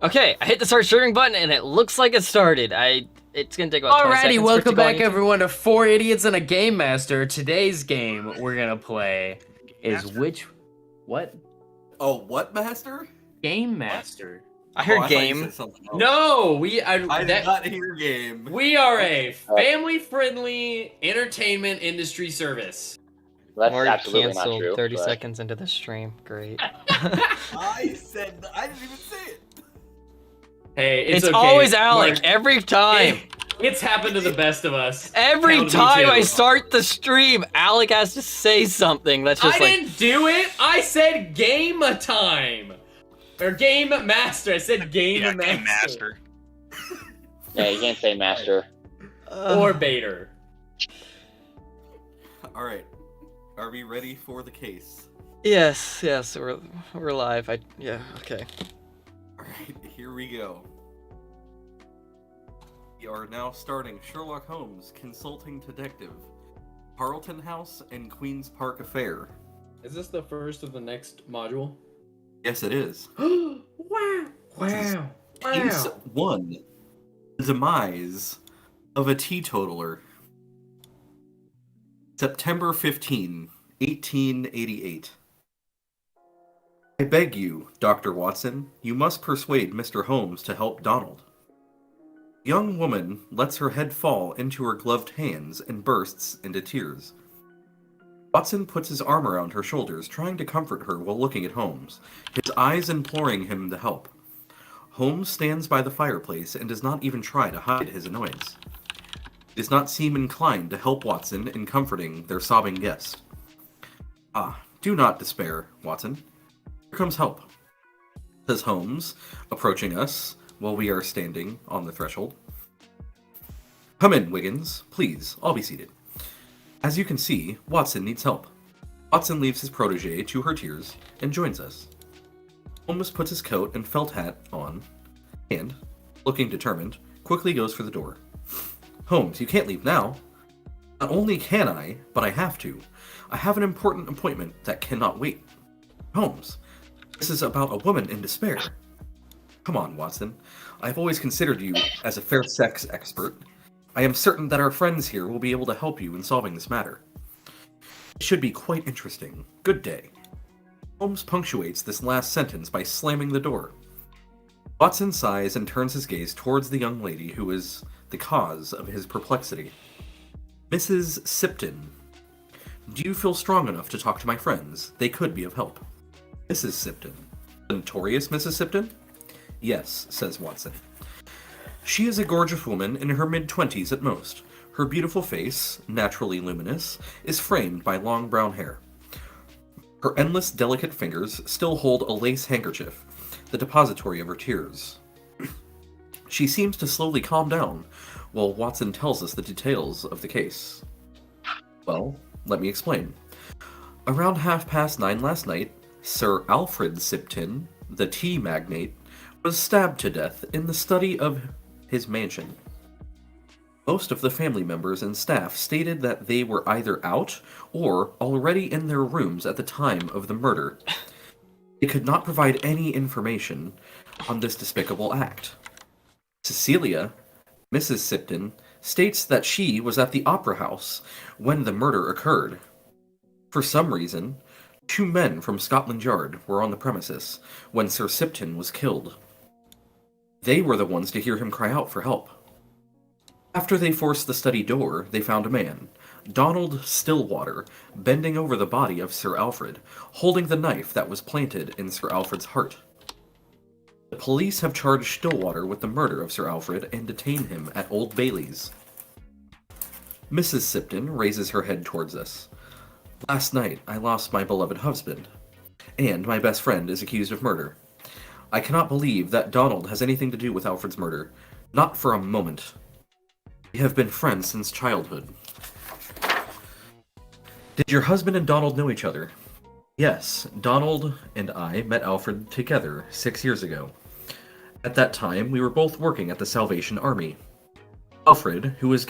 Okay, I hit the start streaming button and it looks like it started. It's gonna take about 20 seconds. Alrighty, welcome back everyone to 4 Idiots and a Game Master. Today's game we're gonna play is what? Oh, what master? Game Master. I heard thought you game. said something else. No, I did not hear game. we are a family-friendly entertainment industry service. That's Already absolutely not canceled true. 30 but- seconds into the stream. Great. I didn't even say it. Hey, It's okay, always Alec, Mark. every time. It's happened to the best of us. Every Count me time too. I start the stream, Alec has to say something that's just I didn't do it. I said game time. Or game master. I said game master. Yeah, you can't say master. Or baiter. All right, are we ready for the case? Yes, we're live. Okay. All right, here we go. We are now starting Sherlock Holmes, Consulting Detective, Carlton House and Queen's Park Affair. Is this the first of the next module? Yes, it is. Wow. Case 1. The Demise of a Teetotaller. September 15, 1888. I beg you, Dr. Watson, you must persuade Mr. Holmes to help Donald. The young woman lets her head fall into her gloved hands and bursts into tears. Watson puts his arm around her shoulders, trying to comfort her while looking at Holmes, his eyes imploring him to help. Holmes stands by the fireplace and does not even try to hide his annoyance. He does not seem inclined to help Watson in comforting their sobbing guest. Ah, do not despair, Watson. Here comes help, says Holmes, approaching us while we are standing on the threshold. Come in, Wiggins. Please, I'll be seated. As you can see, Watson needs help. Watson leaves his protege to her tears and joins us. Holmes puts his coat and felt hat on and, looking determined, quickly goes for the door. Holmes, you can't leave now. Not only can I, but I have to. I have an important appointment that cannot wait. Holmes, this is about a woman in despair. Come on, Watson. I've always considered you as a fair sex expert. I am certain that our friends here will be able to help you in solving this matter. It should be quite interesting. Good day. Holmes punctuates this last sentence by slamming the door. Watson sighs and turns his gaze towards the young lady who is the cause of his perplexity. Mrs. Sipton, do you feel strong enough to talk to my friends? They could be of help. Mrs. Sipton. The notorious Mrs. Sipton? Yes, says Watson. She is a gorgeous woman in her mid-20s at most. Her beautiful face, naturally luminous, is framed by long brown hair. Her endless, delicate fingers still hold a lace handkerchief, the depository of her tears. She seems to slowly calm down, while Watson tells us the details of the case. Well, let me explain. Around 9:30 last night, Sir Alfred Sipton, the tea magnate, was stabbed to death in the study of his mansion. Most of the family members and staff stated that they were either out or already in their rooms at the time of the murder. They could not provide any information on this despicable act. Cecilia, Mrs. Sipton, states that she was at the opera house when the murder occurred. For some reason, 2 men from Scotland Yard were on the premises when Sir Sipton was killed. They were the ones to hear him cry out for help. After they forced the study door, they found a man, Donald Stillwater, bending over the body of Sir Alfred, holding the knife that was planted in Sir Alfred's heart. The police have charged Stillwater with the murder of Sir Alfred and detained him at Old Bailey's. Mrs. Sipton raises her head towards us. Last night, I lost my beloved husband, and my best friend is accused of murder. I cannot believe that Donald has anything to do with Alfred's murder. Not for a moment. We have been friends since childhood. Did your husband and Donald know each other? Yes, Donald and I met Alfred together 6 years ago. At that time, we were both working at the Salvation Army. Alfred, who was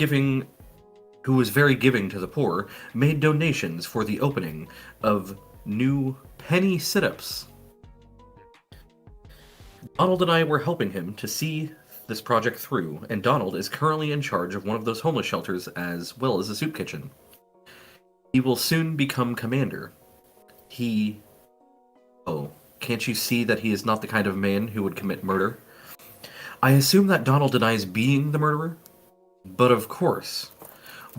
very giving to the poor, made donations for the opening of new penny sit-ups. Donald and I were helping him to see this project through, and Donald is currently in charge of one of those homeless shelters as well as a soup kitchen. He will soon become commander. He... Oh, can't you see that he is not the kind of man who would commit murder? I assume that Donald denies being the murderer, but of course.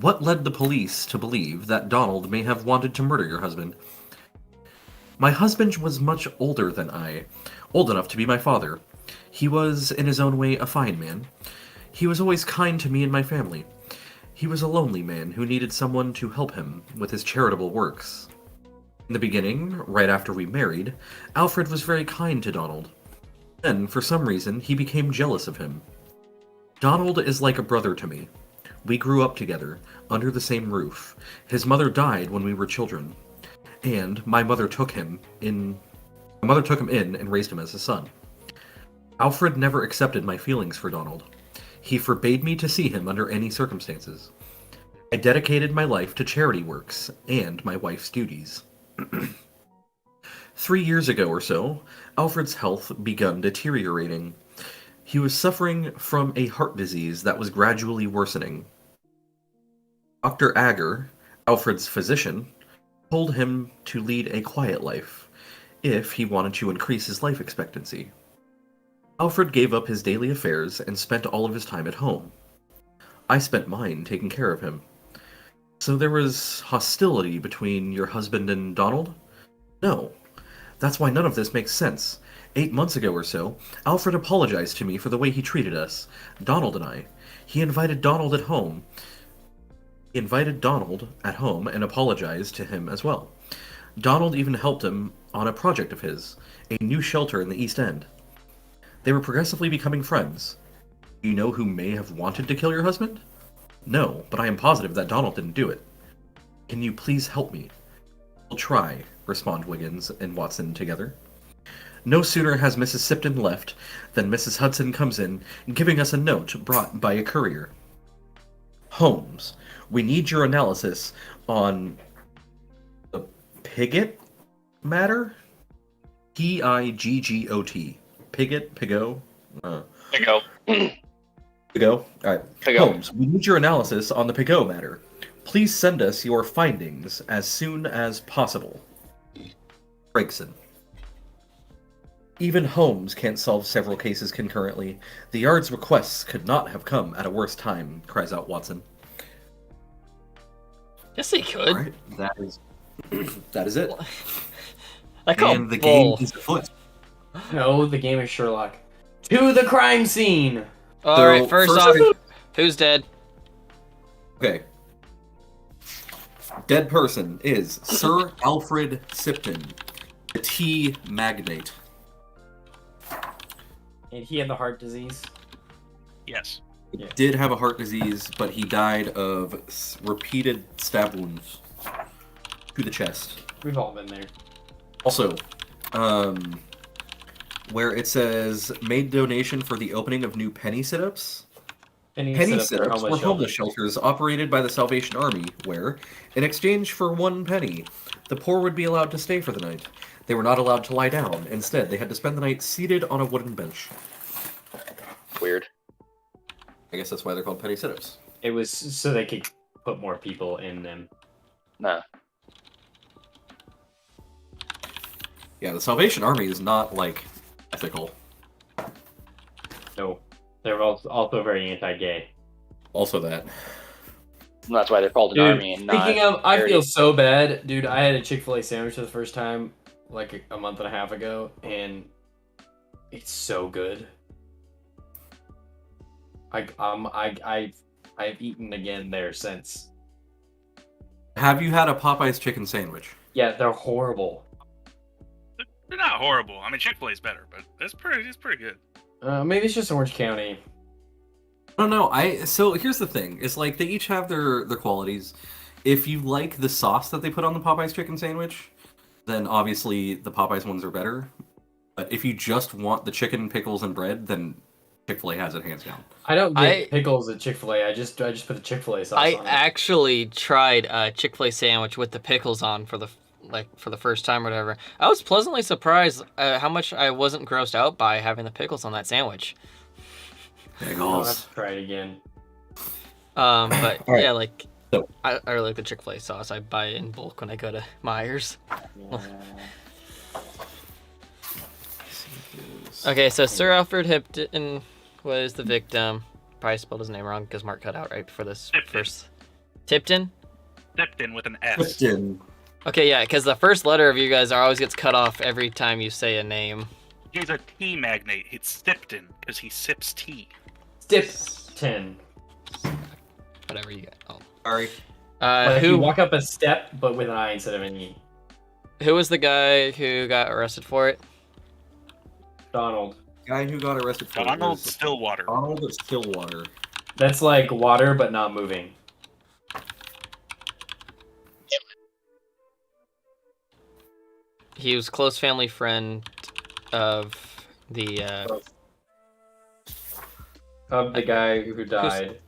What led the police to believe that Donald may have wanted to murder your husband? My husband was much older than I, old enough to be my father. He was, in his own way, a fine man. He was always kind to me and my family. He was a lonely man who needed someone to help him with his charitable works. In the beginning, right after we married, Alfred was very kind to Donald. Then, for some reason, he became jealous of him. Donald is like a brother to me. We grew up together, under the same roof. His mother died when we were children, and my mother took him in and raised him as a son. Alfred never accepted my feelings for Donald. He forbade me to see him under any circumstances. I dedicated my life to charity works and my wife's duties. 3 years ago or so, Alfred's health begun deteriorating. He was suffering from a heart disease that was gradually worsening. Dr. Agger, Alfred's physician, told him to lead a quiet life if he wanted to increase his life expectancy. Alfred gave up his daily affairs and spent all of his time at home. I spent mine taking care of him. So there was hostility between your husband and Donald? No. That's why none of this makes sense. 8 months ago or so, Alfred apologized to me for the way he treated us, Donald and I. He invited Donald at home. And apologized to him as well. Donald even helped him on a project of his, a new shelter in the East End. They were progressively becoming friends. Do you know who may have wanted to kill your husband? No, but I am positive that Donald didn't do it. Can you please help me? We'll try, respond Wiggins and Watson together. No sooner has Mrs. Sipton left than Mrs. Hudson comes in, giving us a note brought by a courier. Holmes, we need your analysis on the Pigott matter? Piggot. Piggot? Pigo. Piggot? Alright. Piggot. Holmes, we need your analysis on the Piggot matter. Please send us your findings as soon as possible. Gregson. Even Holmes can't solve several cases concurrently. The Yard's requests could not have come at a worse time, cries out Watson. Yes, he could. Alright, that is it. I call And the bull. game is afoot. No, the game is Sherlock. To the crime scene! All right, So, first first off, of- who's dead? Okay. Dead person is Sir Alfred Sipton, the tea magnate. And he had the heart disease. Yes. He Yeah. did have a heart disease, but he died of repeated stab wounds to the chest. We've all been there. Also, where it says made donation for the opening of new penny sit-ups. Penny sit-ups were homeless shelters operated by the Salvation Army, where, in exchange for 1 penny, the poor would be allowed to stay for the night. They were not allowed to lie down. Instead, they had to spend the night seated on a wooden bench. Weird. I guess that's why they're called penny sit-ups. It was so they could put more people in them. No. Yeah, the Salvation Army is not, like, ethical. No. They're also very anti-gay. Also that. That's why they're called an Dude, army and not. speaking of, I charity. feel so bad. Dude, I had a Chick-fil-A sandwich for the first time, like a month and a half ago, and it's so good. I've eaten again there since. Have you had a Popeye's chicken sandwich? Yeah, they're horrible. They're not horrible. I mean, Chick-fil-A's better, but it's pretty good. Maybe it's just Orange County. I don't know. So here's the thing. It's like they each have their qualities. If you like the sauce that they put on the Popeye's chicken sandwich, then obviously the Popeye's ones are better. But if you just want the chicken, pickles, and bread, then Chick-fil-A has it hands down. I don't get pickles at Chick-fil-A. I just put the Chick-fil-A sauce I on it. actually tried a Chick-fil-A sandwich with the pickles on for the like for the first time or whatever, I was pleasantly surprised how much I wasn't grossed out by having the pickles on that sandwich. I'll have to try it again. But All right. yeah, like So- I really like the Chick-fil-A sauce. I buy it in bulk when I go to Myers. Yeah. Okay, so Sir Alfred Hipton was the victim. Probably spelled his name wrong because Mark cut out right before this Tipton. first. Tipton? Tipton with an S. Clifton. Okay, yeah, because the first letter of you guys always gets cut off every time you say a name. He's a tea magnate. It's Tipton because he sips tea. Tipton. Whatever you get. Oh. Sorry. Like you Who walk up a step, but with an I instead of an E. who was the guy who got arrested for it? Donald. Guy who got arrested for Donald was Stillwater. Donald Stillwater. That's like water, but not moving. He was close family friend of the Of the guy who died,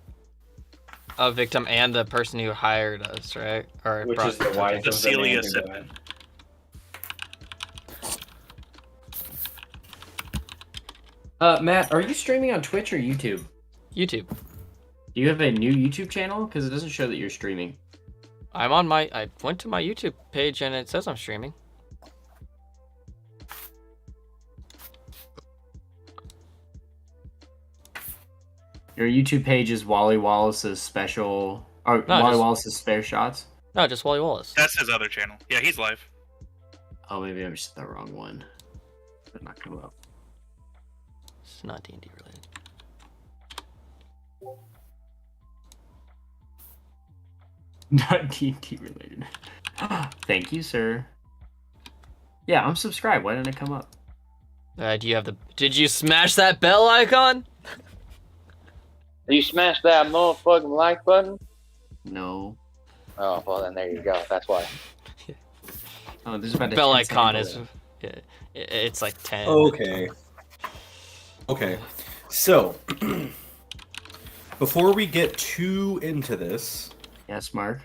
victim and the person who hired us, right? Or which brought- is the wife of the Cecilia man who Sipman. died. Matt, are you streaming on Twitch or YouTube? YouTube. Do you have a new YouTube channel? Because it doesn't show that you're streaming. I'm on my. I went to my YouTube page and it says I'm streaming. Your YouTube page is Wally Wallace's special, or No, Wally just- Wallace's spare shots. No, just Wally Wallace. That's his other channel. Yeah, he's live. Oh, maybe I just the wrong one. Did not come up. It's not D&D related. Not D&D related. Thank you, sir. Yeah, I'm subscribed. Why didn't it come up? Do you have the? Did you smash that bell icon? You smashed that motherfucking like button? No. Oh, well, then there you go. That's why. Oh, this is about to Bell 10 icon seconds is. away. Yeah, it's like 10. Okay. Okay. So, before we get too into this, Yes, Mark.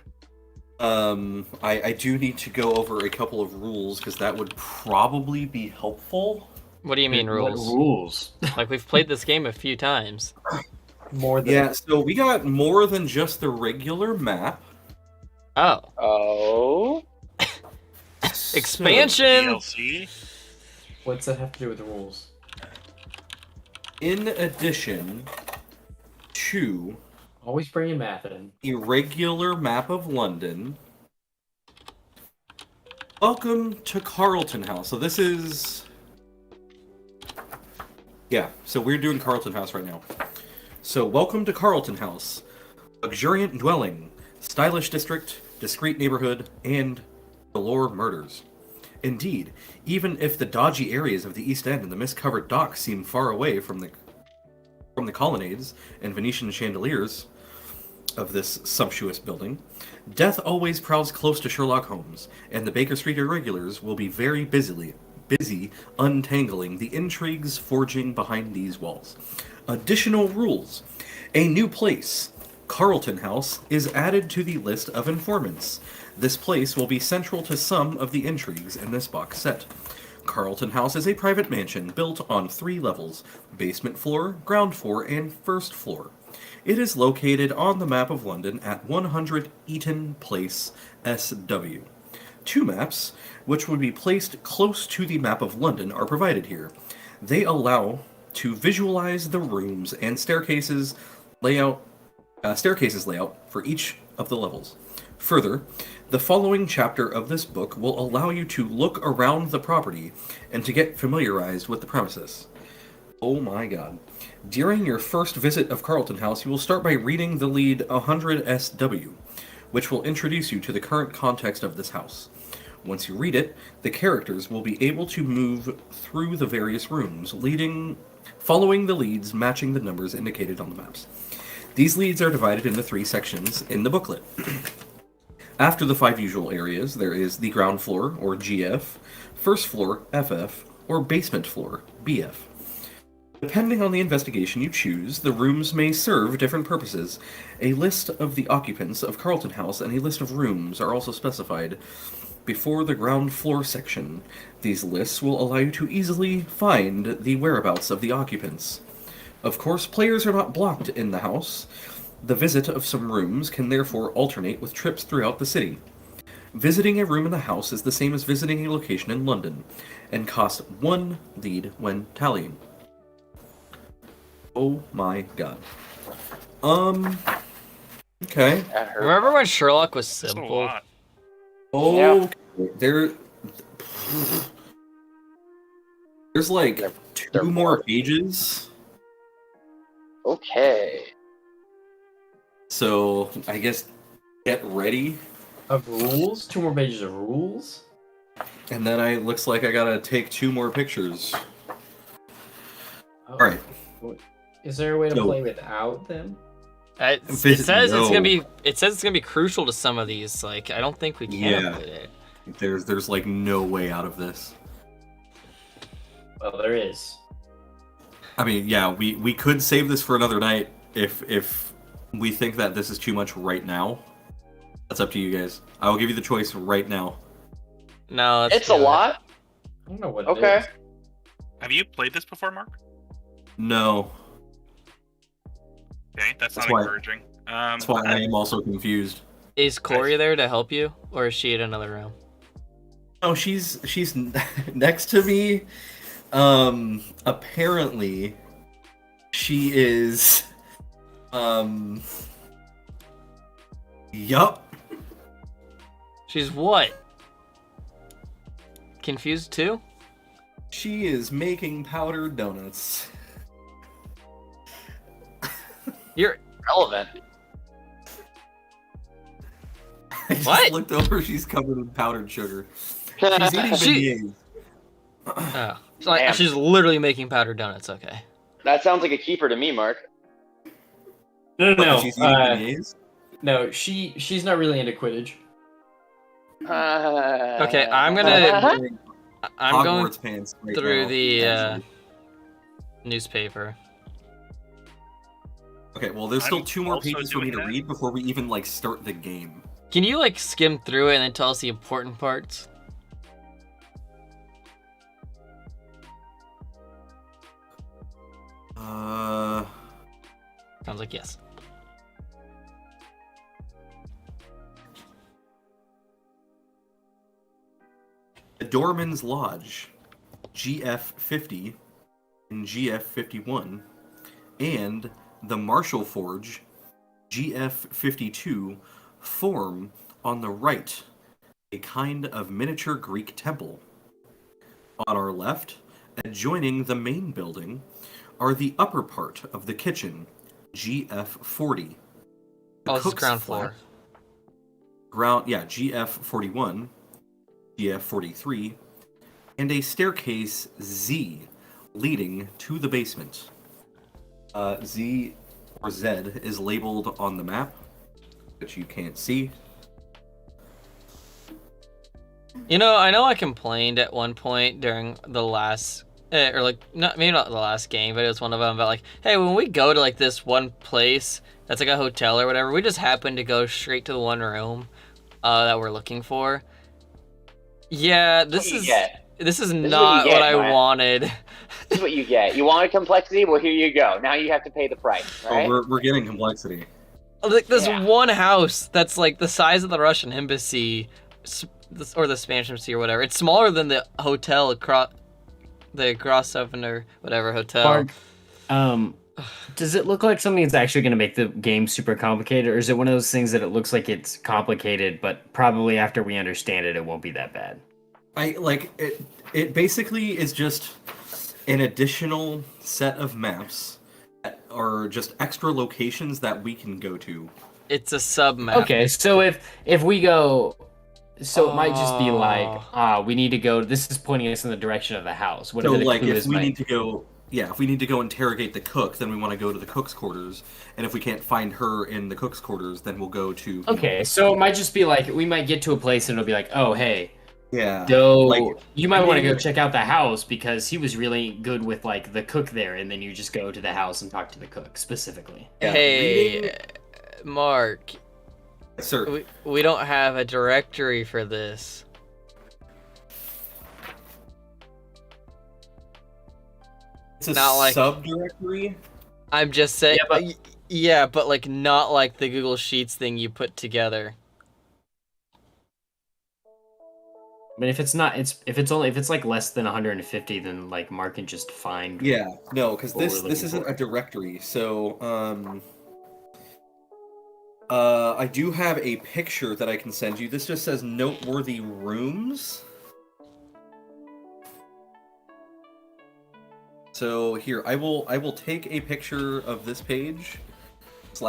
I do need to go over a couple of rules because that would probably be helpful. What do you mean What rules? rules? Like we've played this game a few times. More than Yeah, so we got more than just the regular map. Oh, Oh? expansion. DLC. What's that have to do with the rules? In addition to Always bringing math in. a regular map of London, welcome to Carlton House. So this is... Yeah, so we're doing Carlton House right now. So welcome to Carlton House. Luxuriant dwelling, stylish district, discreet neighborhood, and galore murders. Indeed, even if the dodgy areas of the East End and the mist-covered docks seem far away from the colonnades and Venetian chandeliers of this sumptuous building, death always prowls close to Sherlock Holmes, and the Baker Street irregulars will be very busy untangling the intrigues forging behind these walls. Additional rules. A new place, Carlton House, is added to the list of informants. This place will be central to some of the intrigues in this box set. Carlton House is a private mansion built on 3 levels, basement floor, ground floor, and first floor. It is located on the map of London at 100 Eaton Place, SW. 2 maps, which would be placed close to the map of London, are provided here. They allow to visualize the rooms and staircases layout for each of the levels. Further, the following chapter of this book will allow you to look around the property and to get familiarized with the premises. Oh my god. During your first visit of Carlton House, you will start by reading the lead 100 SW, which will introduce you to the current context of this house. Once you read it, the characters will be able to move through the various rooms, following the leads matching the numbers indicated on the maps. These leads are divided into 3 sections in the booklet. After the 5 usual areas, there is the ground floor, or GF, first floor, FF, or basement floor, BF. Depending on the investigation you choose, the rooms may serve different purposes. A list of the occupants of Carlton House and a list of rooms are also specified before the ground floor section. These lists will allow you to easily find the whereabouts of the occupants. Of course, players are not blocked in the house. The visit of some rooms can therefore alternate with trips throughout the city. Visiting a room in the house is the same as visiting a location in London, and costs 1 lead when tallying. Oh my god. Okay. That hurt. Remember when Sherlock was That's a simple? lot. Oh, there's like They're two more bored. pages. Okay. So I guess get ready, Of rules? 2 more pages of rules? and then looks like I gotta take 2 more pictures. Oh. All right. Is there a way to So- play without them? It Visit- says it's no. gonna be. It says it's gonna be crucial to some of these. Like, I don't think we can Yeah. avoid it. There's like no way out of this. Well, there is. I mean, yeah, we could save this for another night if we think that this is too much right now. That's up to you guys. I will give you the choice right now. No, let's It's a do it. lot. I don't know what Okay. it is. Have you played this before, Mark? No, Okay, that's That's not why- encouraging. that's why I am also confused. Is Corey there to help you, or is she in another room? Oh, she's next to me. Apparently, she is. Yup. She's what? Confused too? She is making powdered donuts. You're Relevant. I just What? looked over. She's covered in powdered sugar. She's eating She- beignets. oh, Damn. she's literally making powdered donuts. Okay. That sounds like a keeper to me, Mark. No, She's eating beignets. no. She's not really into Quidditch. Okay, I'm gonna- I'm going Hogwarts pants right through now, the actually. newspaper. Okay, well, there's still I'm 2 more also pages for me doing to that. read before we even like start the game. Can you like skim through it and then tell us the important parts? Sounds like yes. The Doorman's Lodge, GF50 and GF51, and the Marshall Forge, GF52, form on the right a kind of miniature Greek temple. On our left, adjoining the main building, are the upper part of the kitchen, GF40. The Oh, this is cook's ground flat, floor. GF41, GF43, and a staircase Z leading to the basement. Z or Z is labeled on the map, which you can't see. You know I complained at one point during the last, or like maybe not the last game, but it was one of them about like, hey, when we go to like this one place that's like a hotel or whatever, we just happen to go straight to the one room that we're looking for. Yeah, this What you is get. this is what you not get, what I Matt. wanted. This is what you get. You wanted complexity? Well, here you go. Now you have to pay the price, right? Oh, we're getting complexity. Like this Yeah. one house that's like the size of the Russian embassy, or the Spanish embassy or whatever. It's smaller than the hotel across the Grosvenor or whatever hotel. Mark, does it look like something that's actually going to make the game super complicated, or is it one of those things that it looks like it's complicated, but probably after we understand it, it won't be that bad? I like it. It basically is just an additional set of maps that are just extra locations that we can go to. It's a sub map. Okay, so if we go, so it might just be like, Oh. we need to go. This is pointing us in the direction of the house. So, Whatever the like, clue if is, we might- need to go, if we need to go interrogate the cook, then we want to go to the cook's quarters. And if we can't find her in the cook's quarters, then we'll go to. you know, Okay, so it might just be like we might get to a place and it'll be like, oh hey, yeah. go. Like, You might want to go maybe- check out the house because he was really good with like the cook there, and then you just go to the house and talk to the cook specifically. Yeah, Hey, reading- Mark, Sir, we don't have a directory for this. It's a Not like- subdirectory. I'm just saying. Yeah, but- Yeah, but like not like the Google Sheets thing you put together. I mean, if it's not, if it's like less than 150, then like Mark can just find. Yeah, no, because What we're this looking isn't for. a directory. So I do have a picture that I can send you. This just says noteworthy rooms. So here, I will take a picture of this page /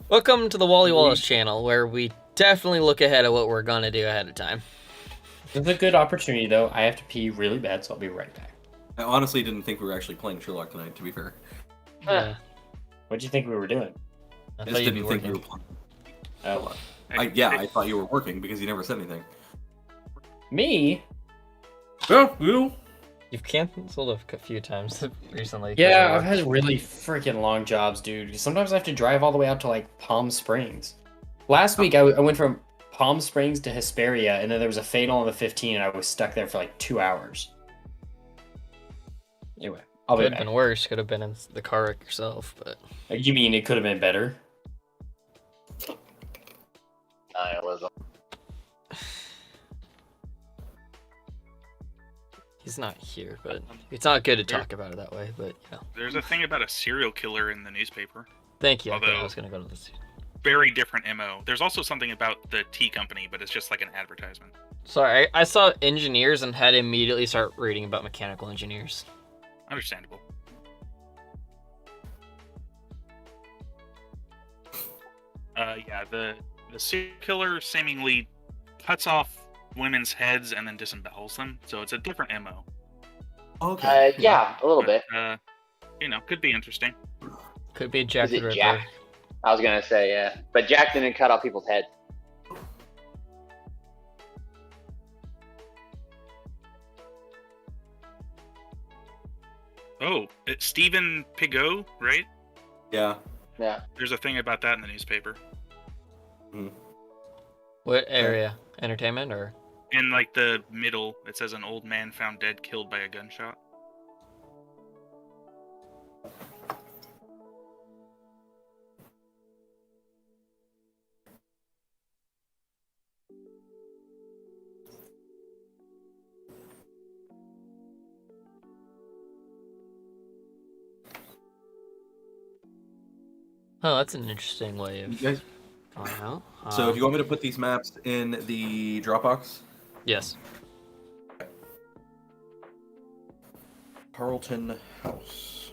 Welcome to the Wally Wallace channel, where we definitely look ahead at what we're gonna do ahead of time. It's a good opportunity, though. I have to pee really bad, so I'll be right back. I honestly didn't think we were actually playing Sherlock tonight, to be fair. Yeah. What do you think we were doing? I I thought just you'd be didn't think we working. were playing. Oh, I thought you were working because you never said anything. me? Yeah, you. You've canceled a few times recently. Yeah, I've had really freaking long jobs, dude. Sometimes I have to drive all the way out to like Palm Springs. Last week, I went from Palm Springs to Hesperia, and then there was a fatal on the 15, and I was stuck there for like 2 hours. Anyway, I'll be Could have back. been worse. Could have been in the car wreck yourself, but You mean it could have been better? Nihilism. he's not here. But it's not good to talk about it that way. But you know, There's a thing about a serial killer in the newspaper. thank you. I Although- was gonna go to this. Very different MO. There's also something about the tea company, but it's just like an advertisement. Sorry, I saw engineers and had to immediately start reading about mechanical engineers. Understandable. Yeah, the serial killer seemingly cuts off women's heads and then disembowels them, so it's a different MO. Okay. Yeah, a little bit. Could be interesting. Could be Jack Is the it Ripper. Jack? I was gonna say, yeah. But Jack didn't cut off people's heads. Oh, it's Stephen Pigot, right? Yeah. Yeah. There's a thing about that in the newspaper. What area? Entertainment or? In like the middle, it says an old man found dead, killed by a gunshot. Oh, that's an interesting way of You guys. going out. So, do you want me to put these maps in the Dropbox? Yes. Carlton House.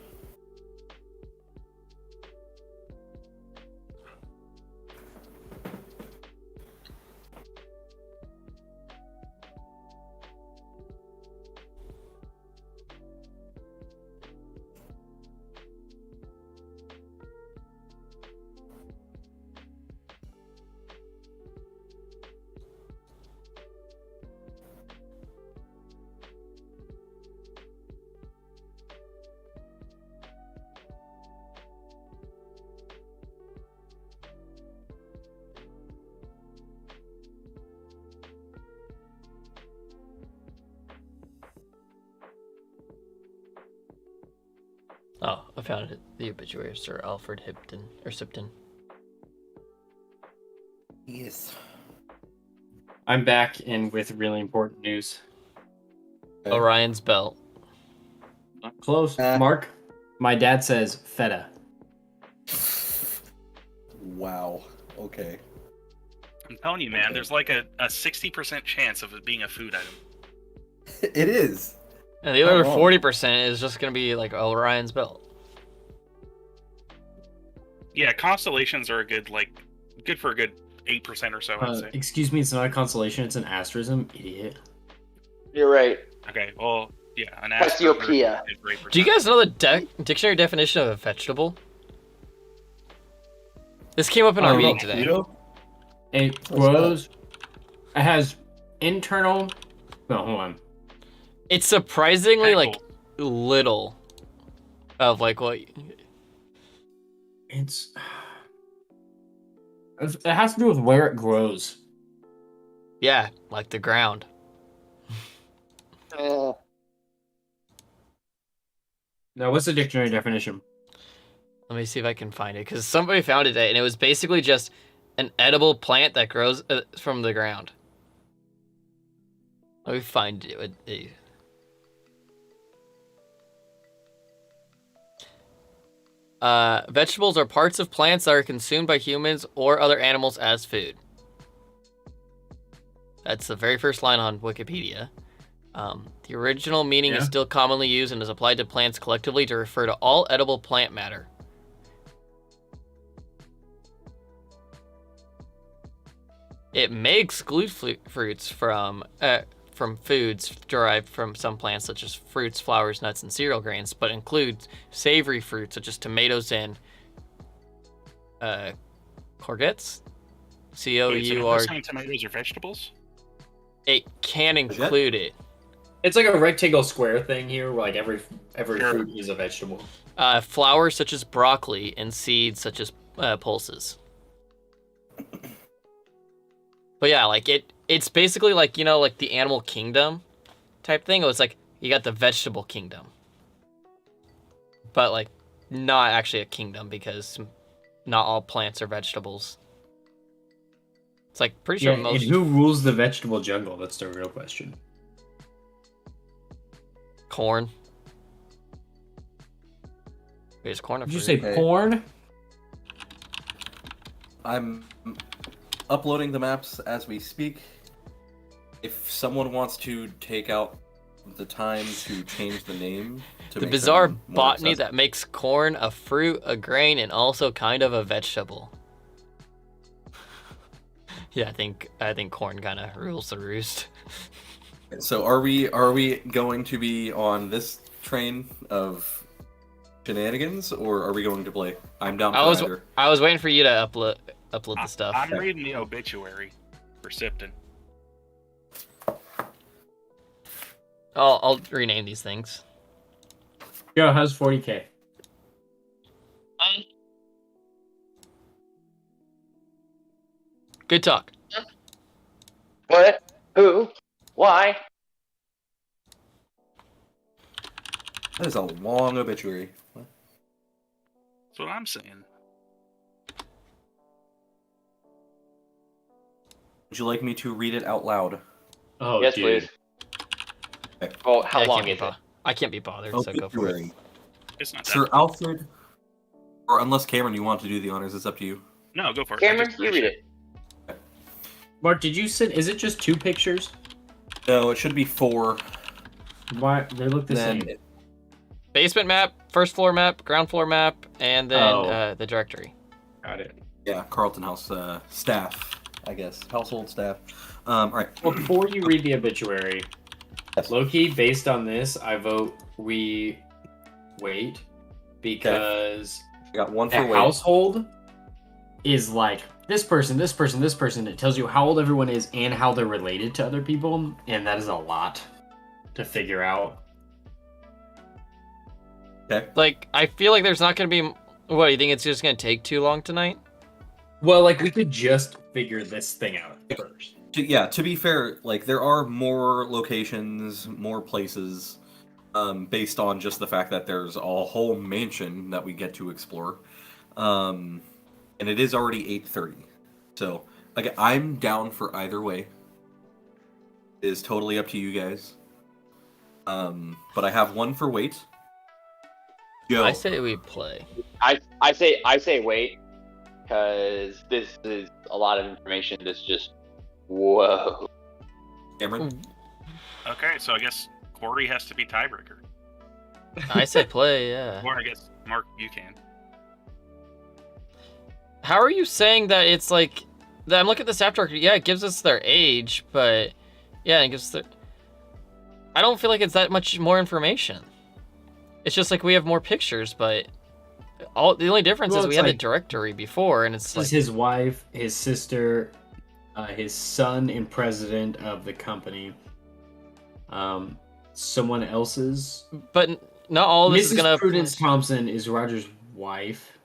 Oh, I found it. The obituary of Sir Alfred Sipton. Yes. I'm back and with really important news. Okay. Orion's belt. Not close. Mark, my dad says feta. Wow. Okay. I'm telling you, man, there's like a 60% chance of it being a food item. It is. And the other Oh. 40% is just gonna be like Orion's belt. Yeah, constellations are good for a good 8% or so, I'd say. Excuse me, it's not a constellation, it's an asterism, idiot. You're right. Okay, well, yeah, an Cassiopeia. is 8%. Do you guys know the dictionary definition of a vegetable? This came up in our meeting today. It grows. It has internal. No, hold on. It's surprisingly like Tentacle. little of like what. It has to do with where it grows. Yeah, like the ground. Now, what's the dictionary definition? Let me see if I can find it, because somebody found it, and it was basically just an edible plant that grows from the ground. Let me find it. Vegetables are parts of plants that are consumed by humans or other animals as food. That's the very first line on Wikipedia. The original meaning is still commonly used and is applied to plants collectively to refer to all edible plant matter. It may exclude fruits from foods derived from some plants, such as fruits, flowers, nuts, and cereal grains, but includes savory fruits such as tomatoes and courgettes. C-O-U-R. Wait, so tomatoes are vegetables? It can include it. It's like a rectangle square thing here, where like every fruit is a vegetable. Flowers such as broccoli and seeds such as pulses. But yeah, like it's basically like, you know, like the animal kingdom type thing. It was like you got the vegetable kingdom, but like not actually a kingdom because not all plants are vegetables. It's like pretty sure most. And who rules the vegetable jungle? That's the real question. Corn. Wait, is corn a Did you fruit? say porn? I'm uploading the maps as we speak. If someone wants to take out the time to change the name to The make bizarre them more botany accessible. that makes corn a fruit, a grain, and also kind of a vegetable. Yeah, I think corn kind of rules the roost. So are we going to be on this train of shenanigans, or are we going to play? I'm down for either. I was waiting for you to upload the stuff. I'm reading the obituary for Sipton. I'll rename these things. Yo, how's 40K? Good talk. What? Who? Why? That is a long obituary. What? That's what I'm saying. Would you like me to read it out loud? Oh, Yes, dude. please. Okay. Oh, how Yeah, long is it? I can't be bothered, so go for it. Obituary. It's not Sir that. Alfred, or unless Cameron, you want to do the honors, it's up to you. No, go for it. Cameron, you read it. Mark, did you send? Is it just 2 pictures? No, it should be 4. Why they look the Then same? Basement map, first floor map, ground floor map, and then Oh. the directory. Got it. yeah, Carlton House staff, I guess, household staff. All right. Well, before you read the obituary, Yes. Loki, based on this, I vote we wait because I got one the for wait. household is like this person, this person, this person. It tells you how old everyone is and how they're related to other people, and that is a lot to figure out. Okay. Like, I feel like there's not gonna be. What, you think it's just gonna take too long tonight? Well, like we could just figure this thing out first. To be fair, like there are more locations, more places, based on just the fact that there's a whole mansion that we get to explore, and it is already 8:30. So, like, I'm down for either way. It is totally up to you guys. But I have one for wait. Joe. I say we play. I say wait, because this is a lot of information that's just whoa. Cameron. Okay, so I guess Corey has to be tiebreaker. I say play, yeah. Or I guess, Mark, you can. How are you saying that it's like... I'm looking at this after... Yeah, it gives us their age, but... Yeah, it gives their... I don't feel like it's that much more information. It's just like we have more pictures, but... The only difference is we had the directory before, and it's This is his wife, his sister, his son and president of the company. Someone else's. But not all this Mrs. is gonna... Prudence Thompson is Roger's wife.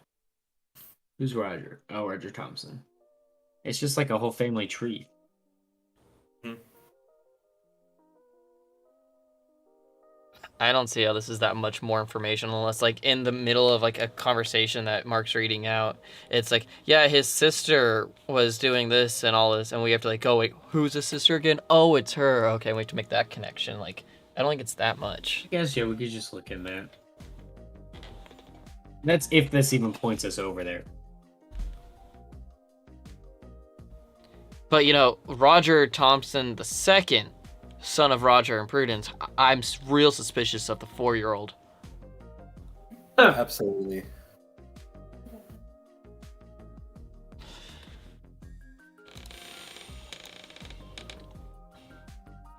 Who's Roger? Oh, Roger Thompson. It's just like a whole family tree. I don't see how this is that much more information unless, like, in the middle of, like, a conversation that Mark's reading out, it's like, yeah, his sister was doing this and all this, and we have to, like, oh, wait, who's his sister again? Oh, it's her. Okay, we have to make that connection. Like, I don't think it's that much. I guess, yeah, we could just look in there. That's if this even points us over there. But, you know, Roger Thompson II, son of Roger and Prudence, I'm real suspicious of the 4-year-old. Absolutely.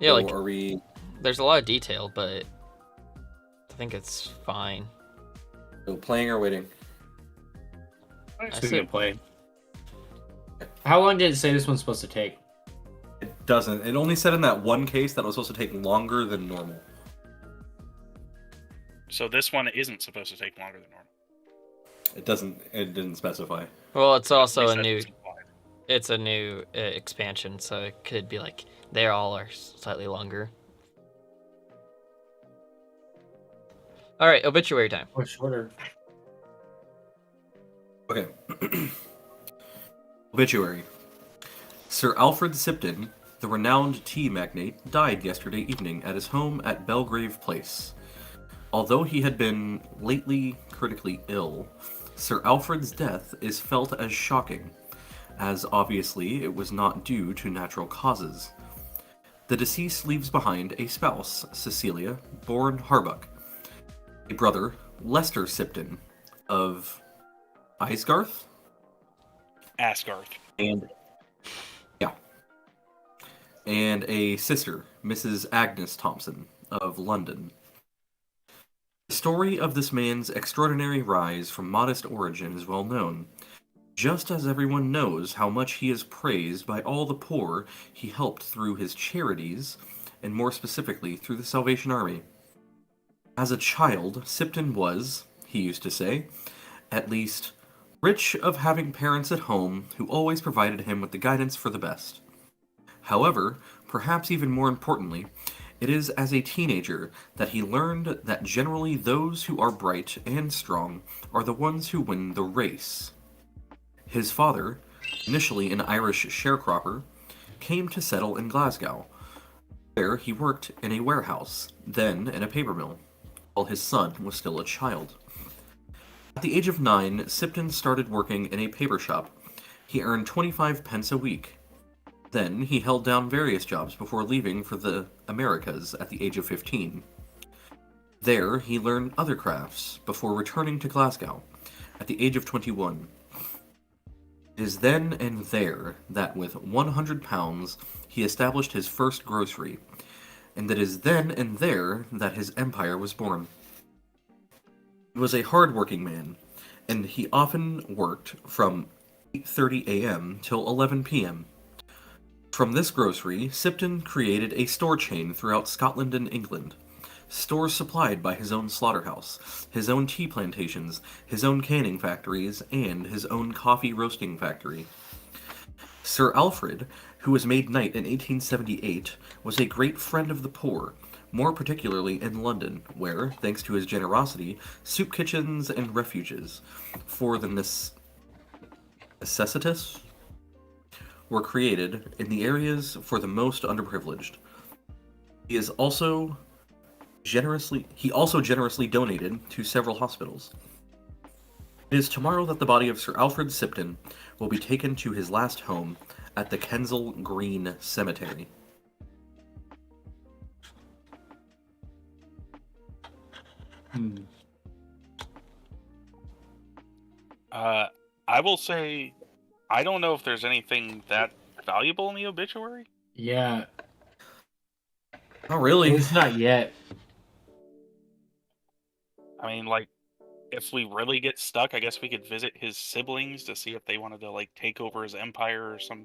Yeah, So like, are we? there's a lot of detail, but I think it's fine. So playing or waiting? I said- can play. How long did it say this one's supposed to take? It doesn't. It only said in that one case that it was supposed to take longer than normal. So this one isn't supposed to take longer than normal. It doesn't. It didn't specify. Well, it's also They a said new, it's implied. it's a new expansion, so it could be like they all are slightly longer. All right, obituary time. Or shorter? Okay. Obituary. Sir Alfred Sipton, the renowned tea magnate, died yesterday evening at his home at Belgrave Place. Although he had been lately critically ill, Sir Alfred's death is felt as shocking, as obviously it was not due to natural causes. The deceased leaves behind a spouse, Cecilia, born Harbuck, a brother, Lester Sipton, of Isgarth, Asgarth. and a sister, Mrs. Agnes Thompson, of London. The story of this man's extraordinary rise from modest origin is well known, just as everyone knows how much he is praised by all the poor he helped through his charities, and more specifically through the Salvation Army. As a child, Sipton was, he used to say, at least, rich of having parents at home who always provided him with the guidance for the best. However, perhaps even more importantly, it is as a teenager that he learned that generally those who are bright and strong are the ones who win the race. His father, initially an Irish sharecropper, came to settle in Glasgow, where he worked in a warehouse, then in a paper mill, while his son was still a child. At the age of 9, Sipton started working in a paper shop. He earned 25 pence a week. Then he held down various jobs before leaving for the Americas at the age of 15. There he learned other crafts before returning to Glasgow at the age of 21. It is then and there that with £100 he established his first grocery, and it is then and there that his empire was born. He was a hard-working man, and he often worked from 8:30 a.m. till 11 p.m. From this grocery, Sipton created a store chain throughout Scotland and England. Stores supplied by his own slaughterhouse, his own tea plantations, his own canning factories, and his own coffee roasting factory. Sir Alfred, who was made knight in 1878, was a great friend of the poor, more particularly in London, where, thanks to his generosity, soup kitchens and refuges for the necessitous were created in the areas for the most underprivileged. He also generously donated to several hospitals. It is tomorrow that the body of Sir Alfred Sipton will be taken to his last home at the Kensal Green Cemetery. I will say, I don't know if there's anything that valuable in the obituary. Yeah. Not really. It's not yet. I mean, like, if we really get stuck, I guess we could visit his siblings to see if they wanted to, like, take over his empire or some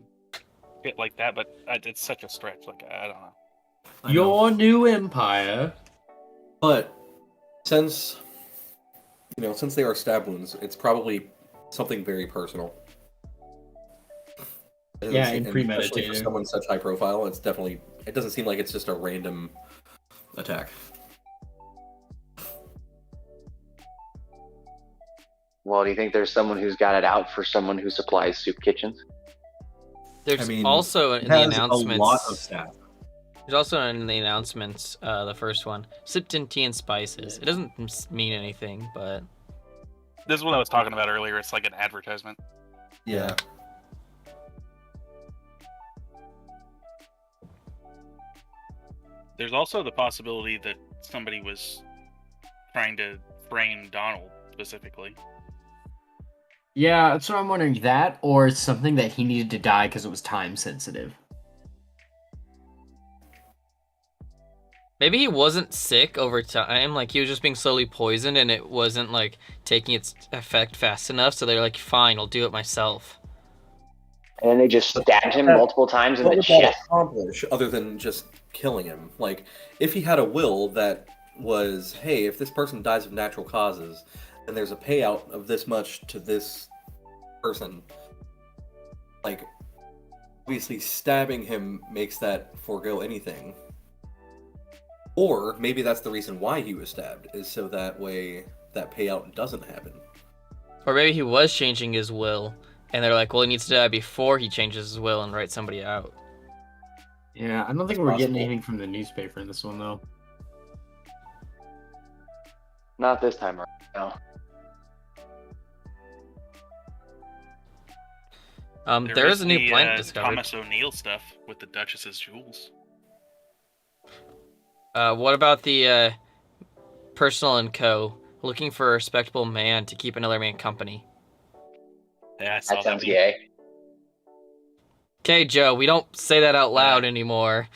shit like that, but it's such a stretch. Like, I don't know. I know. Your new empire. But since they are stab wounds, it's probably something very personal. Yeah, and especially premeditated. for someone such high profile, it doesn't seem like it's just a random attack. Well, do you think there's someone who's got it out for someone who supplies soup kitchens? There's I mean, also it in the has a announcements. lot of staff. There's also in the announcements, the first one, Sipton Tea and Spices. It doesn't mean anything, but This is what I was talking about earlier. It's like an advertisement. Yeah. There's also the possibility that somebody was trying to frame Donald specifically. Yeah, that's what I'm wondering. That or something that he needed to die because it was time sensitive. maybe he wasn't sick over time. Like he was just being slowly poisoned, and it wasn't like taking its effect fast enough. So they're like, "Fine, I'll do it myself." And then they just stabbed him multiple times in What the would that chest. accomplish other than just killing him? Like, if he had a will that was, hey, if this person dies of natural causes, then there's a payout of this much to this person. Like, obviously, stabbing him makes that forego anything. Or maybe that's the reason why he was stabbed, is so that way that payout doesn't happen. Or maybe he was changing his will, and they're like, "Well, he needs to die before he changes his will and write somebody out." Yeah, I don't think It's we're getting possible. anything from the newspaper in this one though. Not this time around. No. There is a new the, planet discovered. Thomas O'Neill stuff with the Duchess's jewels. What about the Personal and Co. looking for a respectable man to keep another man company? Yeah, I saw That sounds one. gay. Okay, Joe, we don't say that out loud anymore.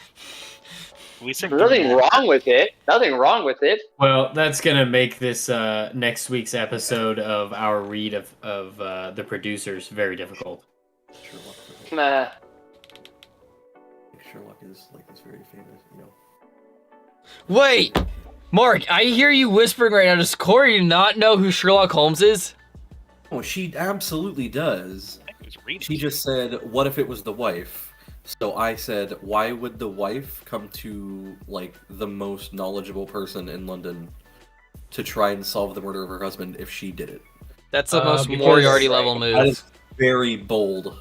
We said Nothing wrong with it. Nothing wrong with it. Well, that's gonna make this next week's episode of our read of the producers very difficult. Sherlock, Nah. Sherlock is like this very famous, you know. Wait! Mark, I hear you whispering right now. Does Corey not know who Sherlock Holmes is? Oh, she absolutely does. I was reading. She just said, what if it was the wife? So I said, why would the wife come to, like, the most knowledgeable person in London to try and solve the murder of her husband if she did it? That's the most because- Moriarty level That move. is very bold.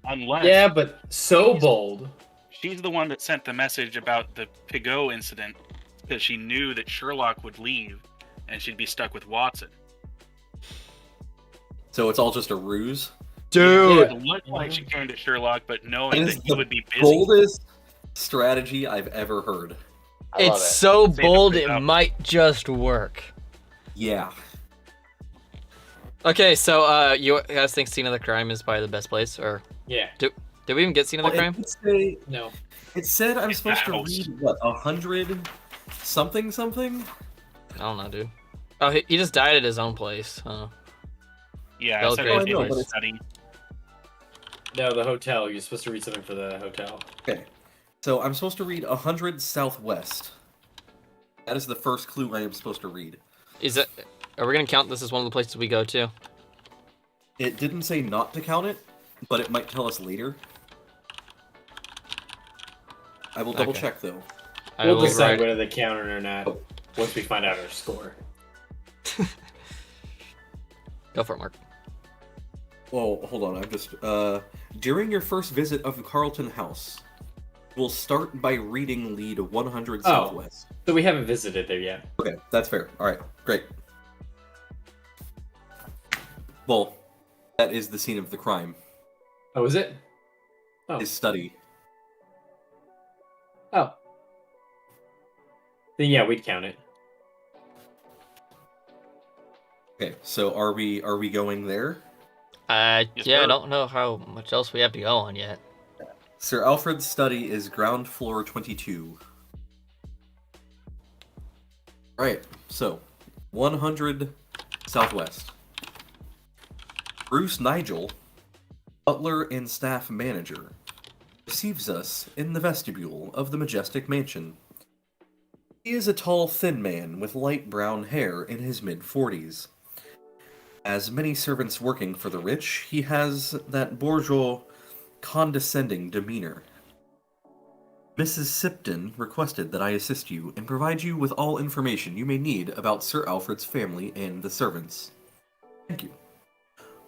Unless Yeah, but so bold. she's the one that sent the message about the Pigot incident because she knew that Sherlock would leave and she'd be stuck with Watson. So it's all just a ruse? Dude! It looked like she turned to Sherlock, but That knowing is that he the would be busy. boldest strategy I've ever heard. I love It's it. so Save it bold, for it now. might just work. Yeah. Okay, so you guys think Scene of the Crime is probably the best place? Or Yeah. did we even get Scene of the Crime? No. It said I'm supposed to house. read, what, 100 something something? I don't know, dude. Oh, he just died at his own place. Oh. Yeah, I Belgrade. said Oh, I it know, was but it's- study. No, the hotel. You're supposed to read something for the hotel. Okay. So I'm supposed to read 100 Southwest. That is the first clue I am supposed to read. Is it? Are we gonna count this as one of the places we go to? It didn't say not to count it, but it might tell us later. I will double Okay. check though. I We'll will decide write- whether they count it or not once we find out our score. Go for it, Mark. Well, hold on. I'm just during your first visit of Carlton House, we'll start by reading lead 100 Oh. Southwest. So we haven't visited there yet. Okay, that's fair. All right, great. Well, that is the scene of the crime. Oh, is it? Oh. His study. Oh. Then yeah, we'd count it. Okay, so are we going there? Yes, Yeah, I sir. don't know how much else we have to go on yet. Sir Alfred's study is ground floor 22. Right, so 100 Southwest. Bruce Nigel, butler and staff manager, receives us in the vestibule of the majestic mansion. He is a tall, thin man with light brown hair in his mid-40s. As many servants working for the rich, he has that bourgeois, condescending demeanor. Mrs. Sipton requested that I assist you and provide you with all information you may need about Sir Alfred's family and the servants. Thank you.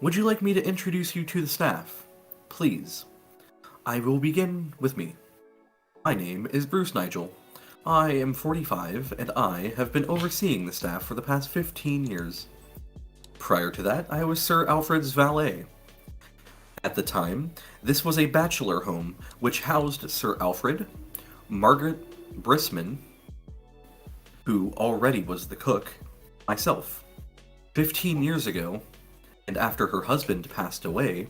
Would you like me to introduce you to the staff? Please. I will begin with me. My name is Bruce Nigel. I am 45, and I have been overseeing the staff for the past 15 years. Prior to that, I was Sir Alfred's valet. At the time, this was a bachelor home which housed Sir Alfred, Margaret Brisman, who already was the cook, myself. 15 years ago, and after her husband passed away,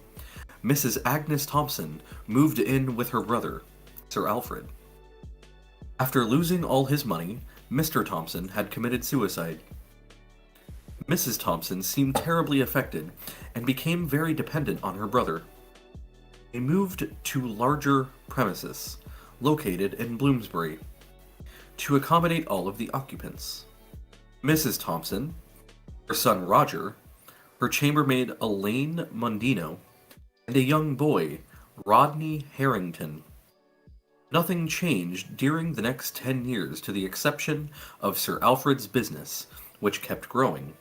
Mrs. Agnes Thompson moved in with her brother, Sir Alfred. After losing all his money, Mr. Thompson had committed suicide. Mrs. Thompson seemed terribly affected and became very dependent on her brother. They moved to larger premises, located in Bloomsbury, to accommodate all of the occupants. Mrs. Thompson, her son Roger, her chambermaid Elaine Mondino, and a young boy, Rodney Harrington. Nothing changed during the next 10 years to the exception of Sir Alfred's business, which kept growing.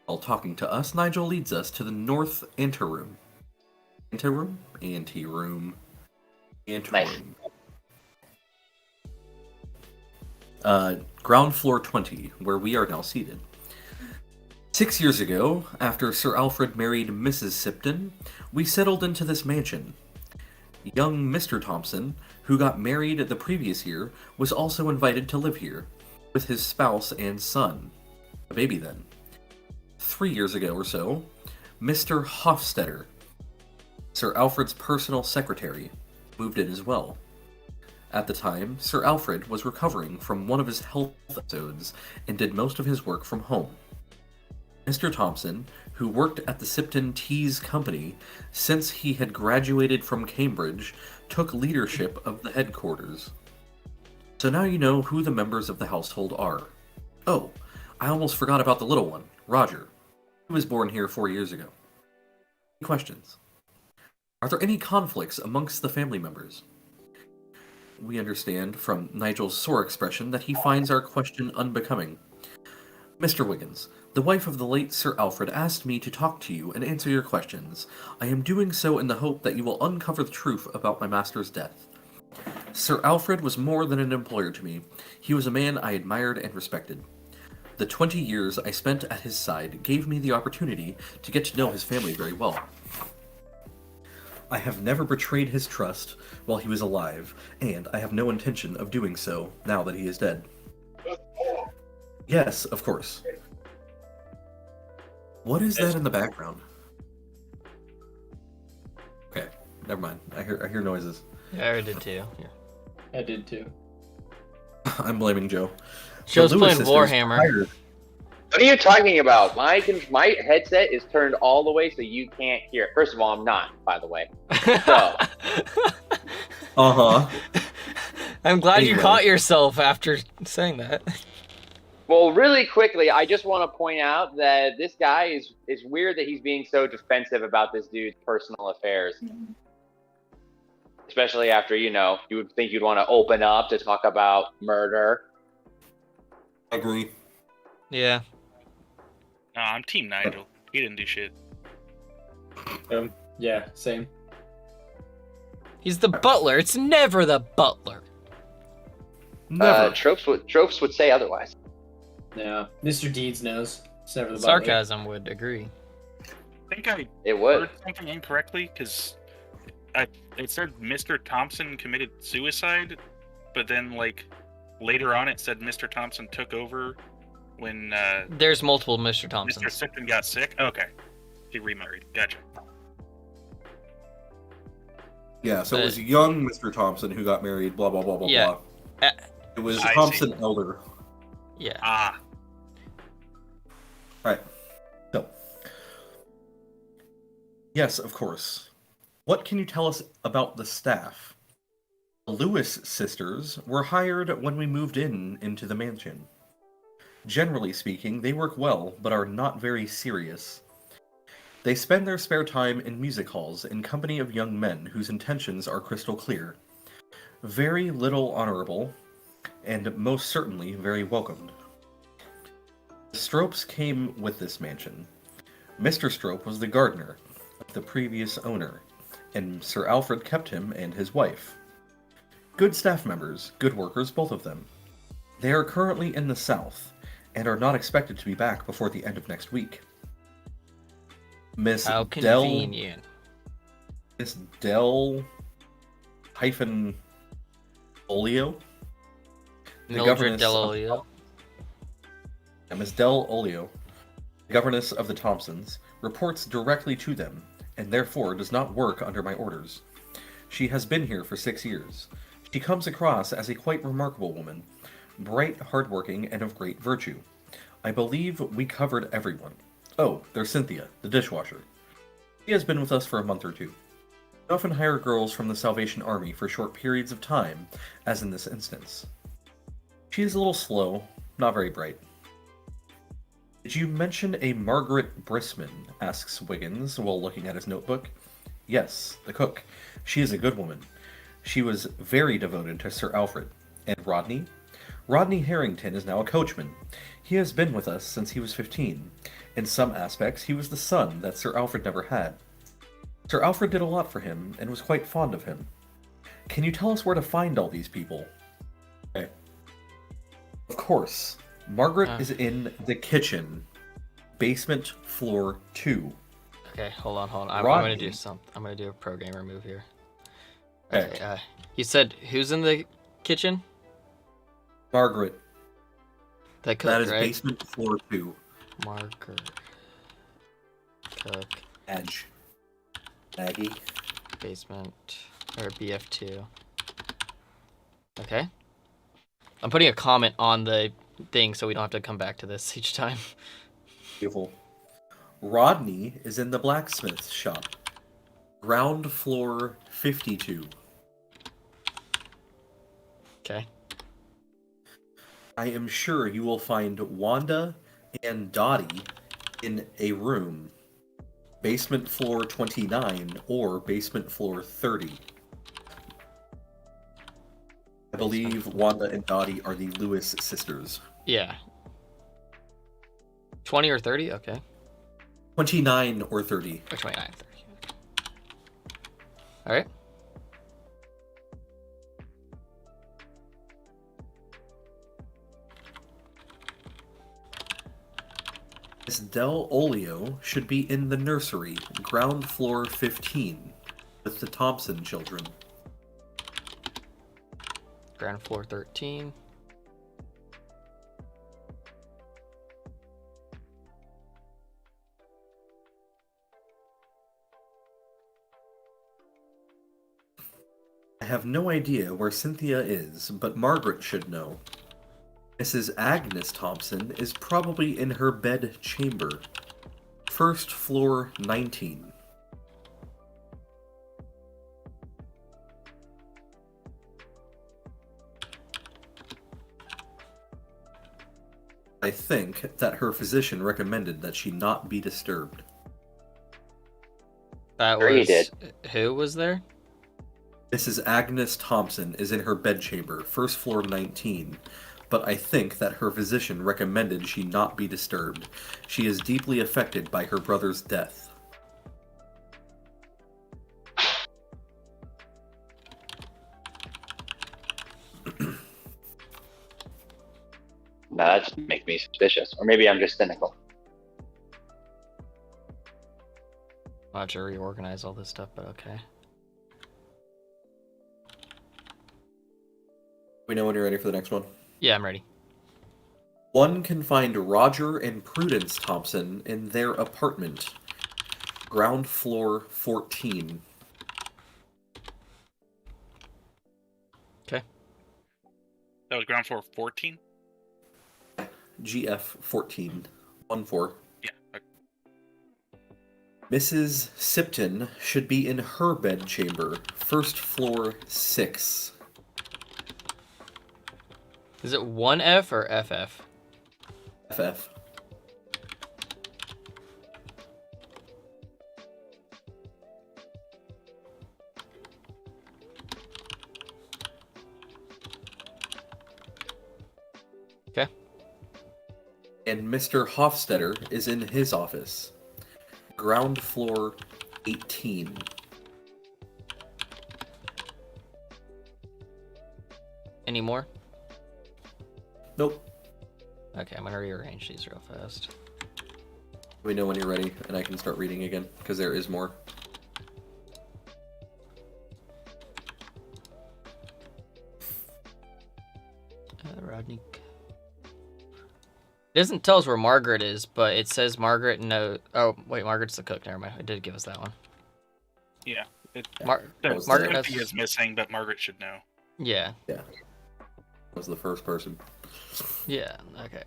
While talking to us, Nigel leads us to the north anteroom. Anteroom? Anteroom. Anteroom. Ground floor 20, where we are now seated. 6 years ago, after Sir Alfred married Mrs. Sipton, we settled into this mansion. Young Mr. Thompson, who got married the previous year, was also invited to live here, with his spouse and son. A baby then. 3 years ago or so, Mr. Hofstetter, Sir Alfred's personal secretary, moved in as well. At the time, Sir Alfred was recovering from one of his health episodes and did most of his work from home. Mr. Thompson, who worked at the Sipton Teas Company since he had graduated from Cambridge, took leadership of the headquarters. So now you know who the members of the household are. Oh, I almost forgot about the little one, Roger. He was born here 4 years ago. Any questions? Are there any conflicts amongst the family members? We understand from Nigel's sore expression that he finds our question unbecoming. Mr. Wiggins, the wife of the late Sir Alfred asked me to talk to you and answer your questions. I am doing so in the hope that you will uncover the truth about my master's death. Sir Alfred was more than an employer to me. He was a man I admired and respected. The 20 years I spent at his side gave me the opportunity to get to know his family very well. I have never betrayed his trust while he was alive, and I have no intention of doing so now that he is dead. Yes, of course. What is that in the background? Okay, never mind. I hear noises. Yeah, I did too. Yeah. I did too. I'm blaming Joe. Joe's The Lewis playing sisters Warhammer. hired- What are you talking about? My headset is turned all the way so you can't hear it. First of all, I'm not, by the way. So, Uh-huh. I'm glad you Anyway. caught yourself after saying that. well, really quickly, I just want to point out that this guy is. It's weird that he's being so defensive about this dude's personal affairs. Especially after, you would think you'd want to open up to talk about murder. I agree. Yeah. Nah, I'm Team Nigel. He didn't do shit. Yeah, same. He's the butler. It's never the butler. Never. Tropes would say otherwise. Yeah, Mr. Deeds knows. It's never the butler. Sarcasm would agree. I think I It would. heard something incorrectly because it said Mr. Thompson committed suicide, but then later on it said Mr. Thompson took over when There's multiple Mr. Mr. Thompsons. Sipton got sick. Okay, he remarried. Gotcha. Yeah, so it was young Mr. Thompson who got married, blah, blah, blah, blah, Yeah. blah. It was I Thompson Elder. Yeah. Ah, Right. So. Yes, of course. What can you tell us about the staff? The Lewis sisters were hired when we moved into the mansion. Generally speaking, they work well, but are not very serious. They spend their spare time in music halls in company of young men whose intentions are crystal clear. Very little honorable, and most certainly very welcomed. The Stropes came with this mansion. Mr. Strope was the gardener of the previous owner, and Sir Alfred kept him and his wife. Good staff members, good workers, both of them. They are currently in the south, and are not expected to be back before the end of next week. Miss How Dell... convenient. Miss Dell... hyphen... Olio? The Mildred governess Delolio. Miss Dell Olio, the governess of the Thompsons, reports directly to them, and therefore does not work under my orders. She has been here for 6 years. She comes across as a quite remarkable woman, bright, hardworking, and of great virtue. I believe we covered everyone. Oh, there's Cynthia, the dishwasher. She has been with us for a month or two. We often hire girls from the Salvation Army for short periods of time, as in this instance. She is a little slow, not very bright. Did you mention a Margaret Brisman? Asks Wiggins while looking at his notebook. Yes, the cook. She is a good woman. She was very devoted to Sir Alfred. And Rodney? Rodney Harrington is now a coachman. He has been with us since he was 15. In some aspects, he was the son that Sir Alfred never had. Sir Alfred did a lot for him and was quite fond of him. Can you tell us where to find all these people? Okay. Of course. Margaret is in the kitchen. Basement, floor 2. Okay, hold on. I'm gonna do something. I'm gonna do a programmer move here. Okay. You said who's in the kitchen? Margaret. The cook, That is right? basement, floor 2. Margaret. Cook. Edge. Maggie. Basement. Or BF2. Okay. I'm putting a comment on the thing so we don't have to come back to this each time. Beautiful. Rodney is in the blacksmith shop. Ground floor 52. Okay. I am sure you will find Wanda and Dottie in a room. Basement floor 29 or basement floor 30. I believe Wanda and Dottie are the Lewis sisters. Yeah. 20 or 30? Okay. 29 or 30. Or 29, 30. Okay. Alright. Miss Del Olio should be in the nursery, ground floor 15, with the Thompson children. Ground floor 13. I have no idea where Cynthia is, but Margaret should know. Mrs. Agnes Thompson is probably in her bed chamber. First floor 19. I think that her physician recommended that she not be disturbed. That Sure he was... did. Who was there? Mrs. Agnes Thompson is in her bedchamber, first floor 19, but I think that her physician recommended she not be disturbed. She is deeply affected by her brother's death. No, that just makes me suspicious. Or maybe I'm just cynical. I'll have to reorganize all this stuff, but okay. We know when you're ready for the next one. Yeah, I'm ready. One can find Roger and Prudence Thompson in their apartment. Ground floor 14. Okay. That was ground floor 14? GF 14. 1-4. Yeah. Okay. Mrs. Sipton should be in her bedchamber. First floor 6. Is it 1F or FF? FF. Okay. And Mr. Hofstetter is in his office. ground floor 18. Any more? Nope. Okay, I'm gonna rearrange these real fast. Let me know when you're ready, and I can start reading again, because there is more. Rodney. It doesn't tell us where Margaret is, but it says Margaret knows. Oh, wait, Margaret's the cook. Never mind. It did give us that one. Yeah. Margaret knows. Timothy is missing, but Margaret should know. Yeah. That was the first person. Yeah. Okay.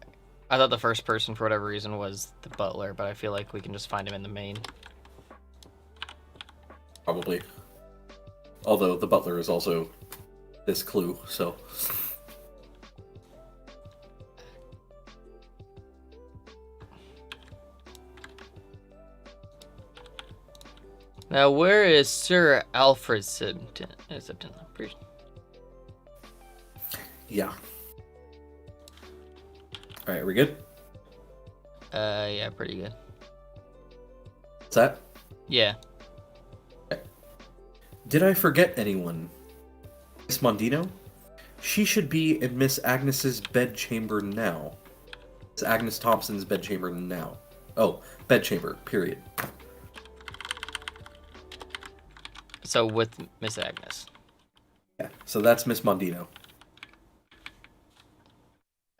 I thought the first person, for whatever reason, was the butler, but I feel like we can just find him in the main. Probably. Although the butler is also this clue, so... Now, where is Sir Alfred Sibton? Yeah. Alright, are we good? Yeah, pretty good. What's that? Yeah. Did I forget anyone? Miss Mondino? She should be in Miss Agnes's bedchamber now. Miss Agnes Thompson's bedchamber now. Oh, bedchamber, period. So with Miss Agnes. Yeah, so that's Miss Mondino.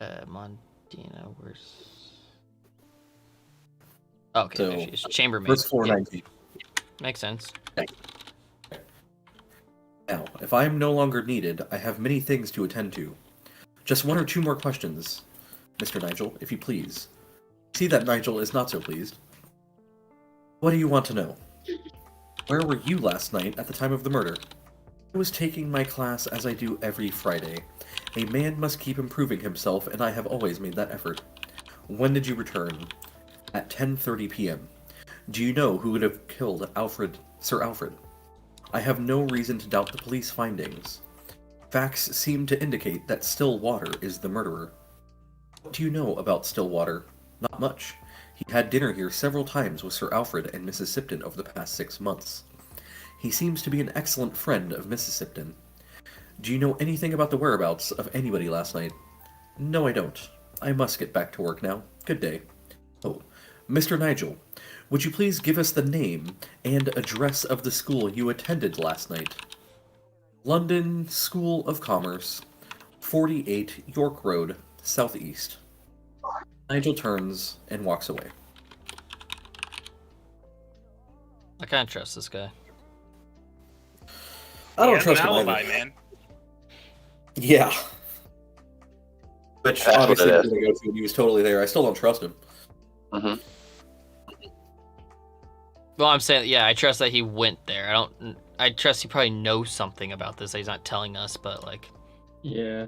Mondino, where's... Okay, So, there she is. Chambermaid. First floor 19. Makes sense. Now, if I am no longer needed, I have many things to attend to. Just one or two more questions, Mr. Nigel, if you please. See that Nigel is not so pleased. What do you want to know? Where were you last night at the time of the murder? I was taking my class as I do every Friday. A man must keep improving himself, and I have always made that effort. When did you return? At 10:30 p.m. Do you know who would have killed Sir Alfred? I have no reason to doubt the police findings. Facts seem to indicate that Stillwater is the murderer. What do you know about Stillwater? Not much. He had dinner here several times with Sir Alfred and Mrs. Sipton over the past 6 months. He seems to be an excellent friend of Mrs. Sipton. Do you know anything about the whereabouts of anybody last night? No, I don't. I must get back to work now. Good day. Oh, Mr. Nigel, would you please give us the name and address of the school you attended last night? London School of Commerce, 48 York Road, Southeast. Nigel turns and walks away. I kind of trust this guy. I don't He trust has him an either. alibi, man. Yeah. Which That's what obviously it we're is. going to go to, and he was totally there. I still don't trust him. Mm-hmm. Well, I'm saying, yeah, I trust that he went there. I trust he probably knows something about this that he's not telling us, but, like... Yeah.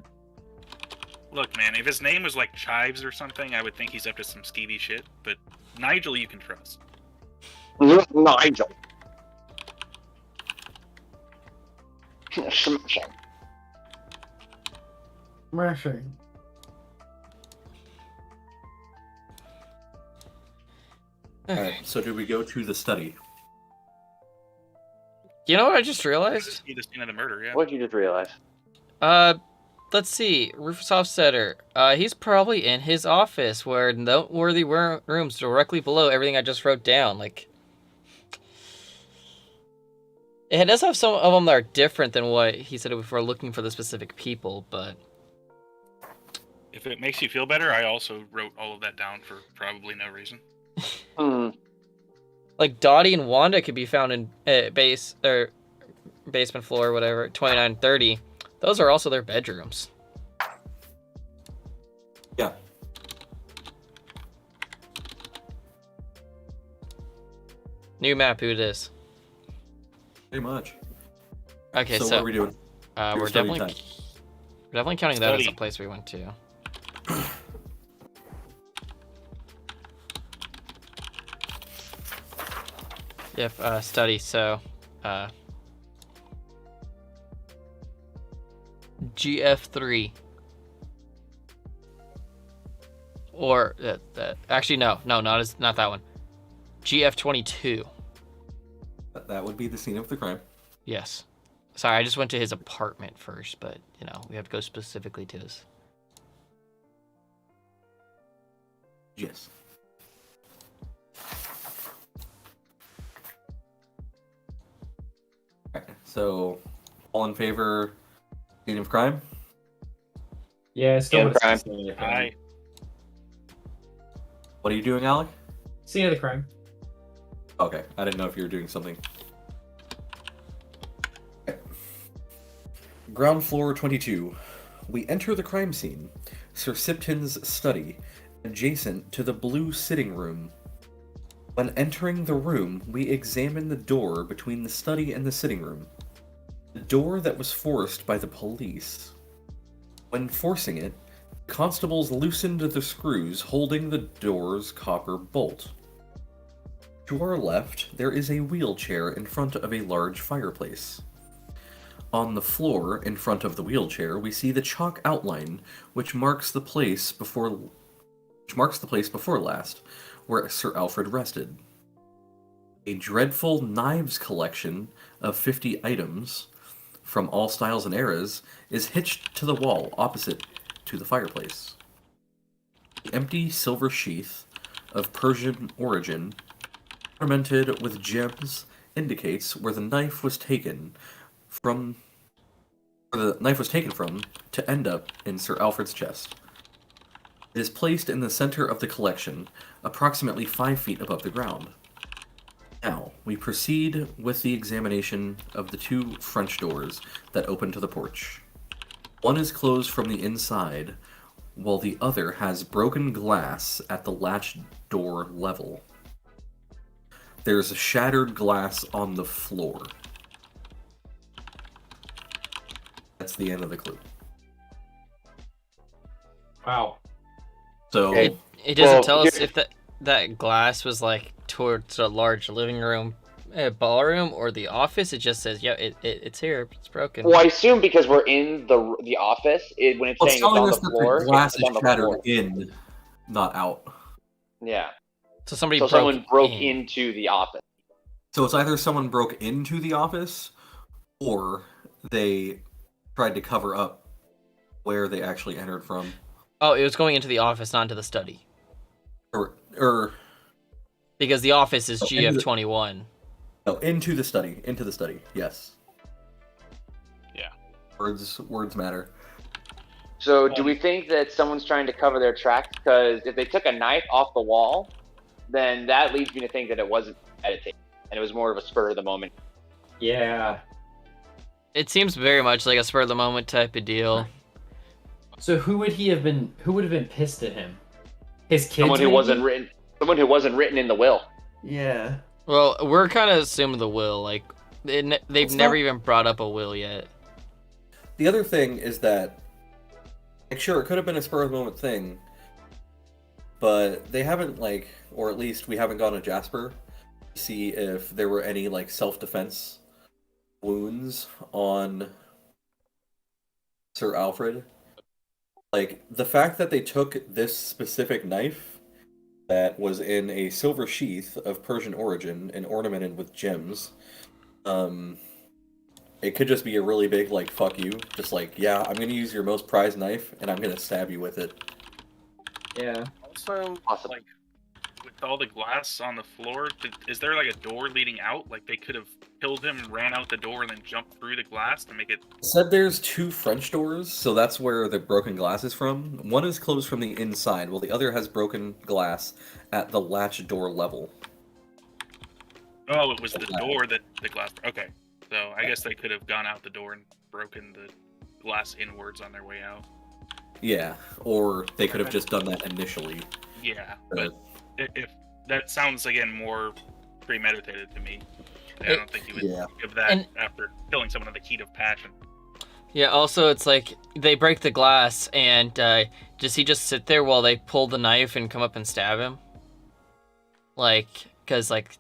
Look, man, if his name was like Chives or something, I would think he's up to some skeevy shit. But Nigel, you can trust. Nigel. Smashing. Alright, so do we go to the study? You know what I just realized? See the scene of the murder, yeah. What'd you just realize? Let's see. Rufus Hofstetter. He's probably in his office where noteworthy rooms directly below everything I just wrote down. Like, it does have some of them that are different than what he said if we're looking for the specific people, but... If it makes you feel better, I also wrote all of that down for probably no reason. Like, Dottie and Wanda could be found in basement floor or whatever, 2930. Those are also their bedrooms. Yeah. New map, who it is. Pretty much. Okay, So so what are we doing? we're Your study definitely time. counting that as a Study. place we went to. Yep, study, so GF3. Or actually not that one. GF22. That would be the scene of the crime. Yes. Sorry, I just went to his apartment first, but, we have to go specifically to his. Yes. Alright, so all in favor, scene of crime? Yeah, still Scene of crime. scene of the crime. Aye. What are you doing, Alec? Scene of the crime. Okay, I didn't know if you were doing something. Okay. Ground floor 22. We enter the crime scene, Sir Sipton's study, adjacent to the blue sitting room. When entering the room, we examine the door between the study and the sitting room. The door that was forced by the police. When forcing it, constables loosened the screws holding the door's copper bolt. To our left, there is a wheelchair in front of a large fireplace. On the floor, in front of the wheelchair, we see the chalk outline, which marks the place before last, where Sir Alfred rested. A dreadful knives collection of 50 items, from all styles and eras, is hitched to the wall opposite to the fireplace. The empty silver sheath of Persian origin, ornamented with gems, indicates where the knife was taken from to end up in Sir Alfred's chest. It is placed in the center of the collection, approximately 5 feet above the ground. Now, we proceed with the examination of the 2 French doors that open to the porch. One is closed from the inside, while the other has broken glass at the latch door level. There's a shattered glass on the floor. That's the end of the clue. Wow. So, Okay. It doesn't Well, tell us here- if that glass was like towards a large living room, ballroom, or the office. It just says, it's here. It's broken. Well, I assume because we're in the office, when it's well, saying it's it's telling on the us that floor, the glass it's is on the shattered floor. in, not out. Yeah. So somebody So broke someone broke in. into the office. So it's either someone broke into the office, or they tried to cover up where they actually entered from. Oh, it was going into the office, not into the study. Or Because the office is Oh, into the- GF21. no, into the study, yes. Yeah. Words matter. So do we think that someone's trying to cover their tracks? Because if they took a knife off the wall, then that leads me to think that it wasn't meditated, and it was more of a spur of the moment. Yeah. It seems very much like a spur of the moment type of deal. So who would have been pissed at him? His kids? Someone who maybe? wasn't written in the will. Yeah. Well, we're kind of assuming the will. Like, they've It's never not- even brought up a will yet. The other thing is that, like, sure, it could have been a spur of the moment thing, but they haven't, like, or at least we haven't gone to Jasper to see if there were any, like, self-defense wounds on Sir Alfred. Like, the fact that they took this specific knife that was in a silver sheath of Persian origin and ornamented with gems, it could just be a really big, like, fuck you. Just like, yeah, I'm gonna use your most prized knife, and I'm gonna stab you with it. Yeah. Also, Awesome. like, with all the glass on the floor, is there like a door leading out? Like, they could have killed him, ran out the door, and then jumped through the glass to make it. Said there's 2 French doors, so that's where the broken glass is from. One is closed from the inside, while the other has broken glass at the latch door level. Oh, it was the door that the glass. Okay, so I guess they could have gone out the door and broken the glass inwards on their way out. Yeah, or they could have just done that initially. Yeah, but if that sounds again more premeditated to me. I don't think you would Yeah. give that And- after killing someone in the heat of passion. Yeah, also, it's like, they break the glass, and does he just sit there while they pull the knife and come up and stab him? Like, because, like,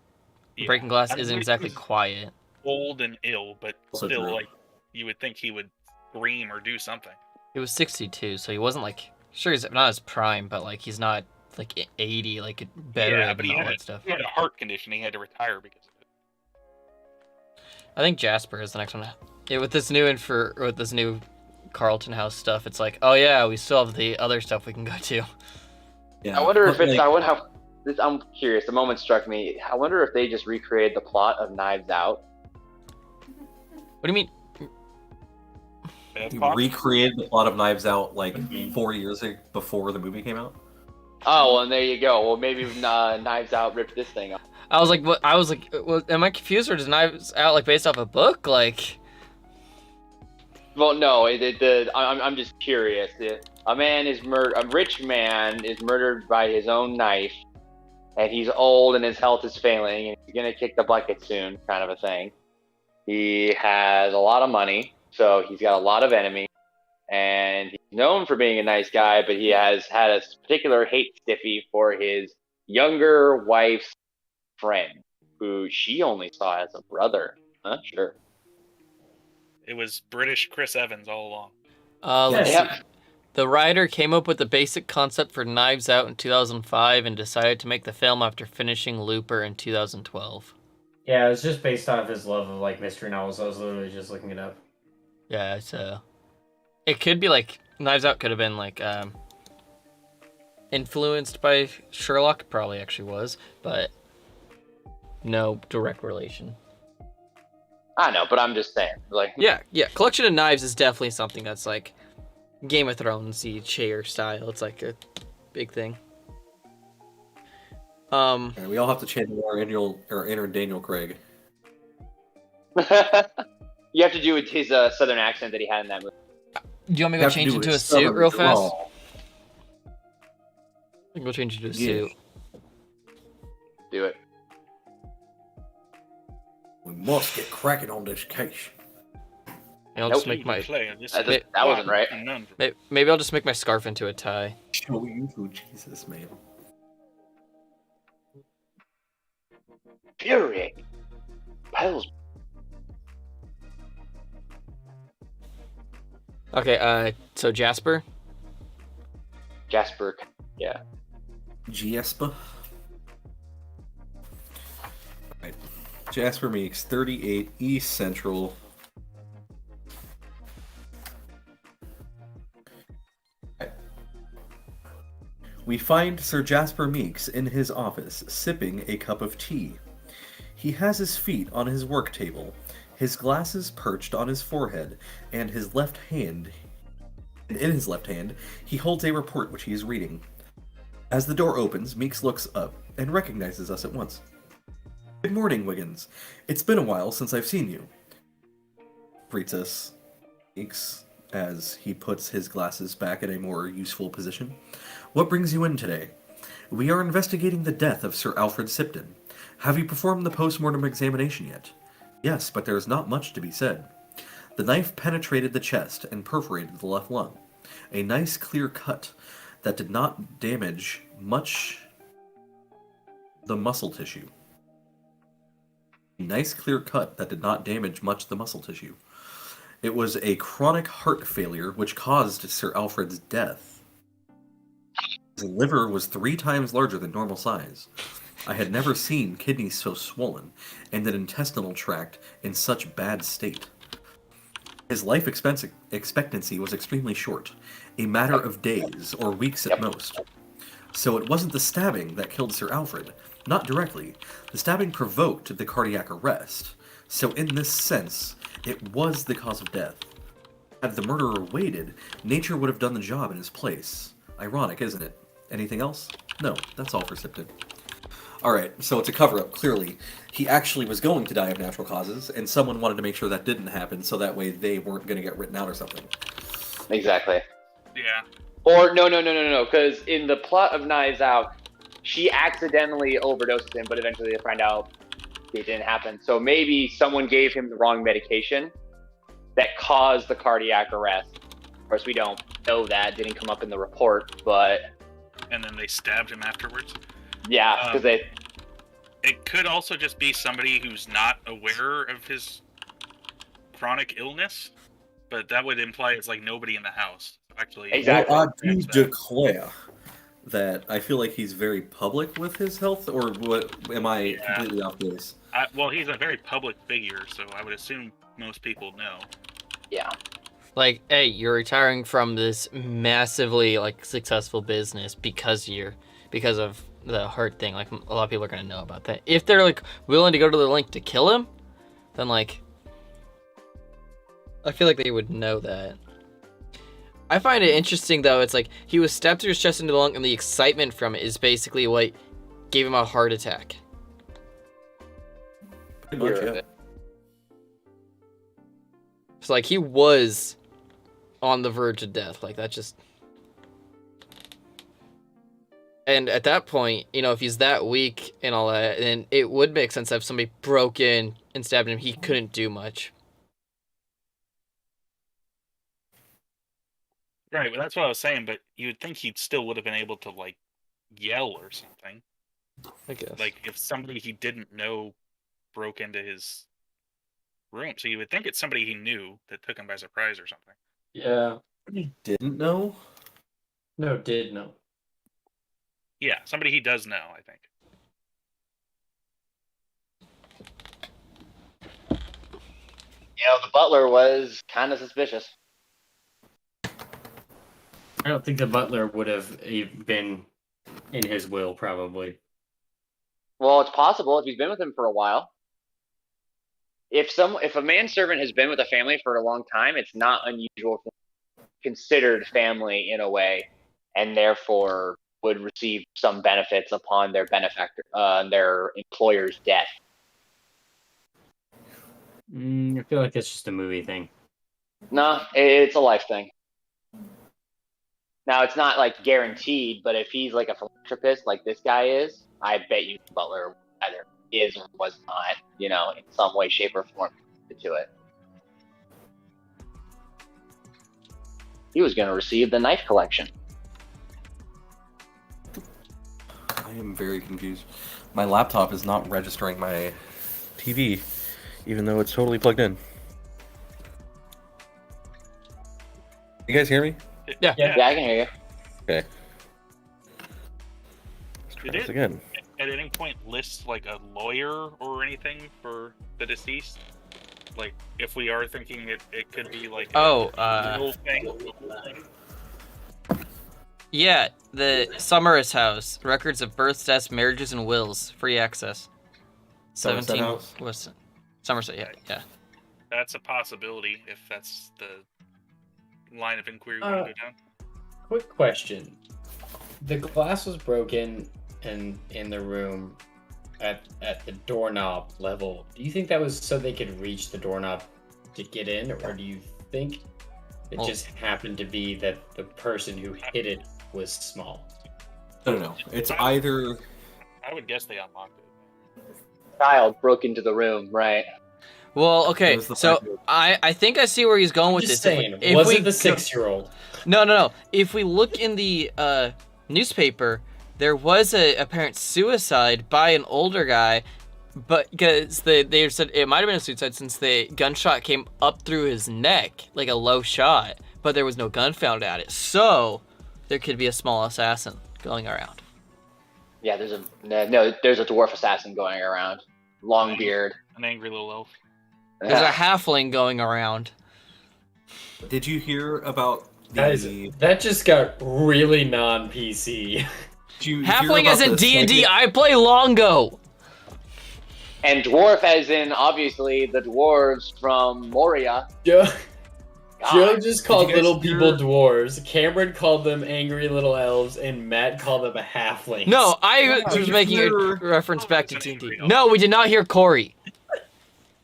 Yeah. breaking glass I mean, isn't he exactly was quiet. old and ill, but Also still, true. like, you would think he would scream or do something. He was 62, so he wasn't, like, sure, he's not his prime, but, like, he's not like 80, like better Yeah, but and all that stuff. he had a heart condition. He had to retire because of it. I think Jasper is the next one. Yeah, with this new Carlton House stuff, it's like, oh yeah, we still have the other stuff we can go to. Yeah. I wonder if but, it's. like, I wonder how. I'm curious. The moment struck me. I wonder if they just recreated the plot of Knives Out. What do you mean? he recreated the plot of Knives Out like 4 years before the movie came out. Oh, well, and there you go. Well, maybe Knives Out ripped this thing up. I was like, what? I was like, well, am I confused, or does Knives Out like based off a book? Like, Well, no. I'm just curious. A rich man is murdered by his own knife, and he's old and his health is failing, and he's gonna kick the bucket soon, kind of a thing. He has a lot of money, so he's got a lot of enemies, and he's known for being a nice guy, but he has had a particular hate stiffy for his younger wife's friend, who she only saw as a brother. Huh? Sure. It was British Chris Evans all along. let's Yeah. see. The writer came up with the basic concept for Knives Out in 2005 and decided to make the film after finishing Looper in 2012. Yeah, it was just based off his love of like mystery novels. I was literally just looking it up. Yeah, so it could be like Knives Out could have been like influenced by Sherlock, probably actually was, but no direct relation. I know, but I'm just saying, like, Yeah, Collection of Knives is definitely something that's like Game of Thrones-y chair style. It's like a big thing. And we all have to channel our inner Daniel Craig. you have to do with his southern accent that he had in that movie. Do you want me to go Have change do into with a suit real Southern fast? drawl. I can go change into a Yeah. suit. Do it. We must get cracking on this case. And I'll Nope. just make my That wasn't right. maybe I'll just make my scarf into a tie. Show you who Jesus, man. Fury. Pels. Okay, so Jasper. Jasper. Yeah. Jasper. Right. Jasper Meeks, 38 East Central. Right. We find Sir Jasper Meeks in his office, sipping a cup of tea. He has his feet on his work table, his glasses perched on his forehead, and in his left hand, he holds a report which he is reading. As the door opens, Meeks looks up and recognizes us at once. "Good morning, Wiggins. It's been a while since I've seen you," greets us Meeks as he puts his glasses back in a more useful position. "What brings you in today?" "We are investigating the death of Sir Alfred Sipton. Have you performed the post-mortem examination yet?" "Yes, but there is not much to be said. The knife penetrated the chest and perforated the left lung. A nice clear cut that did not damage much the muscle tissue. A nice clear cut that did not damage much the muscle tissue. It was a chronic heart failure which caused Sir Alfred's death. His liver was 3 times larger than normal size. I had never seen kidneys so swollen, and an intestinal tract in such bad state. His life expectancy was extremely short, a matter of days or weeks at most. So it wasn't the stabbing that killed Sir Alfred, not directly. The stabbing provoked the cardiac arrest, so in this sense, it was the cause of death. Had the murderer waited, nature would have done the job in his place. Ironic, isn't it? Anything else? No, that's all for Sipton." Alright, so it's a cover-up, clearly. He actually was going to die of natural causes, and someone wanted to make sure that didn't happen, so that way they weren't going to get written out or something. Exactly. Yeah. Or no, because in the plot of Knives Out, she accidentally overdoses him, but eventually they find out it didn't happen. So maybe someone gave him the wrong medication that caused the cardiac arrest. Of course, we don't know that. Didn't come up in the report, but And then they stabbed him afterwards. yeah, because they. It could also just be somebody who's not aware of his chronic illness, but that would imply it's like nobody in the house. Actually, Exactly. Well, I do declare that I feel like he's very public with his health, or what? Am I completely off base? Well, he's a very public figure, so I would assume most people know. Yeah. Like, hey, you're retiring from this massively like successful business because of the heart thing. Like, a lot of people are gonna know about that. If they're like willing to go to the link to kill him, then like, I feel like they would know that. I find it interesting though. It's like he was stabbed through his chest into the lung, and the excitement from it is basically what gave him a heart attack. Pretty much, yeah. So like he was on the verge of death. Like that just. And at that point, you know, if he's that weak and all that, then it would make sense that if somebody broke in and stabbed him, he couldn't do much. Right, well, that's what I was saying, but you would think he still would have been able to, like, yell or something. I guess. Like, if somebody he didn't know broke into his room. So you would think it's somebody he knew that took him by surprise or something. Yeah. Didn't know? No, did know. Yeah, somebody he does know, I think. You know, the butler was kind of suspicious. I don't think the butler would have been in his will, probably. Well, it's possible if he's been with him for a while. If a manservant has been with a family for a long time, it's not unusual for considered family in a way, and therefore would receive some benefits upon their their employer's death. I feel like that's just a movie thing. No, it's a life thing. Now, it's not like guaranteed, but if he's like a philanthropist like this guy is, I bet you Butler either is or was not, you know, in some way, shape, or form to it. He was going to receive the knife collection. I am very confused. My laptop is not registering my TV, even though it's totally plugged in. You guys hear me? Yeah. Yeah, I can hear you. Okay. Let's try this again. At any point list like a lawyer or anything for the deceased? Like, if we are thinking it could be like a legal thing. Yeah, the Summers House. Records of births, deaths, marriages, and wills. Free access. Somerset 17 House? was Somerset, yeah. That's a possibility if that's the line of inquiry we want to go down. Quick question. The glass was broken in the room at the doorknob level. Do you think that was so they could reach the doorknob to get in, or do you think it just happened to be that the person who hit it was small? No. It's either... I would guess they unlocked it. Child broke into the room, right? Well, okay, so I think I see where he's going with Just this. saying, If was we it the 6-year-old? No. If we look in the newspaper, there was a apparent suicide by an older guy, but because they said it might have been a suicide since the gunshot came up through his neck, like a low shot, but there was no gun found at it. So there could be a small assassin going around. Yeah, there's a dwarf assassin going around. Long beard. An angry little elf. There's a halfling going around. Did you hear about Guys, that just got really non-PC. Halfling as in D&D, I play Longo! And dwarf as in, obviously, the dwarves from Moria. Joe God. just called little people dwarves. Cameron called them angry little elves, and Matt called them a halfling. No, I was making a reference back to D&D. No, we did not hear Corey.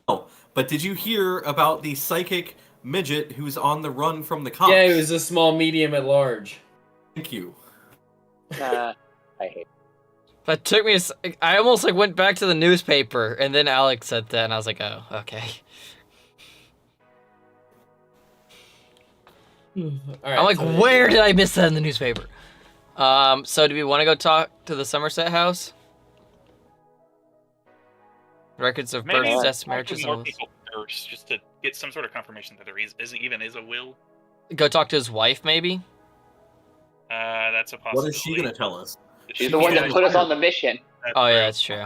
Oh, but did you hear about the psychic midget who's on the run from the cops? Yeah, it was a small, medium, at large. Thank you. I hate. That took me. I almost like went back to the newspaper, and then Alec said that, and I was like, oh, okay. All right, I'm like, where did I miss that in the newspaper? So do we want to go talk to the Somerset House? Records of births, deaths, marriages, and more wills. people first, just to get some sort of confirmation that there is a will. Go talk to his wife, maybe? That's a What possibility. is she gonna tell us? She's the one that put us on the mission. Oh yeah, that's true.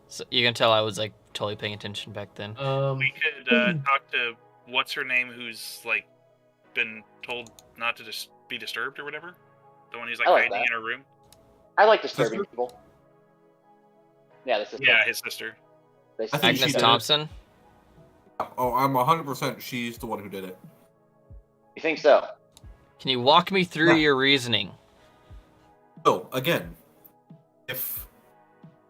So you can tell I was like totally paying attention back then. We could talk to what's her name, who's like been told not to just be disturbed or whatever. The one who's like I like hiding that. in her room. I like disturbing Sister? people. Yeah, this is Yeah, his sister. I think Agnes she did it. Thompson. Oh, I'm 100% she's the one who did it. You think so? Can you walk me through Yeah. your reasoning? So, again, if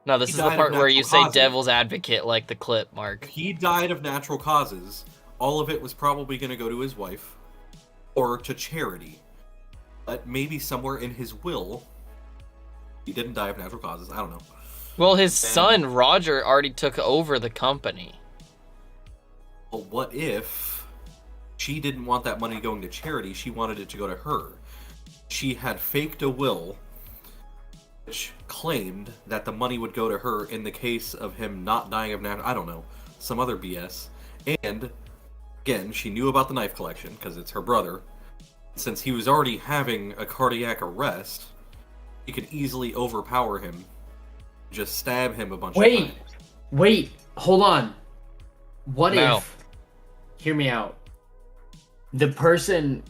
No, this He is the died of part where you natural say causes. devil's advocate like the clip, Mark. he died of natural causes, all of it was probably going to go to his wife or to charity. But maybe somewhere in his will, he didn't die of natural causes. I don't know. Well, his son, Roger, already took over the company. But what if she didn't want that money going to charity? She wanted it to go to her. She had faked a will which claimed that the money would go to her in the case of him not dying of natural... I don't know. Some other BS. And, again, she knew about the knife collection, because it's her brother. Since he was already having a cardiac arrest, he could easily overpower him. Just stab him a bunch of times. Wait, hold on. What No. if... Hear me out. The person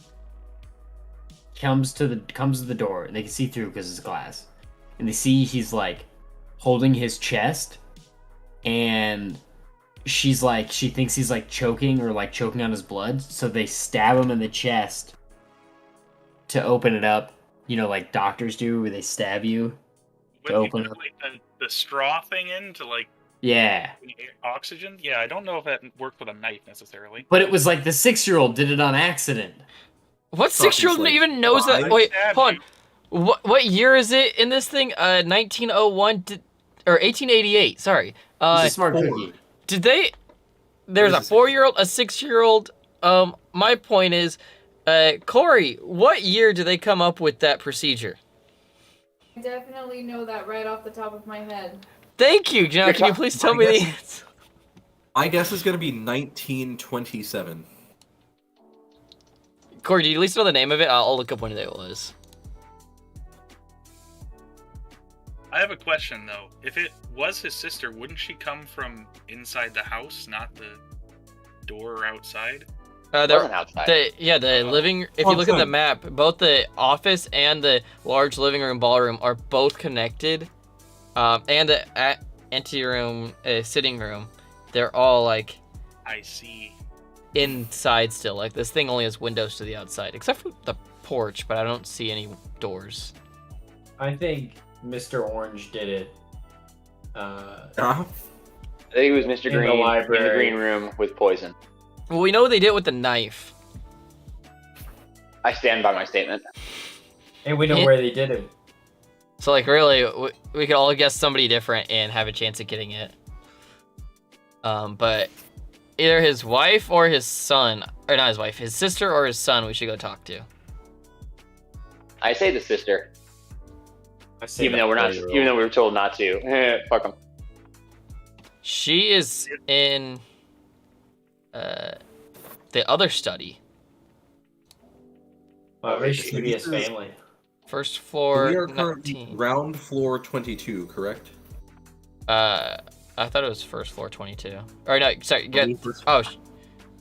comes to the door, and they can see through because it's glass. And they see he's like holding his chest, and she's like, she thinks he's like choking or like choking on his blood, so they stab him in the chest to open it up, you know, like doctors do, where they stab you to When you open put, up. like the straw thing in to like Yeah. oxygen. Yeah, I don't know if that worked with a knife necessarily. But it was like the 6-year-old did it on accident. What Thought he's 6-year-old like even knows that? five. Wait, Stab hold on. you. What year is it in this thing? 1901 or 1888? Sorry. He's a smart four. cookie. Did they? There's a What is it? 4-year-old, a 6-year-old. My point is, Corey, what year did they come up with that procedure? I definitely know that right off the top of my head. Thank you, Janelle. Can you please tell me the answer? My guess is going to be 1927. Corey, do you at least know the name of it? I'll look up when it was. I have a question though. If it was his sister, wouldn't she come from inside the house, not the door outside? It wasn't outside. The living. If you look at the map, both the office and the large living room ballroom are both connected, and the anteroom, sitting room. They're all like I see. inside still. Like this thing only has windows to the outside, except for the porch, but I don't see any doors. I think Mr. Orange did it. Uh-huh. I think it was Mr. In the Green in the library. green room with poison. Well, we know they did it with the knife. I stand by my statement. And we know It- where they did it. So like really, we could all guess somebody different and have a chance at getting it. But either his wife or his son, or not his wife, his sister or his son, we should go talk to. I say the sister, I say even the though we were told not to. Fuck them. She is in the other study, Maybe she could be his family. first floor. We are currently 19. ground floor 22, correct? I thought it was first floor 22. Or no, sorry.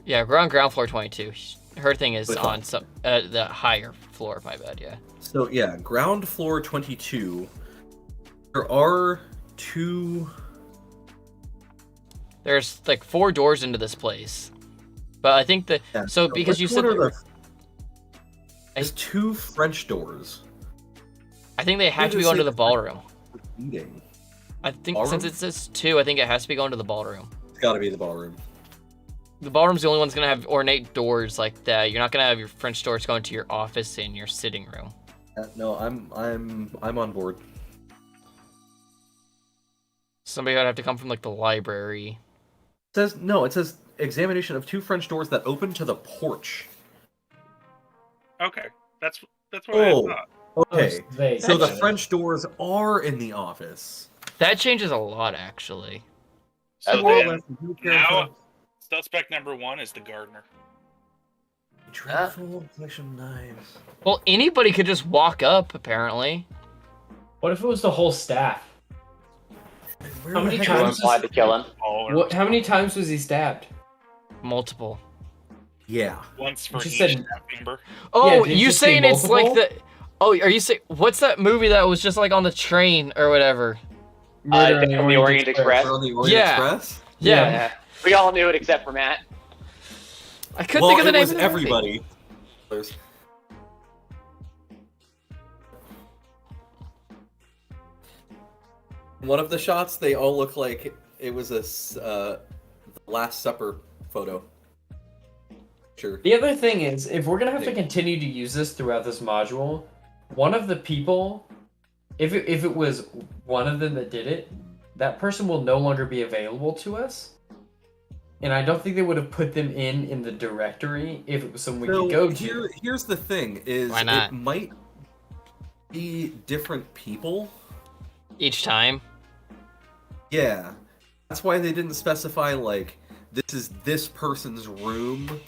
Yeah, ground floor 22. Her thing is Wait, on some the higher floor. My bad. Yeah. So, yeah, ground floor 22. There are two... There's like 4 doors into this place, but I think that Yeah, so because you which said one are that, There's 2 French doors. I think they have Where to be does going to it- the ballroom. Eating. I think Ballroom? since it says 2, I think it has to be going to the ballroom. It's gotta be the ballroom. The ballroom's the only one's gonna have ornate doors like that. You're not gonna have your French doors going to your office and your sitting room. No, I'm on board. Somebody would have to come from like the library. It says examination of 2 French doors that open to the porch. Okay, that's what I Oh, thought. okay. They- So the That's- French doors are in the office. That changes a lot, actually. So More or then, less, who cares now, about- suspect number 1 is the gardener. dreadful collection of knives. Well, anybody could just walk up, apparently. What if it was the whole staff? Where How the many heck You times- implied to kill him. How many times was he stabbed? Multiple. Yeah. Once for She each said- staff member. Oh, did it you just be saying it's like multiple? the... Oh, are you saying... What's that movie that was just like on the train or whatever? Murder on Death on the Orient Express. We're on the Orient Yeah. Express? Yeah. Yeah. We all knew it except for Matt. I couldn't Well, think of the it name was of the movie. everybody. There's- One of the shots, they all look like it was the Last Supper photo. Sure. The other thing is, if we're gonna have to continue to use this throughout this module, one of the people, if it was one of them that did it, that person will no longer be available to us. And I don't think they would have put them in the directory if it was someone we could go to. Here's the thing: is Why not? it might be different people. Each time. Yeah, that's why they didn't specify like this is this person's room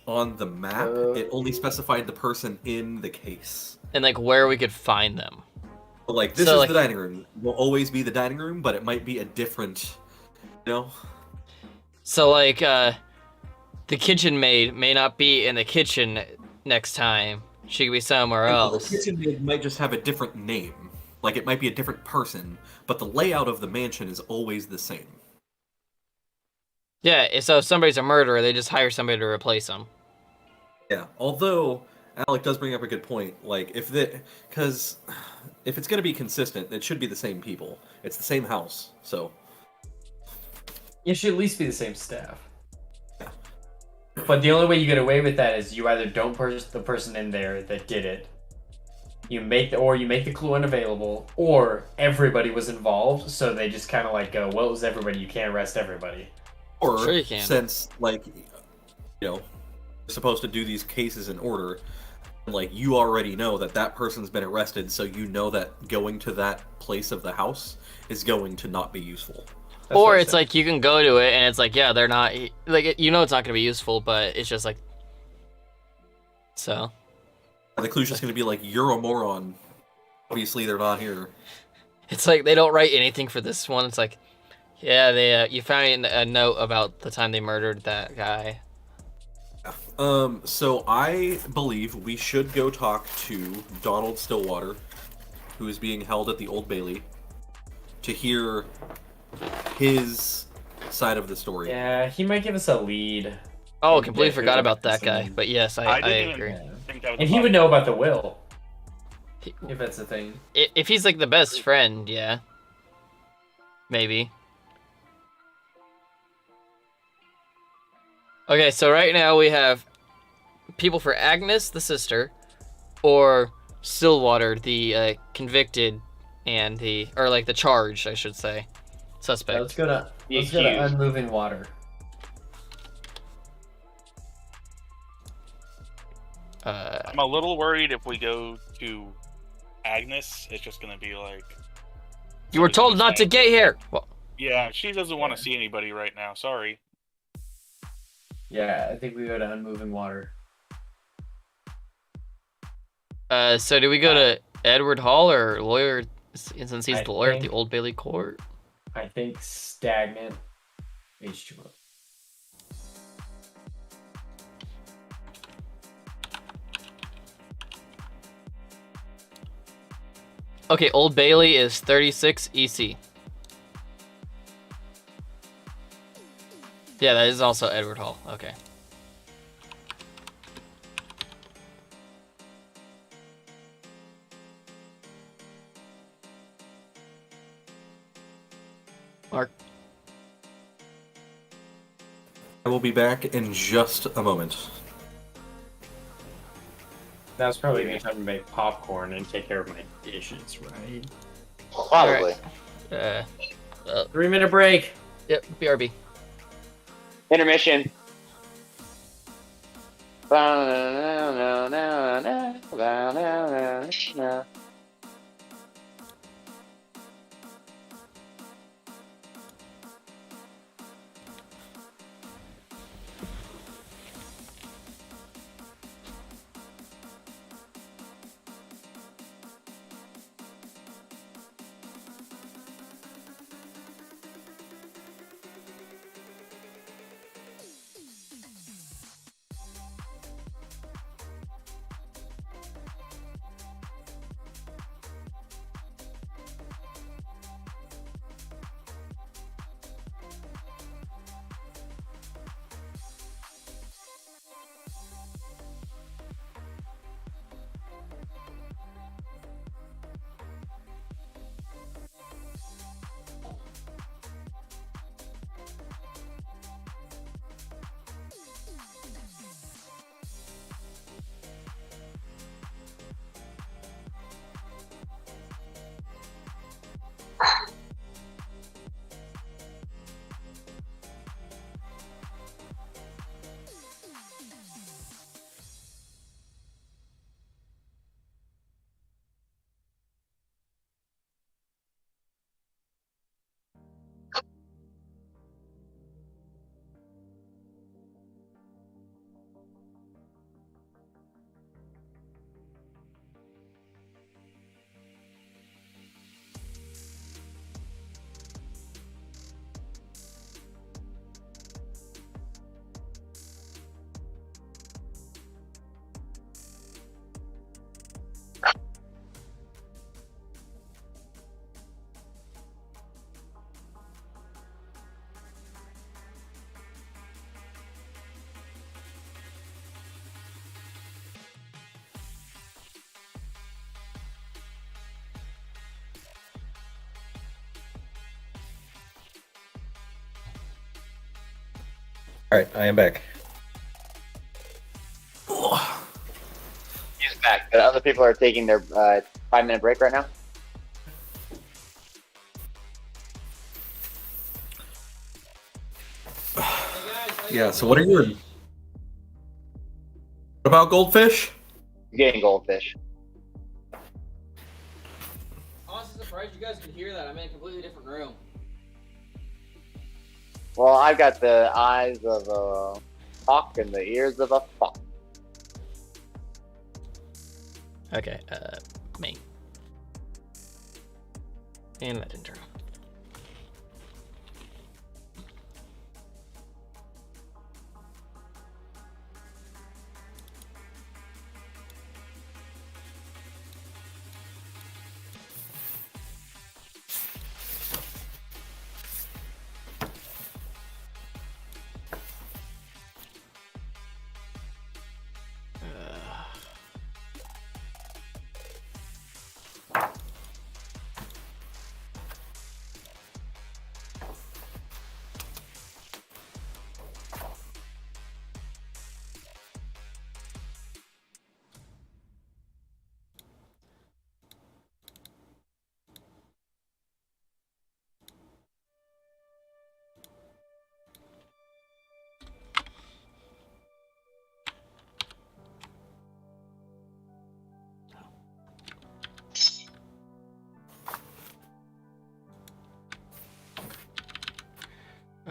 on the map. It only specified the person in the case. And like where we could find them. But, like this So, is like- the dining room. Will always be the dining room, but it might be a different. You know. So like the kitchen maid may not be in the kitchen next time. She could be somewhere else. The kitchen maid might just have a different name. Like it might be a different person, but the layout of the mansion is always the same. Yeah, so if somebody's a murderer, they just hire somebody to replace them. Yeah. Although Alec does bring up a good point. Like because if it's gonna be consistent, it should be the same people. It's the same house, so. It should at least be the same staff. But the only way you get away with that is you either don't put the person in there that did it, you make the clue unavailable, or everybody was involved, so they just kind of like go, well, it was everybody, you can't arrest everybody. Or Sure you can. since like you know, you're supposed to do these cases in order, like you already know that person's been arrested, so you know that going to that place of the house is going to not be useful. That's what Or I it's said. like you can go to it and it's like, yeah, they're not like you know it's not gonna be useful, but it's just like so. The clue's just going to be like, you're a moron. Obviously, they're not here. It's like they don't write anything for this one. It's like, yeah, they you found a note about the time they murdered that guy. So I believe we should go talk to Donald Stillwater, who is being held at the Old Bailey, to hear his side of the story. Yeah, he might give us a lead. Oh, Yeah, completely who's forgot a about that guy. person? But yes, I I didn't agree. even think that was And he would know about the will, He- if that's the thing. If he's like the best friend, yeah, maybe. Okay, so right now we have people for Agnes, the sister, or Stillwater, the convicted and the charged, I should say, suspect. Let's go to The let's go to accused. unmoving water. I'm a little worried if we go to Agnes, it's just gonna be like. You were somebody's told gonna not to say- get here. Well, Yeah, she doesn't want to see anybody right now. Sorry. Yeah, I think we go to unmoving water. so do we go to Edward Hall or lawyer, since he's I the lawyer at the think- Old Bailey Court? I think stagnant H2O. Okay, Old Bailey is 36 EC. Yeah, that is also Edward Hall. Okay. Mark. I will be back in just a moment. That was probably me time to make popcorn and take care of my dishes, right? Probably. Uh, 3-minute break. yep, BRB. Intermission. Alright, I am back. He's back. The other people are taking their 5-minute break right now. Yeah, so what are you... What about goldfish? Getting goldfish. Honestly, surprised you guys can hear that. I'm in a completely different room. Well, I've got the eyes of a hawk and the ears of a fox. Okay, me. And that intro.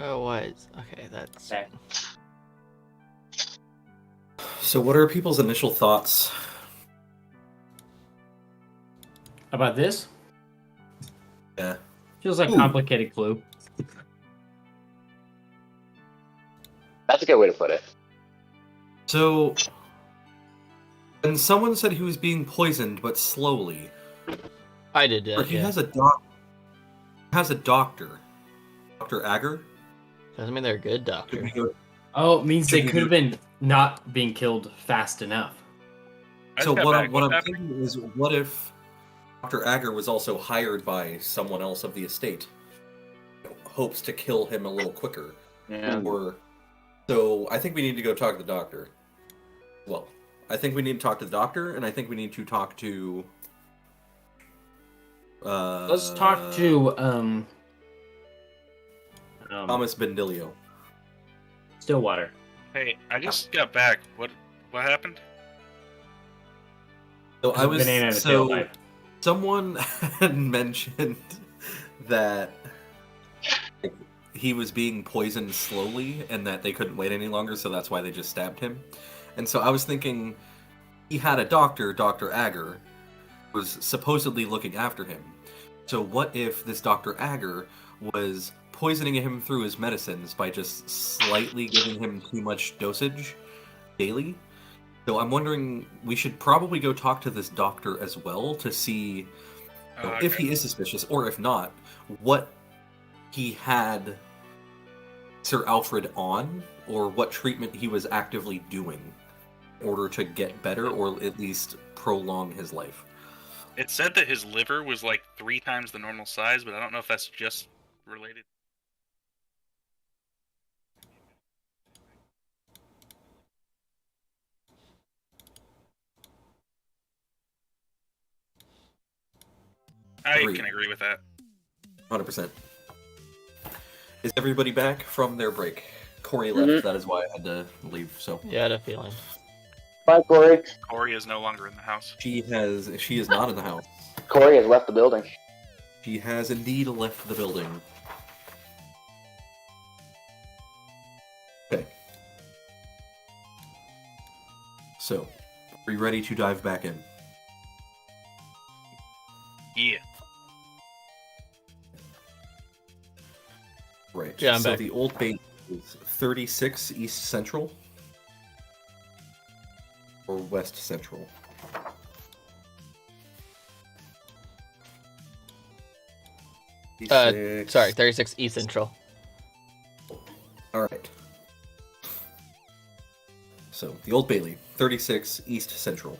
Oh, what? Okay, that's... Okay. So what are people's initial thoughts? About this? Yeah. Feels like Ooh. complicated clue. That's a good way to put it. So... when someone said he was being poisoned, but slowly... I did or that, he yeah. has a doctor. Dr. Agar? Doesn't mean they're a good Could doctor. we go... Oh, it means they Should we could have been not being killed fast enough. I So just got what back. I'm happened? thinking is, what if Dr. Agar was also hired by someone else of the estate? Hopes to kill him a little quicker. Yeah. Or... So, I think we need to go talk to the doctor. Well, I think we need to talk to the doctor, and I think we need to talk to... Let's talk to Thomas Bendilio. Stillwater. Hey, I just got back. What happened? So I was... Banana and a So, tailpipe. someone had mentioned that like, he was being poisoned slowly, and that they couldn't wait any longer, so that's why they just stabbed him. And so I was thinking, he had a doctor, Dr. Agar, was supposedly looking after him. So what if this Dr. Agar was poisoning him through his medicines by just slightly giving him too much dosage daily? So I'm wondering, we should probably go talk to this doctor as well to see if he is suspicious, or if not, what he had Sir Alfred on, or what treatment he was actively doing in order to get better, or at least prolong his life. It said that his liver was like 3 times the normal size, but I don't know if that's just related. I Agreed. can agree with that. 100%. Is everybody back from their break? Corey left, that is why I had to leave, so... Yeah, I had a feeling. Bye, Corey. Corey is no longer in the house. She is not in the house. Corey has left the building. She has indeed left the building. Okay. So, are you ready to dive back in? Yeah. Right. Yeah, I'm so back. the Old Bay is 36 East Central or West Central? Sorry, 36 East Central. Alright. So, the Old Bailey, 36 East Central.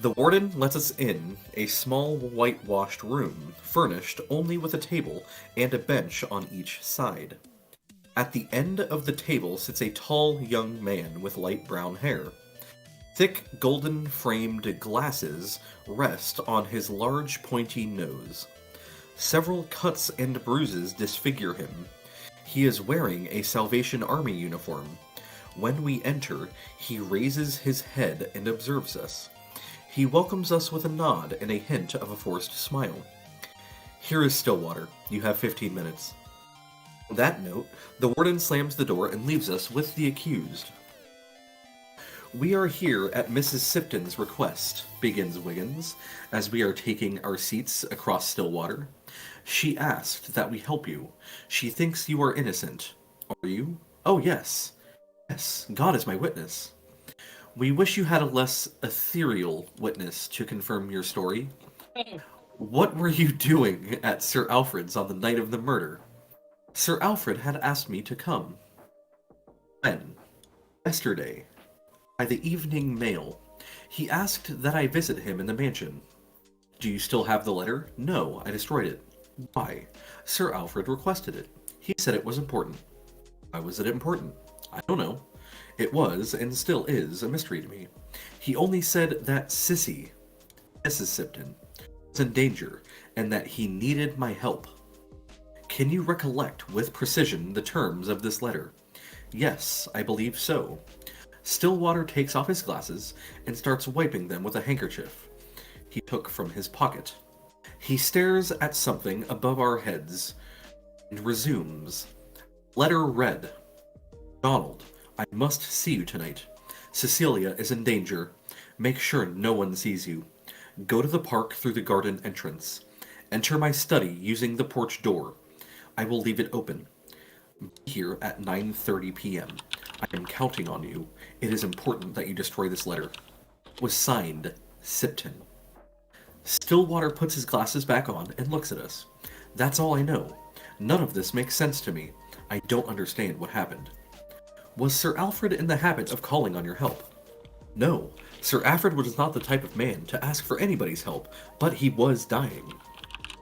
The warden lets us in a small whitewashed room, furnished only with a table and a bench on each side. At the end of the table sits a tall young man with light brown hair. Thick, golden-framed glasses rest on his large, pointy nose. Several cuts and bruises disfigure him. He is wearing a Salvation Army uniform. When we enter, he raises his head and observes us. He welcomes us with a nod and a hint of a forced smile. Here is Stillwater. You have 15 minutes. On that note, the warden slams the door and leaves us with the accused. We are here at Mrs. Sipton's request, begins Wiggins, as we are taking our seats across Stillwater. She asked that we help you. She thinks you are innocent. Are you? Oh, yes. Yes, God is my witness. We wish you had a less ethereal witness to confirm your story. What were you doing at Sir Alfred's on the night of the murder? Sir Alfred had asked me to come. When? Yesterday. By the evening mail. He asked that I visit him in the mansion. Do you still have the letter? No, I destroyed it. Why? Sir Alfred requested it. He said it was important. Why was it important? I don't know. It was, and still is, a mystery to me. He only said that Sissy, Mrs. Sipton, was in danger, and that he needed my help. Can you recollect with precision the terms of this letter? Yes, I believe so. Stillwater takes off his glasses and starts wiping them with a handkerchief he took from his pocket. He stares at something above our heads and resumes. Letter read. Donald, I must see you tonight. Cecilia is in danger. Make sure no one sees you. Go to the park through the garden entrance. Enter my study using the porch door. I will leave it open. Be here at 9:30 p.m. I am counting on you. It is important that you destroy this letter. Was signed, Sipton. Stillwater puts his glasses back on and looks at us. That's all I know. None of this makes sense to me. I don't understand what happened. Was Sir Alfred in the habit of calling on your help? No, Sir Alfred was not the type of man to ask for anybody's help, but he was dying.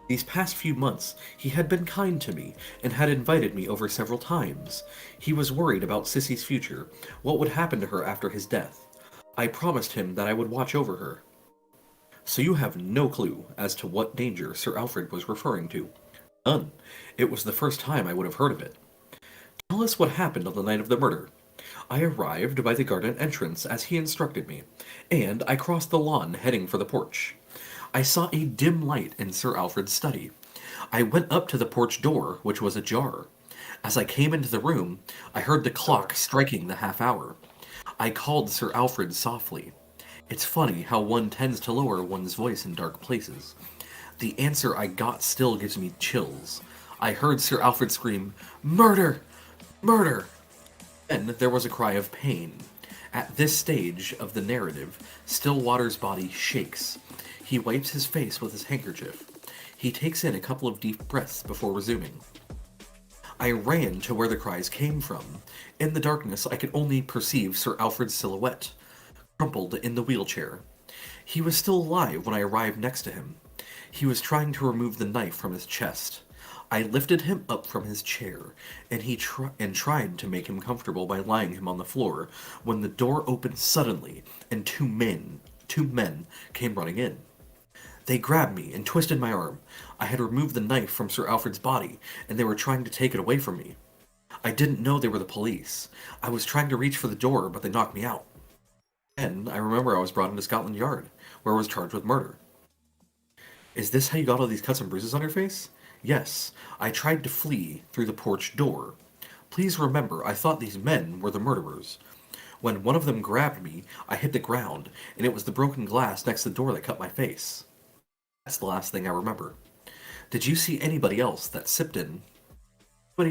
These past few months, he had been kind to me and had invited me over several times. He was worried about Sissy's future, what would happen to her after his death. I promised him that I would watch over her. So you have no clue as to what danger Sir Alfred was referring to? None. It was the first time I would have heard of it. Tell us what happened on the night of the murder. I arrived by the garden entrance as he instructed me, and I crossed the lawn heading for the porch. I saw a dim light in Sir Alfred's study. I went up to the porch door, which was ajar. As I came into the room, I heard the clock striking the half hour. I called Sir Alfred softly. It's funny how one tends to lower one's voice in dark places. The answer I got still gives me chills. I heard Sir Alfred scream, "Murder! Murder!" Then there was a cry of pain. At this stage of the narrative, Stillwater's body shakes. He wipes his face with his handkerchief. He takes in a couple of deep breaths before resuming. I ran to where the cries came from. In the darkness, I could only perceive Sir Alfred's silhouette, crumpled in the wheelchair. He was still alive when I arrived next to him. He was trying to remove the knife from his chest. I lifted him up from his chair, and tried to make him comfortable by lying him on the floor, when the door opened suddenly, and two men came running in. They grabbed me and twisted my arm. I had removed the knife from Sir Alfred's body, and they were trying to take it away from me. I didn't know they were the police. I was trying to reach for the door, but they knocked me out. Then I remember I was brought into Scotland Yard, where I was charged with murder. Is this how you got all these cuts and bruises on your face? Yes, I tried to flee through the porch door. Please remember, I thought these men were the murderers. When one of them grabbed me, I hit the ground, and it was the broken glass next to the door that cut my face. That's the last thing I remember. Did you see anybody else than Sipton, when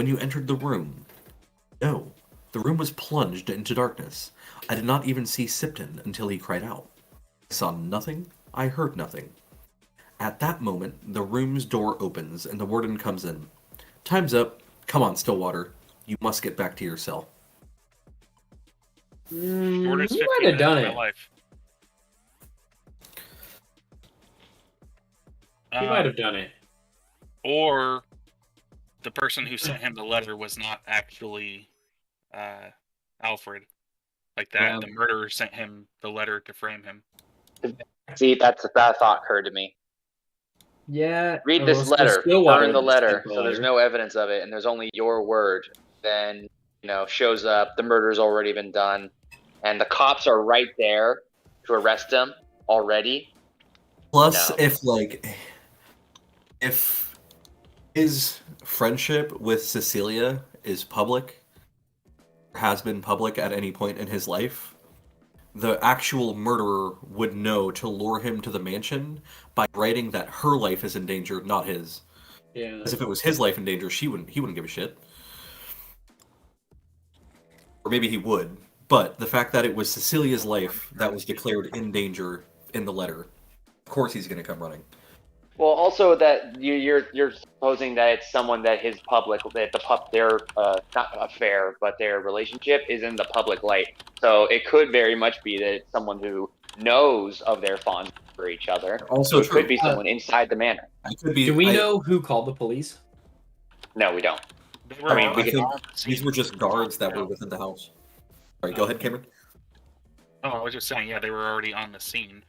you entered the room? No, the room was plunged into darkness. I did not even see Sipton until he cried out. I saw nothing, I heard nothing. At that moment, the room's door opens and the warden comes in. Time's up. Come on, Stillwater. You must get back to your cell. Shortest You 15 might have done minutes of it. my life. You might have done it. Or the person who sent him the letter was not actually Alfred. Like that, Yeah. the murderer sent him the letter to frame him. See, that thought occurred to me. Yeah. Read this well, letter, Stillwater burn the just sent letter, the so there's letter. no evidence of it, and there's only your word. Then, shows up, the murder's already been done, and the cops are right there to arrest him already. Plus, No. if his friendship with Cecilia is public, has been public at any point in his life, the actual murderer would know to lure him to the mansion by writing that her life is in danger, not his. Yeah. Because if it was his life in danger, he wouldn't give a shit. Or maybe he would. But the fact that it was Cecilia's life that was declared in danger in the letter, of course he's going to come running. Well, also that you're supposing that it's someone that his public that their not affair but their relationship is in the public light. So it could very much be that it's someone who knows of their fondness for each other. Also So it true. could be someone inside the manor. Do we know who called the police? No, we don't. They were I mean, all we I think on the these scene. were just guards that were within the house. Sorry, go ahead, Cameron. Oh, I was just saying, yeah, they were already on the scene,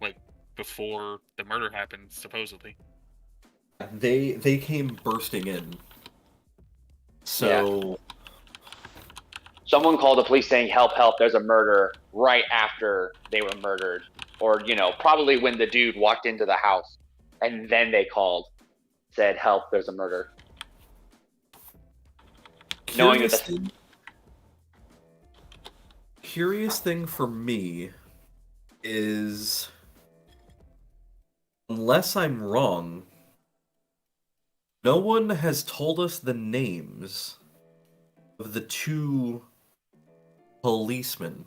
like before the murder happened, supposedly. They came bursting in. So Someone called the police saying, "Help, help, there's a murder," right after they were murdered. Or, probably when the dude walked into the house. And then they called, said, "Help, there's a murder." Knowing that curious thing for me is, unless I'm wrong, no one has told us the names of the two policemen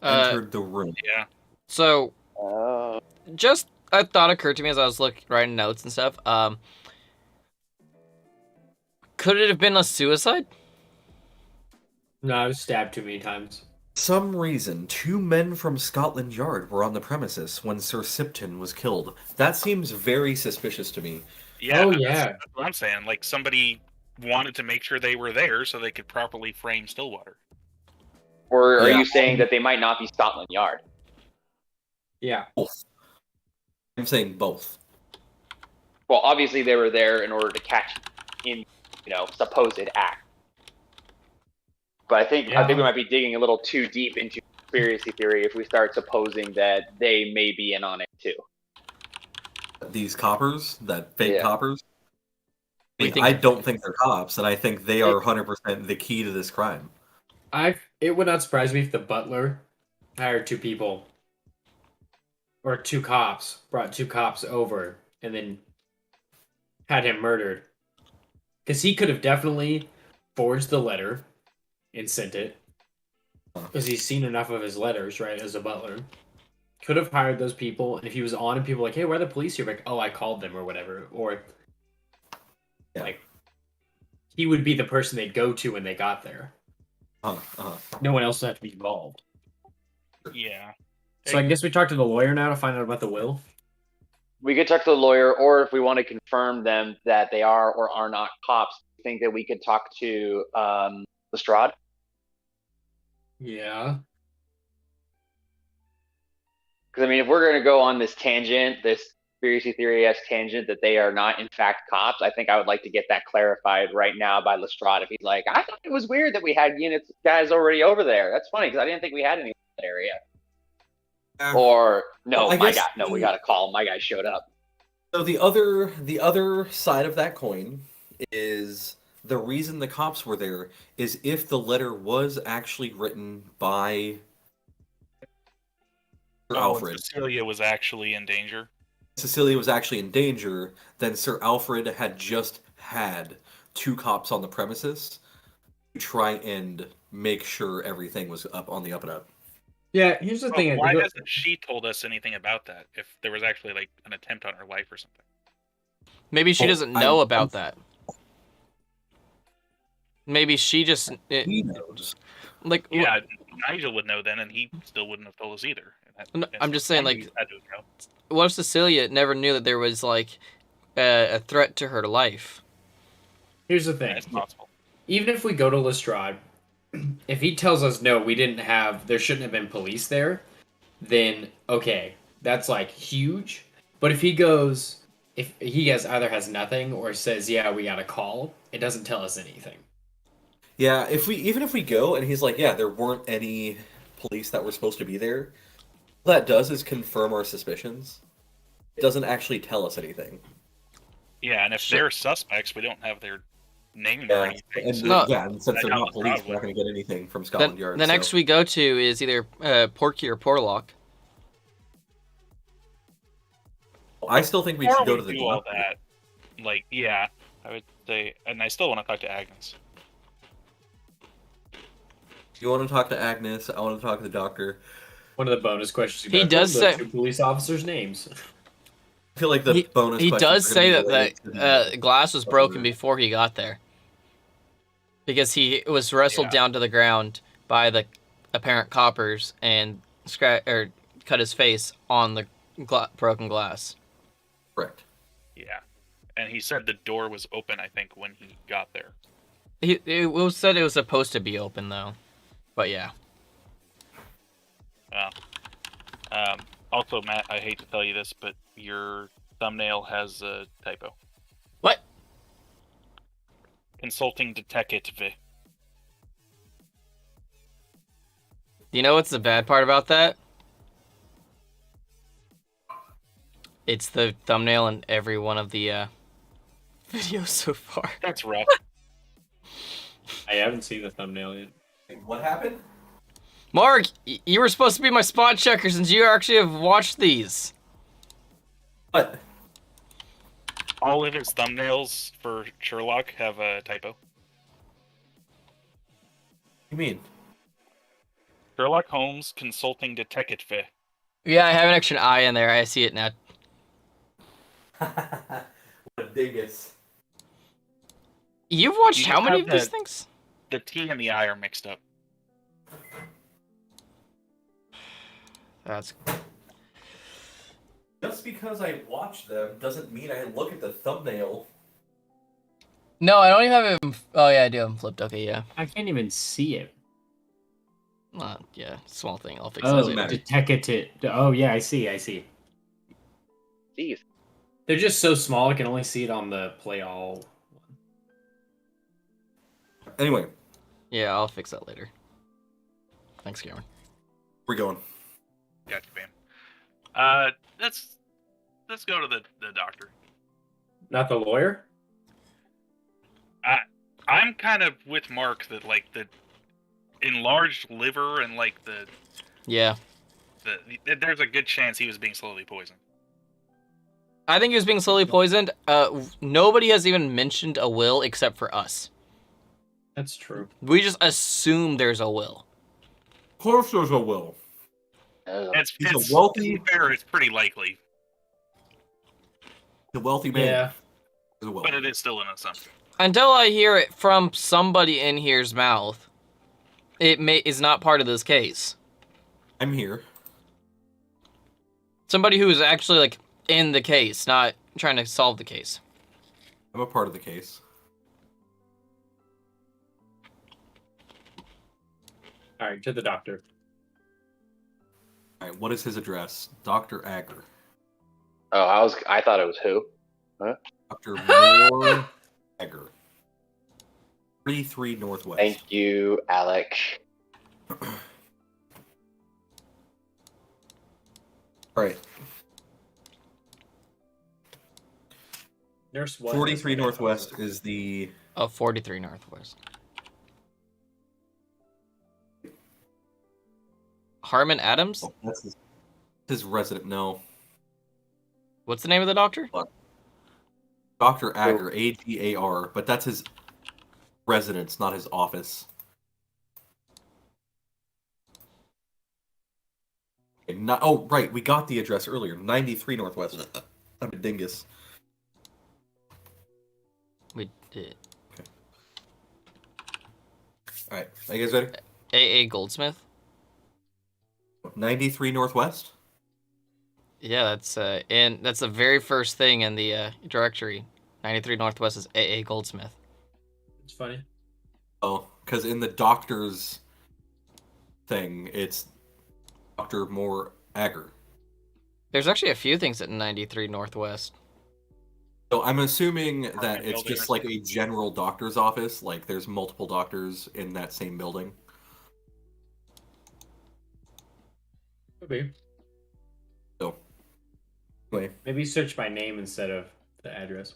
entered the room. Yeah. So, Oh. just a thought occurred to me as I was writing notes and stuff. Could it have been a suicide? No, I was stabbed too many times. Some reason, two men from Scotland Yard were on the premises when Sir Sipton was killed. That seems very suspicious to me. Yeah, Oh, that's yeah. what I'm saying. Like, somebody wanted to make sure they were there so they could properly frame Stillwater. Or are Yeah. you saying that they might not be Scotland Yard? Yeah. Both. I'm saying both. Well, obviously they were there in order to catch in, supposed act. But I think we might be digging a little too deep into conspiracy theory if we start supposing that they may be in on it too. These coppers, that fake Yeah. coppers, We think- I don't think they're cops, and I think they are 100% the key to this crime. It would not surprise me if the butler hired two people or two cops, brought two cops over, and then had him murdered. Because he could have definitely forged the letter and sent it. Because he's seen enough of his letters, right, as a butler. Could have hired those people, and if he was on and people were like, hey, where are the police here? Like, oh, I called them or whatever. Or, like, he would be the person they'd go to when they got there. No one else would have to be involved. Yeah. So I guess we talk to the lawyer now to find out about the will. We could talk to the lawyer, or if we want to confirm them that they are or are not cops, I think that we could talk to Lestrade. Yeah. Because, if we're going to go on this tangent, this conspiracy theory-esque tangent that they are not, in fact, cops, I think I would like to get that clarified right now by Lestrade. If he's like, I thought it was weird that we had guys already over there. That's funny, because I didn't think we had any in that area. Or, no, I guess we got to call him. My guy showed up. So the other side of that coin is the reason the cops were there is if the letter was actually written by Sir Alfred. Cecilia was actually in danger. Cecilia was actually in danger, then Sir Alfred had just had two cops on the premises to try and make sure everything was up on the up and up. Yeah, here's the thing. Why hasn't she told us anything about that? If there was actually like an attempt on her life or something. Maybe she doesn't know about that. Maybe she just He knows. like. Yeah, Nigel would know then, and he still wouldn't have told us either. No, I'm just saying, like, He had to know. what if Cecilia never knew that there was like a threat to her life? Here's the thing. It's possible. Even if we go to Lestrade, if he tells us no, there shouldn't have been police there, then okay, that's like huge. But if he either has nothing or says, yeah, we got a call, it doesn't tell us anything. Yeah, even if we go and he's like, yeah, there weren't any police that were supposed to be there, all that does is confirm our suspicions. It doesn't actually tell us anything. Yeah, and if they're suspects, we don't have their name or Yeah, anything. and, so No. and since they're not police, we're not going to get anything from Scotland Yard. The next so. we go to is either Porky or Porlock. I still think we Before should go we to the do all doctor. that, like, yeah, I would say, and I still want to talk to Agnes. You want to talk to Agnes? I want to talk to the doctor. One of the bonus questions He does the say- two police officers' names. I feel like the bonus. He questions does are say gonna that be related to the glass was broken before he got there. Because he was wrestled down to the ground by the apparent coppers and cut his face on the broken glass. Correct. Yeah, and he said the door was open, I think, when he got there. It was said it was supposed to be open though, but yeah. Also, Matt, I hate to tell you this, but your thumbnail has a typo. What? Consulting detective. Do you know what's the bad part about that? It's the thumbnail in every one of the videos so far. That's rough. I haven't seen the thumbnail yet. What happened? Mark, you were supposed to be my spot checker since you actually have watched these. What? All of his thumbnails for Sherlock have a typo. You mean? Sherlock Holmes Consulting Detective. Yeah, I have an extra eye in there. I see it now. What a dingus. You've watched You how many have of these the- things? The T and the I are mixed up. That's Just because I watch them doesn't mean I look at the thumbnail. no, I don't even have him. Oh yeah, I do have him flipped. Okay, yeah. I can't even see it. Yeah, small thing. I'll fix Oh, that later. detective. Oh, yeah, I see. Jeez. They're just so small, I can only see it on the play all one. Anyway, Yeah, I'll fix that later. Thanks, Cameron. we're going. Gotcha, fam. Let's go to the doctor. Not the lawyer? I'm kind of with Mark that like the enlarged liver and like Yeah. there's a good chance he was being slowly poisoned. I think he was being slowly poisoned. Nobody has even mentioned a will except for us. That's true. We just assume there's a will. Of course there's a will. It's a wealthy- to be fair, it's pretty likely, The wealthy man. Yeah. Is a will. but it is still an assumption. Until I hear it from somebody in here's mouth, it is not part of this case. I'm here. Somebody who is actually like in the case, not trying to solve the case. I'm a part of the case. All right, to the doctor. All right, what is his address? Dr. Agger. Oh, I thought it was who? Dr. Moore Agger. 33 Northwest. Thank you, Alec. All right. Nurse 43 Northwest is the... Oh, 43 Northwest. Harmon Adams? Oh, that's his resident. No. What's the name of the doctor? Dr. Agger, A-G-A-R, but that's his residence, not his office. Oh, right, we got the address earlier. 93 Northwest. I'm a dingus. We did. Alright, are you guys ready? A.A. Goldsmith? 93 Northwest? Yeah, that's the very first thing in the directory. 93 Northwest is A.A. Goldsmith. It's funny. Oh, because in the doctor's thing, it's Dr. Moore Agger. There's actually a few things at 93 Northwest. So I'm assuming that Apartment it's building just or like a general doctor's office. Like there's multiple doctors in that same building. Could be. So, anyway, Maybe search by name instead of the address.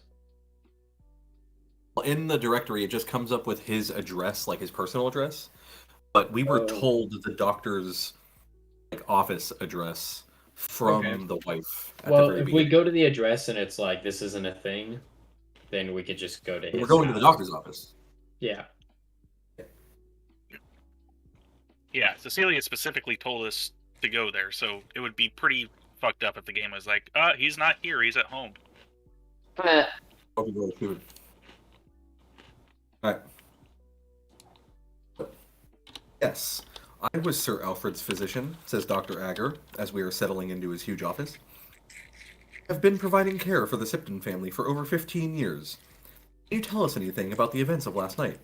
in the directory, it just comes up with his address, like his personal address. But we were told the doctor's like office address from the wife. At the Well, very if we beginning. go to the address and it's like this isn't a thing, then we could just go to his We're going to the house. doctor's office. Yeah. Yeah, Cecilia specifically told us to go there, so it would be pretty fucked up if the game was like, he's not here, he's at home. Alright. Yes, I was Sir Alfred's physician, says Dr. Agger, as we are settling into his huge office. I've been providing care for the Sipton family for over 15 years. Can you tell us anything about the events of last night?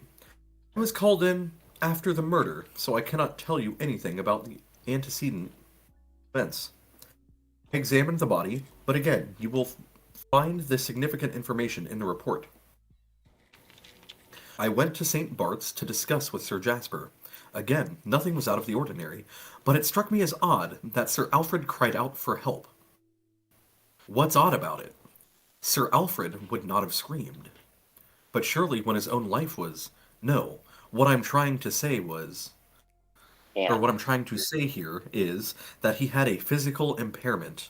I was called in after the murder, so I cannot tell you anything about the antecedent events. I examined the body, but again, you will find the significant information in the report. I went to St. Bart's to discuss with Sir Jasper. Again, nothing was out of the ordinary, but it struck me as odd that Sir Alfred cried out for help. What's odd about it? Sir Alfred would not have screamed. But surely when his own life was... No, what I'm trying to say was... Or what I'm trying to say here is that he had a physical impairment.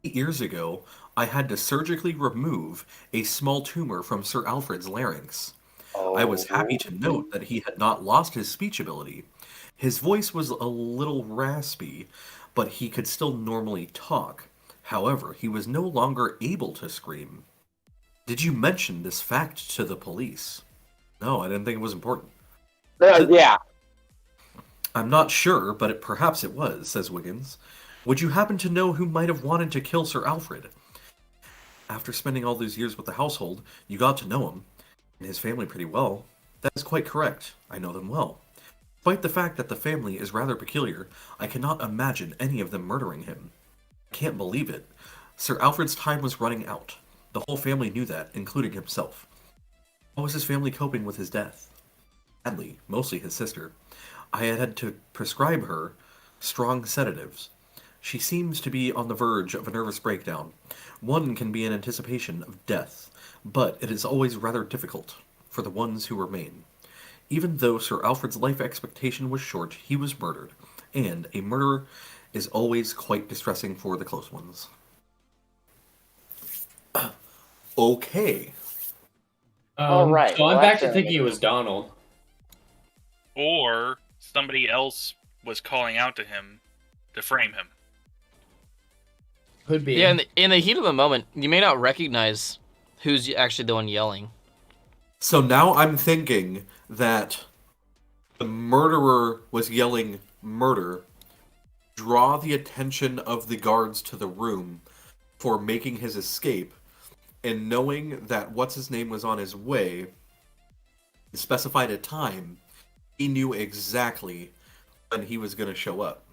8 years ago, I had to surgically remove a small tumor from Sir Alfred's larynx. I was happy to note that he had not lost his speech ability. His voice was a little raspy, but he could still normally talk. However, he was no longer able to scream. Did you mention this fact to the police? No, I didn't think it was important. Yeah. I'm not sure, but perhaps it was, says Wiggins. Would you happen to know who might have wanted to kill Sir Alfred? After spending all those years with the household, you got to know him, and his family pretty well. That is quite correct. I know them well. Despite the fact that the family is rather peculiar, I cannot imagine any of them murdering him. I can't believe it. Sir Alfred's time was running out. The whole family knew that, including himself. How was his family coping with his death? Badly, mostly his sister. I had to prescribe her strong sedatives. She seems to be on the verge of a nervous breakdown. One can be in anticipation of death, but it is always rather difficult for the ones who remain. Even though Sir Alfred's life expectation was short, he was murdered, and a murder is always quite distressing for the close ones. Okay. All right, So I'm well, back to that's thinking it was Donald. Or somebody else was calling out to him to frame him. Could be. Yeah, in the heat of the moment, you may not recognize who's actually the one yelling. So now I'm thinking that the murderer was yelling murder, draw the attention of the guards to the room for making his escape, and knowing that what's-his-name was on his way, specified a time, he knew exactly when he was going to show up.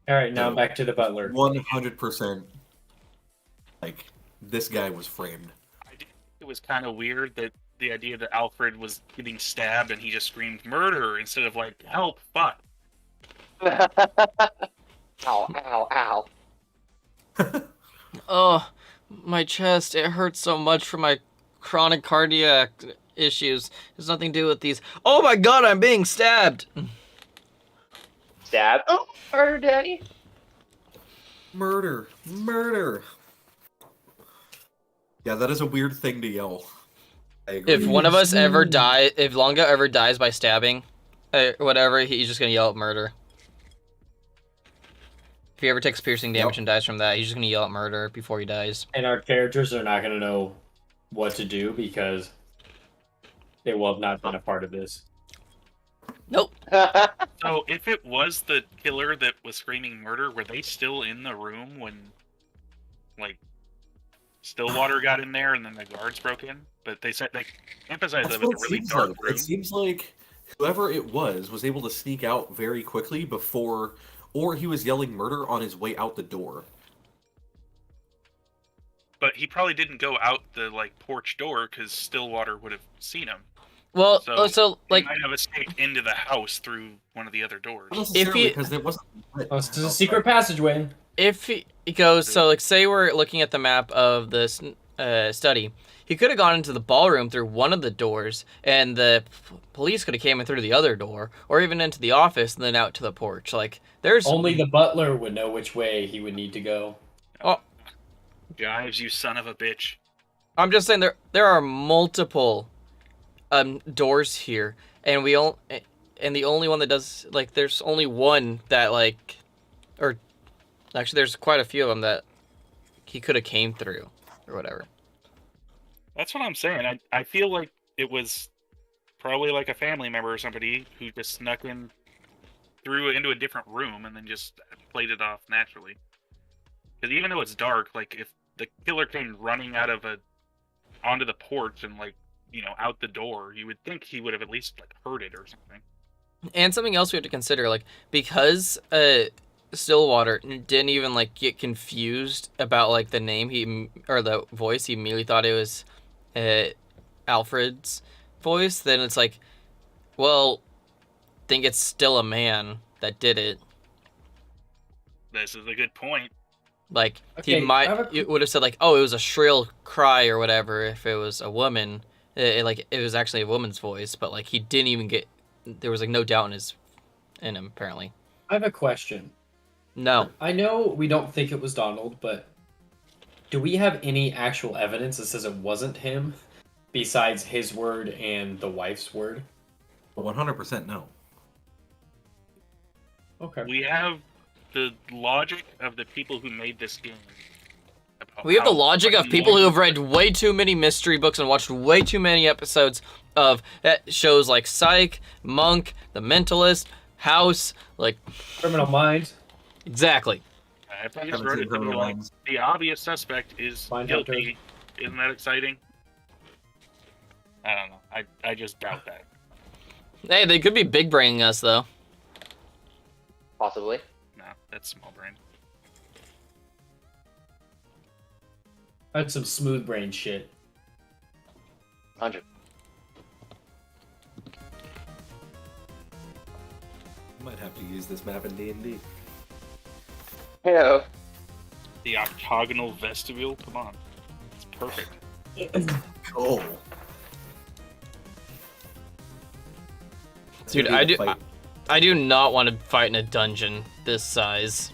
All right, now So, back to the butler. 100%, like, this guy was framed. I did think it was kind of weird that the idea that Alfred was getting stabbed and he just screamed murder instead of like, help, fuck. Ow, ow, ow. Oh, my chest, it hurts so much from my chronic cardiac issues. It has nothing to do with these. Oh my god, I'm being stabbed! Stab. Oh, murder, daddy. Murder! Murder! Yeah, that is a weird thing to yell. I agree. If one of us ever die, if Longa ever dies by stabbing, whatever, he's just gonna yell at murder. If he ever takes piercing damage and dies from that, he's just gonna yell at murder before he dies. And our characters are not going to know what to do because they will have not been a part of this. Nope. So if it was the killer that was screaming murder, were they still in the room when, like, Stillwater got in there and then the guards broke in? but they said they emphasized That's that it what was it a really seems dark like. room. It seems like whoever it was able to sneak out very quickly before, or he was yelling murder on his way out the door. But he probably didn't go out the like porch door because Stillwater would have seen him. Well, So he like, might have escaped into the house through one of the other doors. Not necessarily he- because it wasn't lit Oh, this is a outside. secret passageway. if he goes, so like, say we're looking at the map of this study, he could have gone into the ballroom through one of the doors, and the police could have came in through the other door, or even into the office and then out to the porch. Like, there's Only the butler would know which way he would need to go. Oh, Jives, you son of a bitch. I'm just saying there are multiple doors here, and the only one that does, like, there's only one that, like, or actually there's quite a few of them that he could have came through or whatever. That's what I'm saying. I feel like it was probably like a family member or somebody who just snuck in through into a different room and then just played it off naturally. Because even though it's dark, like if the killer came running onto the porch and like, you know, out the door, you would think he would have at least like heard it or something. And something else we have to consider, like, because Stillwater didn't even like get confused about like the name or the voice, he immediately thought it was Alfred's voice. Then it's like, well, think it's still a man that did it. This is a good point. Like, Okay, it would have said like, oh, it was a shrill cry or whatever if it was a woman. Like, it was actually a woman's voice, but like he didn't even get. There was like no doubt in him apparently. I have a question. No, I know we don't think it was Donald, but do we have any actual evidence that says it wasn't him besides his word and the wife's word? 100% no. Okay. We have the logic of the people who made this game. we have the logic of people who have read way too many mystery books and watched way too many episodes of shows like Psych, Monk, The Mentalist, House, like Criminal Minds. exactly. If I just Haven't wrote seen it to be Criminal like, Minds. the obvious suspect is Mindhunter. guilty. Isn't that exciting? I don't know. I just doubt that. Hey, they could be big braining us though. Possibly. No, that's small brain. That's some smooth brain shit. 100. Might have to use this map in D&D. Hello. The octagonal vestibule? Come on. It's perfect. Cool. Dude, I do not want to fight in a dungeon this size.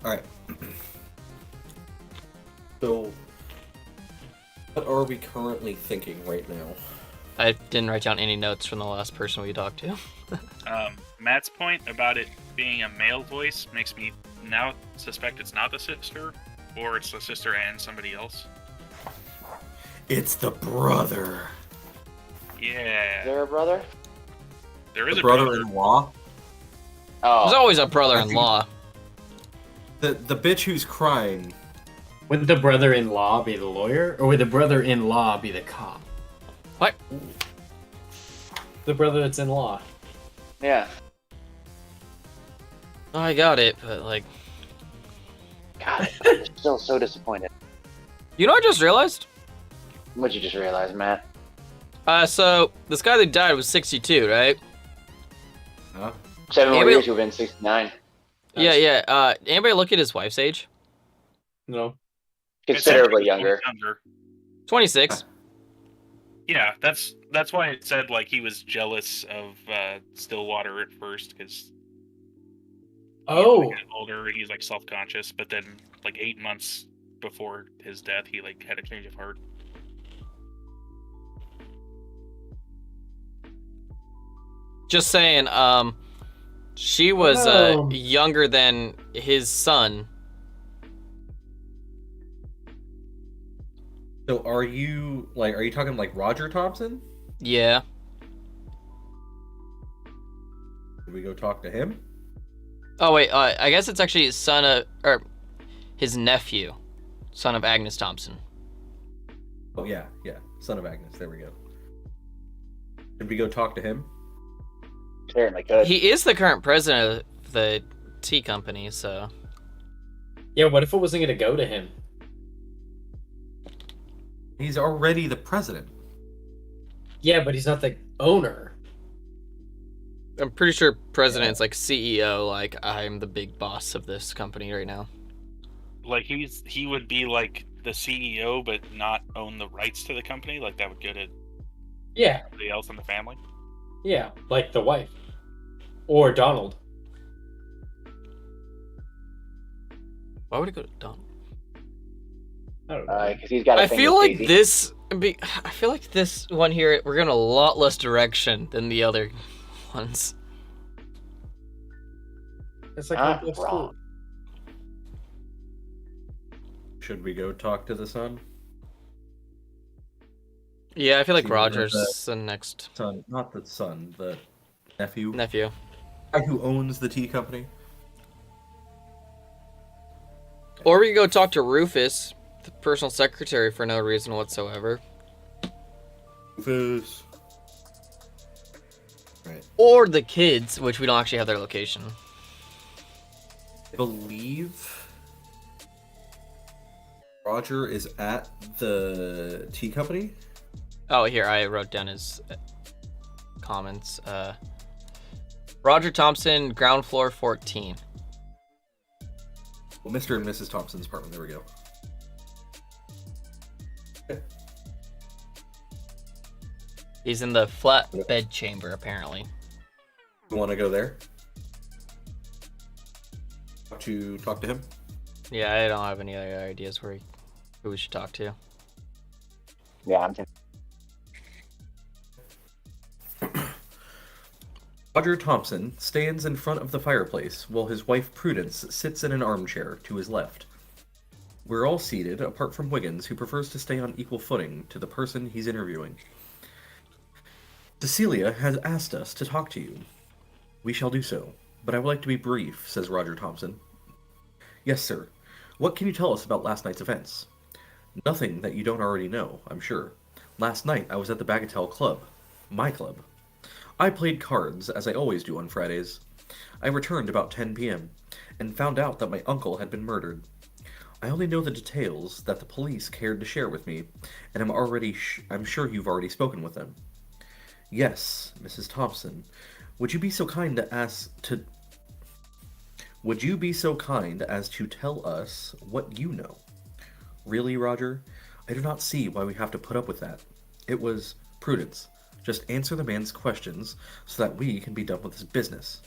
Alright. So, what are we currently thinking right now? I didn't write down any notes from the last person we talked to. Matt's point about it being a male voice makes me now suspect it's not the sister, or it's the sister and somebody else. It's the brother. Is Yeah. there a brother? There is The a brother. brother-in-law. There's Oh, always a brother-in-law. The bitch who's crying. Would the brother-in-law be the lawyer, or would the brother-in-law be the cop? What? The brother that's in law. yeah. Oh, I got it, but like, God, I'm still so disappointed. you know what I just realized? What'd you just realize, Matt? So this guy that died was 62, right? Huh? 7 more Anybody- years, you've been 69. Yeah, yeah. Anybody look at his wife's age? No. Considerably younger. 26. Yeah, that's why it said like he was jealous of Stillwater at first because Oh, older he's like self-conscious, but then like 8 months before his death he like had a change of heart. Just saying, she was Oh. younger than his son. So are you talking like Roger Thompson? Yeah. Did we go talk to him? Oh wait, I guess it's actually his son or his nephew. son of Agnes Thompson. Oh, yeah, son of Agnes. There we go. Did we go talk to him? Certainly could. He is the current president of the tea company, so... Yeah, what if it wasn't going to go to him? He's already the president. Yeah, but he's not the owner. I'm pretty sure president's like CEO, like, I'm the big boss of this company right now. Like he would be like the CEO, but not own the rights to the company. Like that would go to Yeah, somebody else in the family. yeah, like the wife. Or Donald. Why would it go to Donald? I don't know. Because he's got. I feel like this. I feel like this one here, we're going a lot less direction than the other ones. It's like wrong. Should we go talk to the son? Yeah, I feel like See, Roger's the- the next Son, not the son, the nephew. nephew. Guy who owns the tea company. Or we could go talk to Rufus, the personal secretary, for no reason whatsoever. Rufus. Right. Or the kids, which we don't actually have their location. I believe Roger is at the tea company. Oh, here, I wrote down his comments. Roger Thompson, ground floor 14. Well, Mr. and Mrs. Thompson's apartment. There we go. He's in the flat bed chamber, apparently. You want to go there? To talk to him? Yeah, I don't have any other ideas who we should talk to. Yeah, I'm. Roger Thompson stands in front of the fireplace while his wife Prudence sits in an armchair to his left. We're all seated, apart from Wiggins, who prefers to stay on equal footing to the person he's interviewing. Cecilia has asked us to talk to you. We shall do so, but I would like to be brief, says Roger Thompson. Yes, sir. What can you tell us about last night's events? Nothing that you don't already know, I'm sure. Last night I was at the Bagatelle Club. My club. I played cards, as I always do on Fridays. I returned about 10 p.m., and found out that my uncle had been murdered. I only know the details that the police cared to share with me, and I'm sure you've already spoken with them. Yes, Mrs. Thompson. Would you be so kind as to tell us what you know? Really, Roger? I do not see why we have to put up with that. It was Prudence. Just answer the man's questions so that we can be done with this business.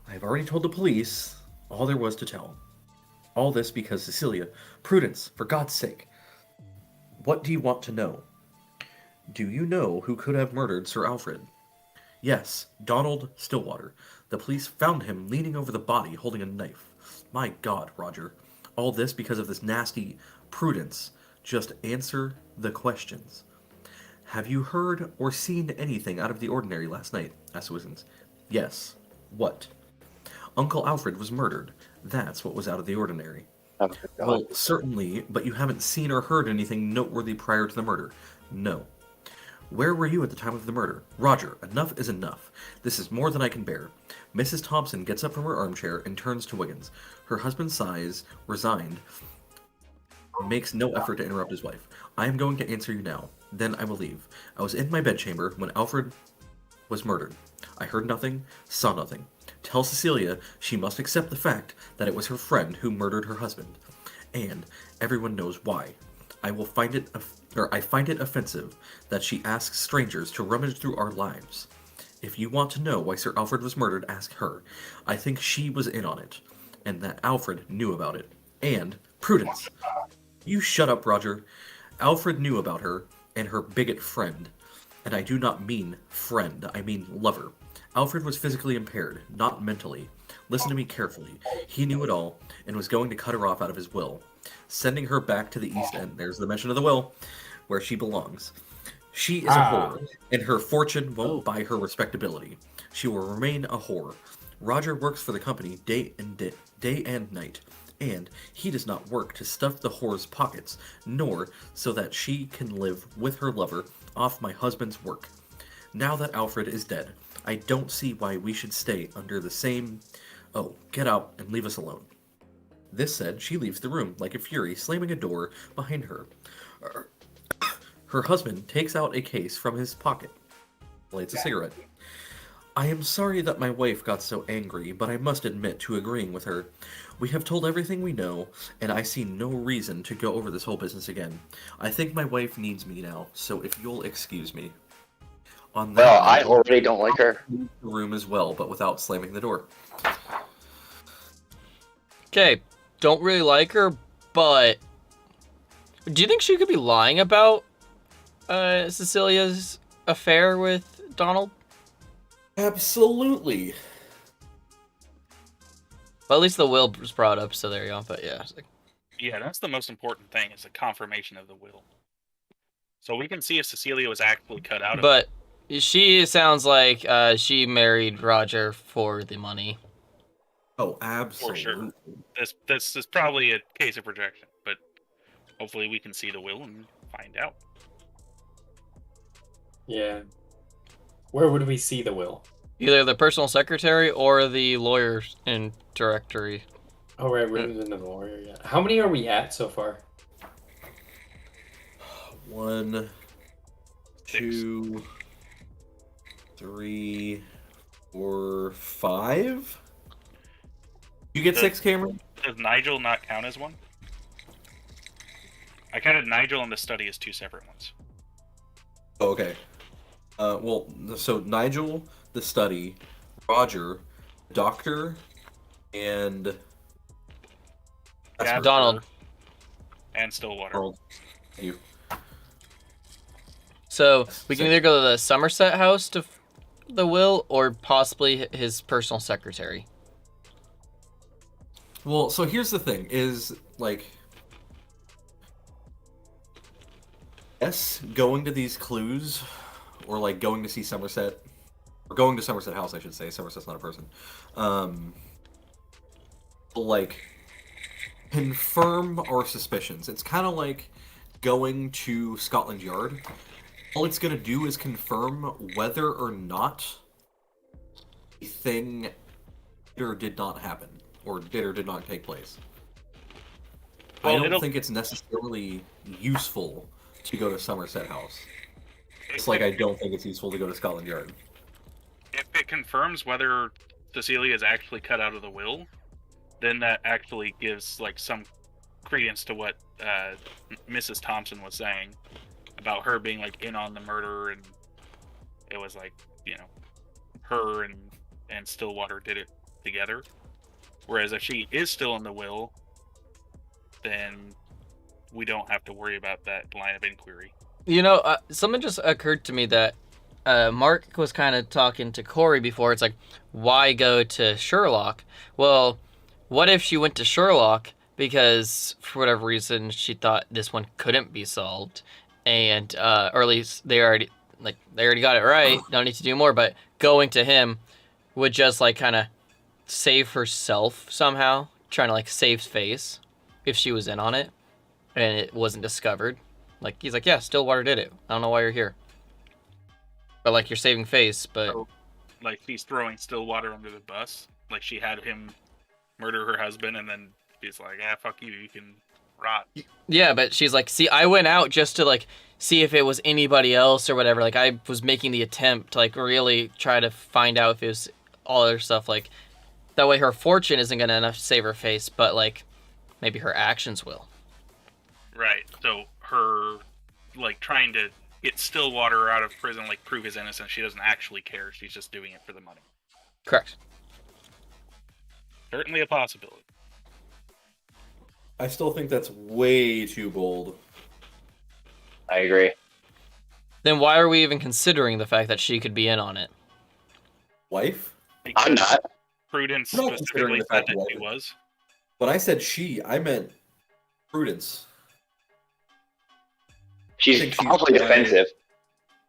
I have already told the police all there was to tell. All this because Cecilia... Prudence, for God's sake. What do you want to know? Do you know who could have murdered Sir Alfred? Yes, Donald Stillwater. The police found him leaning over the body holding a knife. My God, Roger. All this because of this nasty Prudence. Just answer the questions. Have you heard or seen anything out of the ordinary last night? Asked Wiggins. Yes. What? Uncle Alfred was murdered. That's what was out of the ordinary. Well, certainly, but you haven't seen or heard anything noteworthy prior to the murder. No. Where were you at the time of the murder? Roger, enough is enough. This is more than I can bear. Mrs. Thompson gets up from her armchair and turns to Wiggins. Her husband sighs, resigned, makes no effort to interrupt his wife. I am going to answer you now. Then I will leave. I was in my bedchamber when Alfred was murdered. I heard nothing, saw nothing. Tell Cecilia she must accept the fact that it was her friend who murdered her husband. And everyone knows why. I find it offensive that she asks strangers to rummage through our lives. If you want to know why Sir Alfred was murdered, ask her. I think she was in on it, and that Alfred knew about it. And Prudence. You shut up, Roger. Alfred knew about her and her bigot friend. And I do not mean friend, I mean lover. Alfred was physically impaired, not mentally. Listen to me carefully. He knew it all and was going to cut her off out of his will, sending her back to the East End. There's the mention of the will, where she belongs. She is a whore, and her fortune won't buy her respectability. She will remain a whore. Roger works for the company day and night, And he does not work to stuff the whore's pockets, nor so that she can live with her lover off my husband's work. Now that Alfred is dead, I don't see why we should stay under the same... Oh, get out and leave us alone. This said, she leaves the room like a fury, slamming a door behind her. Her husband takes out a case from his pocket, lights a cigarette. I am sorry that my wife got so angry, but I must admit to agreeing with her. We have told everything we know, and I see no reason to go over this whole business again. I think my wife needs me now, so if you'll excuse me. On that Well, I note, already don't like her. leave the room as well, but without slamming the door. Okay, don't really like her, but do you think she could be lying about Cecilia's affair with Donald? Absolutely. Well, at least the will was brought up, so there you go. But yeah, it's like, Yeah, that's the most important thing, is the confirmation of the will. So we can see if Cecilia was actually cut out of it. but she sounds like she married Roger for the money. Oh, absolutely. sure. This is probably a case of projection, but hopefully we can see the will and find out. Yeah. Where would we see the will? Either the personal secretary or the lawyers in directory. Oh, right, we're in the lawyer yet. How many are we at so far? 1, 6. 2, 3, 4, 5. You get 6, Cameron? Does Nigel not count as one? I counted Nigel and the study as 2 separate ones. Oh, okay. Well, so Nigel, the study, Roger, doctor, and Yeah, Donald. And Stillwater. Harold. Thank you. So we can either go to the Somerset house to the will, or possibly his personal secretary. Well, so here's the thing: is like, yes, going to these clues, or like going to see Somerset, or going to Somerset House, I should say. Somerset's not a person. Like, confirm our suspicions. It's kind of like going to Scotland Yard. All it's gonna do is confirm whether or not the thing did or did not happen, or did or did not take place. Well, I don't think it's necessarily useful to go to Somerset House. It's like I don't think it's useful to go to Scotland Yard. If it confirms whether Cecilia is actually cut out of the will, then that actually gives like some credence to what Mrs. Thompson was saying about her being like in on the murder, and it was like, you know, her and Stillwater did it together. Whereas if she is still in the will, then we don't have to worry about that line of inquiry. You know, something just occurred to me that Mark was kind of talking to Corey before. It's like, why go to Sherlock? Well, what if she went to Sherlock because for whatever reason she thought this one couldn't be solved, and or at least they already got it right. Don't need to do more. But going to him would just like kind of save herself somehow, trying to like save face if she was in on it and it wasn't discovered. Like, he's like, yeah, Stillwater did it. I don't know why you're here. But, like, you're saving face, but... So, like, he's throwing Stillwater under the bus. Like, she had him murder her husband, and then he's like, ah, fuck you, you can rot. Yeah, but she's like, see, I went out just to, like, see if it was anybody else or whatever. Like, I was making the attempt to, like, really try to find out if it was all other stuff. Like, that way her fortune isn't going to enough to save her face, but, like, maybe her actions will. Right, so her, like, trying to get Stillwater out of prison, like, prove his innocence, she doesn't actually care. She's just doing it for the money. Correct. Certainly a possibility. I still think that's way too bold. I agree. Then why are we even considering the fact that she could be in on it? Wife? I'm not. Prudence I'm not considering specifically the said fact that that- she was. When I said she, I meant Prudence. I She's think she's awfully lying. defensive.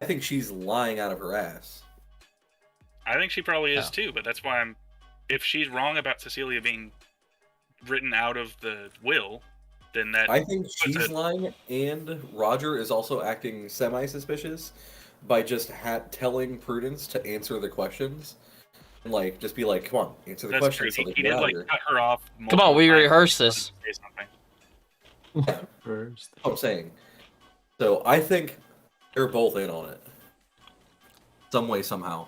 I think she's lying out of her ass. I think she probably is Yeah. too, but that's why if she's wrong about Cecilia being written out of the will, then that I think puts she's it- lying, and Roger is also acting semi-suspicious by just telling Prudence to answer the questions. And, like, just be like, come on, answer the that's true. questions so He, they he can get did out of like here. cut her off. Come on, we multiple times rehearse to let this. him say something. First. That's what I'm saying. So I think they're both in on it. Some way, somehow.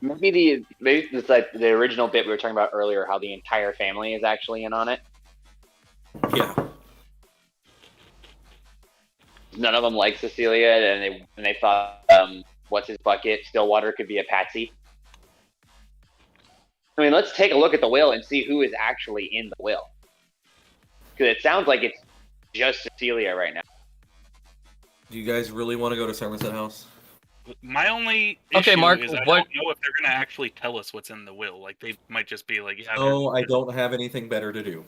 Maybe it's like the original bit we were talking about earlier, how the entire family is actually in on it. Yeah. None of them like Cecilia, and they thought, what's his bucket? Stillwater could be a patsy. I mean, let's take a look at the will and see who is actually in the will, because it sounds like it's just Cecilia right now. Do you guys really want to go to Somerset House? My only Okay, issue Mark, is I what- don't know if they're gonna actually tell us what's in the will. Like they might just be like, yeah. Oh, I don't have anything better to do.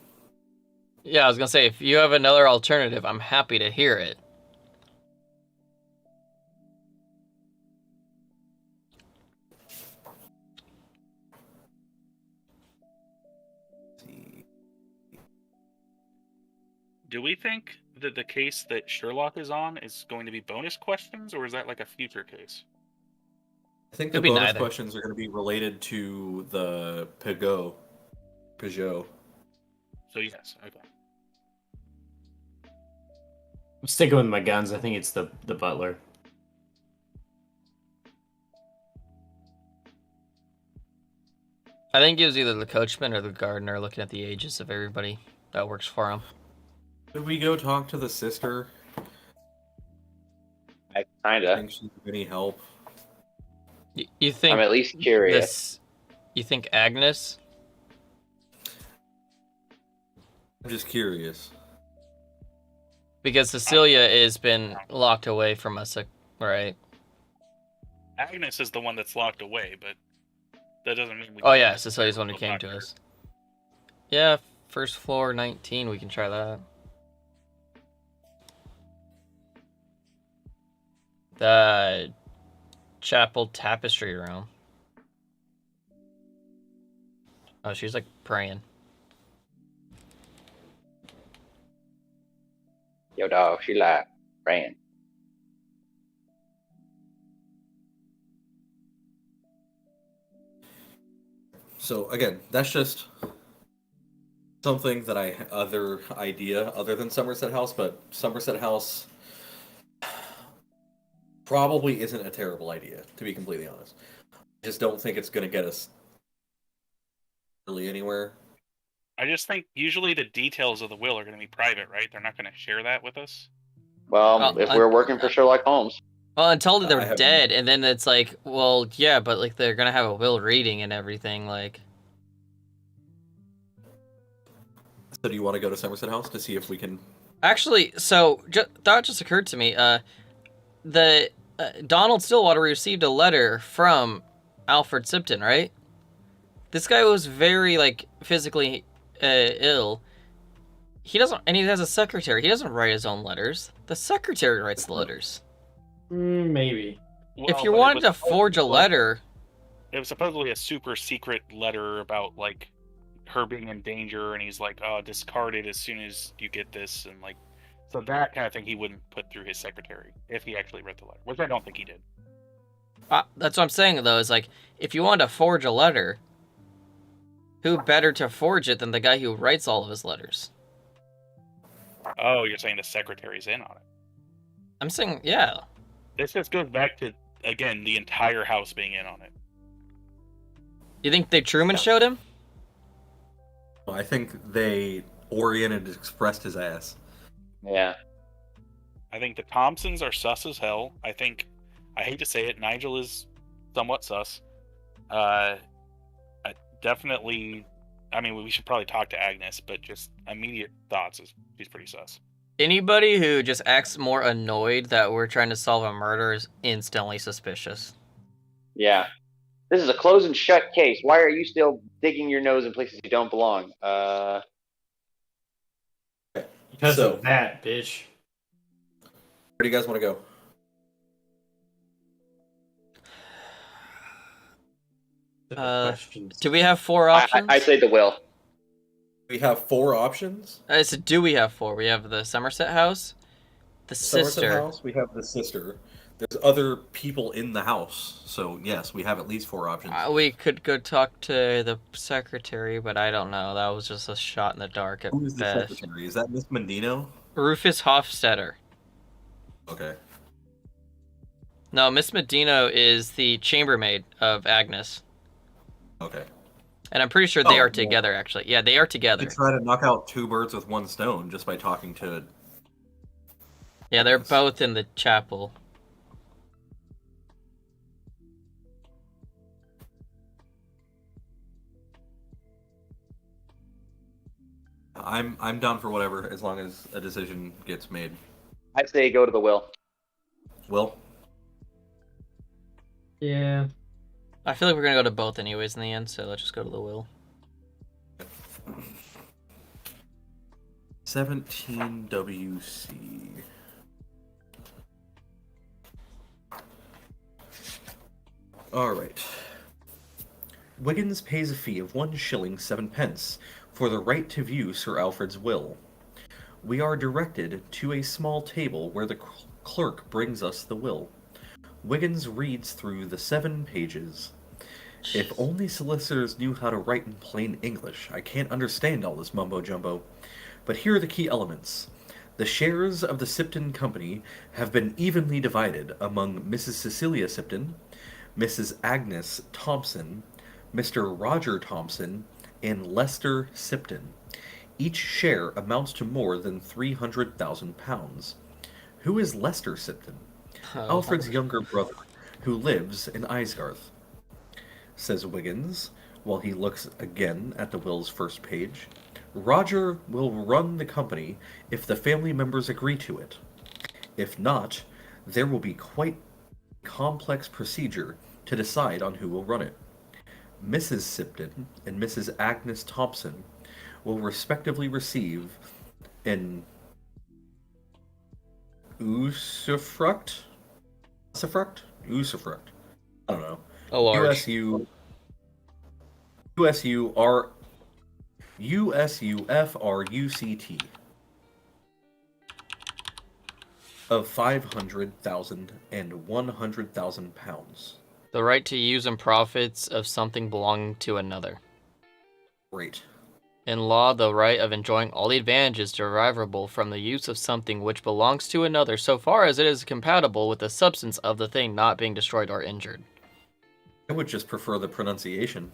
Yeah, I was gonna say, if you have another alternative, I'm happy to hear it. Let's see. Do we think that the case that Sherlock is on is going to be bonus questions, or is that like a future case? I think the Could be bonus neither. questions are going to be related to the Peugeot. So yes, okay. I'm sticking with my guns. I think it's the butler. I think it was either the coachman or the gardener looking at the ages of everybody that works for him. Did we go talk to the sister? I I kinda. think she's any help. You think I'm at least curious. You think Agnes? I'm just curious. Because Cecilia has been locked away from us, right? Agnes is the one that's locked away, but that doesn't mean we. Oh can't yeah, Cecilia's the one who go came talk to her. us. Yeah, first floor 19, we can try that. The chapel tapestry room. Oh, she's like praying. Yo, dog, she lied. Ran. So again, that's just something that other idea other than Somerset House, but Somerset House probably isn't a terrible idea, to be completely honest. I just don't think it's going to get us really anywhere. I just think usually the details of the will are going to be private, right? They're not going to share that with us. Well, if we're working for Sherlock Holmes, Well, until I they're have- dead, and then it's like, well, yeah, but like they're gonna have a will reading and everything, like. So do you want to go to Somerset House to see if we can? Actually, so thought just occurred to me. The Donald Stillwater received a letter from Alfred Sipton, right? This guy was very like physically ill. He doesn't, and he has a secretary. He doesn't write his own letters. The secretary writes the letters. Maybe. If Well, you but it wanted was to forge a supposedly- letter, it was supposedly a super secret letter about like her being in danger, and he's like, "Oh, discard it as soon as you get this," and like, so that kind of thing he wouldn't put through his secretary if he actually read the letter, which I don't think he did. that's what I'm saying though. Is like, if you wanted to forge a letter, who better to forge it than the guy who writes all of his letters? Oh, you're saying the secretary's in on it. I'm saying, yeah. This just goes back to again the entire house being in on it. You think they Truman showed him? I think they oriented expressed his ass. yeah. I think the Thompsons are sus as hell. I think, I hate to say it, Nigel is somewhat sus. Definitely, I mean, we should probably talk to Agnes, but just immediate thoughts is she's pretty sus. Anybody who just acts more annoyed that we're trying to solve a murder is instantly suspicious. Yeah. This is a closed and shut case. Why are you still digging your nose in places you don't belong? Because So- of that, bitch. Where do you guys want to go? Questions. Do we have 4 options? I say the will. We have 4 options. So do we have 4? We have the Somerset house, the Somerset sister. house, we have the sister. There's other people in the house, so yes, we have at least 4 options. We could go talk to the secretary, but I don't know. That was just a shot in the dark at Who is the best. secretary? Is that Miss Mendino? Rufus Hofstetter. Okay. No, Miss Medino is the chambermaid of Agnes. Okay. And I'm pretty sure they Oh, are together, actually. Yeah, they are together. You try to knock out 2 birds with 1 stone just by talking to. Yeah, they're both in the chapel. I'm down for whatever as long as a decision gets made. I say go to the will. Will? Yeah. I feel like we're gonna go to both anyways in the end, so let's just go to the will. 17 WC. Alright. Wiggins pays a fee of 1 shilling 7 pence for the right to view Sir Alfred's will. We are directed to a small table where the clerk brings us the will. Wiggins reads through the 7 pages. If only solicitors knew how to write in plain English. I can't understand all this mumbo-jumbo. But here are the key elements. The shares of the Sipton Company have been evenly divided among Mrs. Cecilia Sipton, Mrs. Agnes Thompson, Mr. Roger Thompson, and Lester Sipton. Each share amounts to more than £300,000. Who is Lester Sipton? Alfred's younger brother, who lives in Isgarth, says Wiggins, while he looks again at the will's first page. Roger will run the company if the family members agree to it. If not, there will be quite a complex procedure to decide on who will run it. Mrs. Sipton and Mrs. Agnes Thompson will respectively receive an usufruct? Usufruct? I don't know. A large. USUFRUCT of 500,000 and 100,000 pounds. The right to use and profits of something belonging to another. Great. In law, the right of enjoying all the advantages derivable from the use of something which belongs to another so far as it is compatible with the substance of the thing not being destroyed or injured. I would just prefer the pronunciation.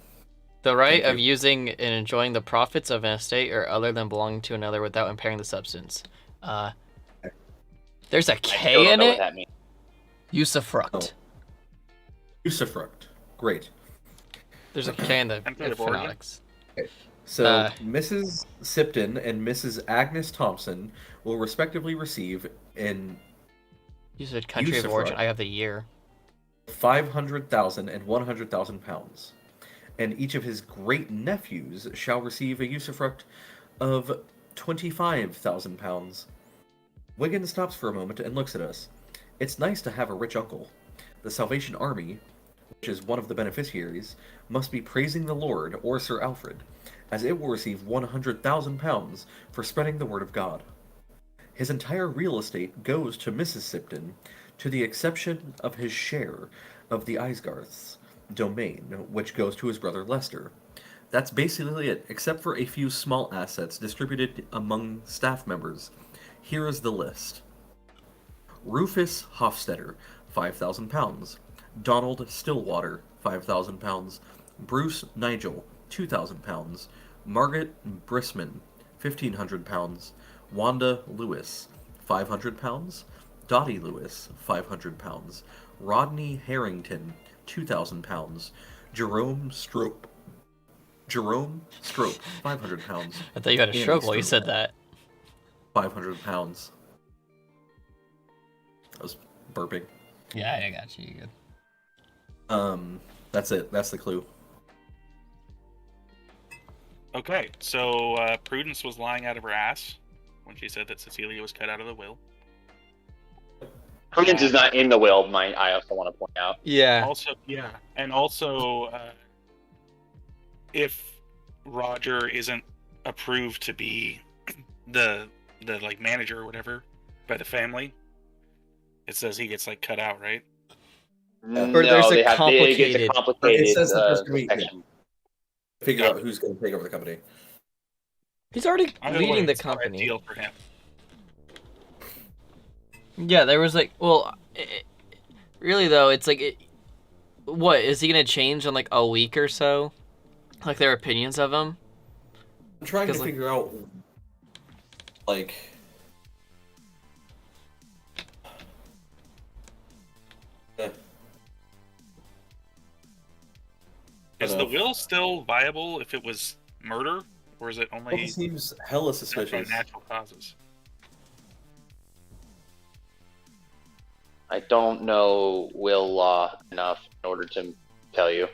The right Thank of you. using and enjoying the profits of an estate or other than belonging to another without impairing the substance. There's a I still K don't in know what it? that means. Usufruct. Oh. Usufruct. Great. There's a K in the I'm kind of bored, yeah. phonetics. So Mrs. Sipton and Mrs. Agnes Thompson will respectively receive an You said country of origin. Usufruct. I have the year. 500,000 and 100,000 pounds. And each of his great nephews shall receive a usufruct of 25,000 pounds. Wiggins stops for a moment and looks at us. It's nice to have a rich uncle. The Salvation Army, which is one of the beneficiaries, must be praising the Lord or Sir Alfred, as it will receive 100,000 pounds for spreading the word of God. His entire real estate goes to Mrs. Sipton, to the exception of his share of the Isgarth's domain, which goes to his brother Lester. That's basically it, except for a few small assets distributed among staff members. Here is the list. Rufus Hofstetter, 5,000 pounds. Donald Stillwater, 5,000 pounds. Bruce Nigel, 2,000 pounds. Margaret Brisman, 1,500 pounds. Wanda Lewis, 500 pounds. Dottie Lewis, 500 pounds. Rodney Harrington, 2,000 pounds. Jerome Strope, 500 pounds. I thought you had a Andy stroke while you Strope, said that. 500 pounds. I was burping. Yeah, I got you. You're good. That's it. That's the clue. Okay, so Prudence was lying out of her ass when she said that Cecilia was cut out of the will. Prudence is not in the will, mind. I also want to point out. Yeah. Also, yeah, and also, if Roger isn't approved to be the like manager or whatever by the family, it says he gets like cut out, right? Or there's No, a they get a complicated- complicated It says that there's gonna be- section. Figure out who's going to take over the company. He's already leading the company. Deal for him. Yeah, there was like, well, really though, it's like, what is he gonna change in like a week or so? Like their opinions of him. I'm trying to 'Cause, like- figure out, like, Is the will still viable if it was murder, or is it well, only it seems hella from suspicious. natural causes? I don't know will law enough in order to tell you.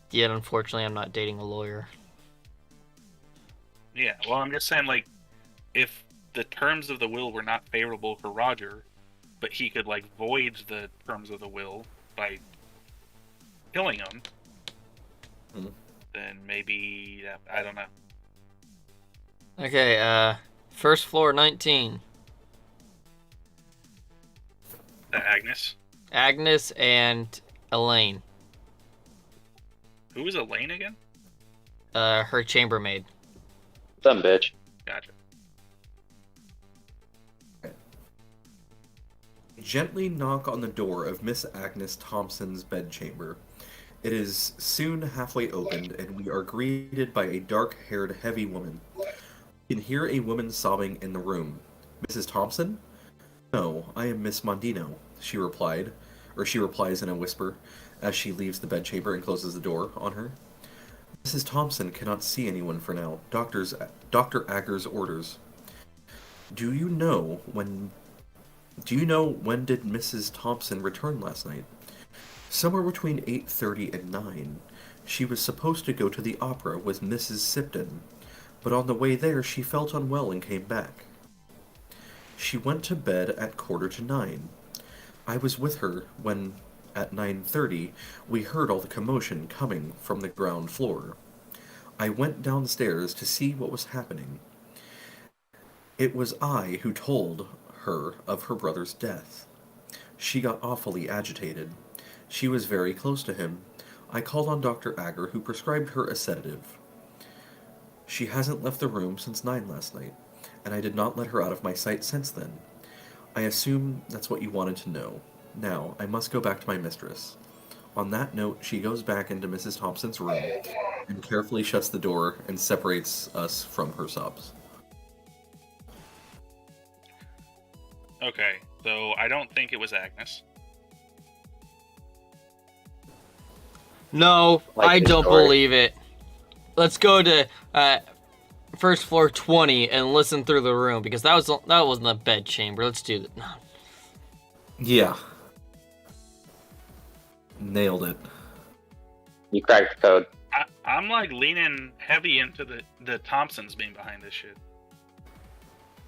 Yet, unfortunately, I'm not dating a lawyer. Yeah, well, I'm just saying, like, if the terms of the will were not favorable for Roger, but he could, like, void the terms of the will by killing him, then maybe, I don't know. Okay, first floor 19. Agnes. Agnes and Elaine. Who was Elaine again? Her chambermaid. Dumb bitch. Gotcha. Gently knock on the door of Miss Agnes Thompson's bedchamber. It is soon halfway opened, and we are greeted by a dark-haired, heavy woman. We can hear a woman sobbing in the room. Mrs. Thompson? No, I am Miss Mondino, she replied, or she replies in a whisper, as she leaves the bedchamber and closes the door on her. Mrs. Thompson cannot see anyone for now. Dr. Agger's orders. Do you know when did Mrs. Thompson return last night? Somewhere between 8:30 and 9. She was supposed to go to the opera with Mrs. Sipton, but on the way there she felt unwell and came back. She went to bed at 8:45. I was with her when, at 9:30, we heard all the commotion coming from the ground floor. I went downstairs to see what was happening. It was I who told her of her brother's death. She got awfully agitated. She was very close to him. I called on Dr. Agger, who prescribed her a sedative. She hasn't left the room since 9 last night, and I did not let her out of my sight since then. I assume that's what you wanted to know. Now, I must go back to my mistress. On that note, she goes back into Mrs. Thompson's room and carefully shuts the door and separates us from her sobs. Okay, so I don't think it was Agnes. No, Like I this don't story. believe it. Let's go to first floor 20 and listen through the room because that wasn't a bed chamber. Let's do that. Yeah. Nailed it. You cracked the code. I'm like leaning heavy into the Thompsons being behind this shit.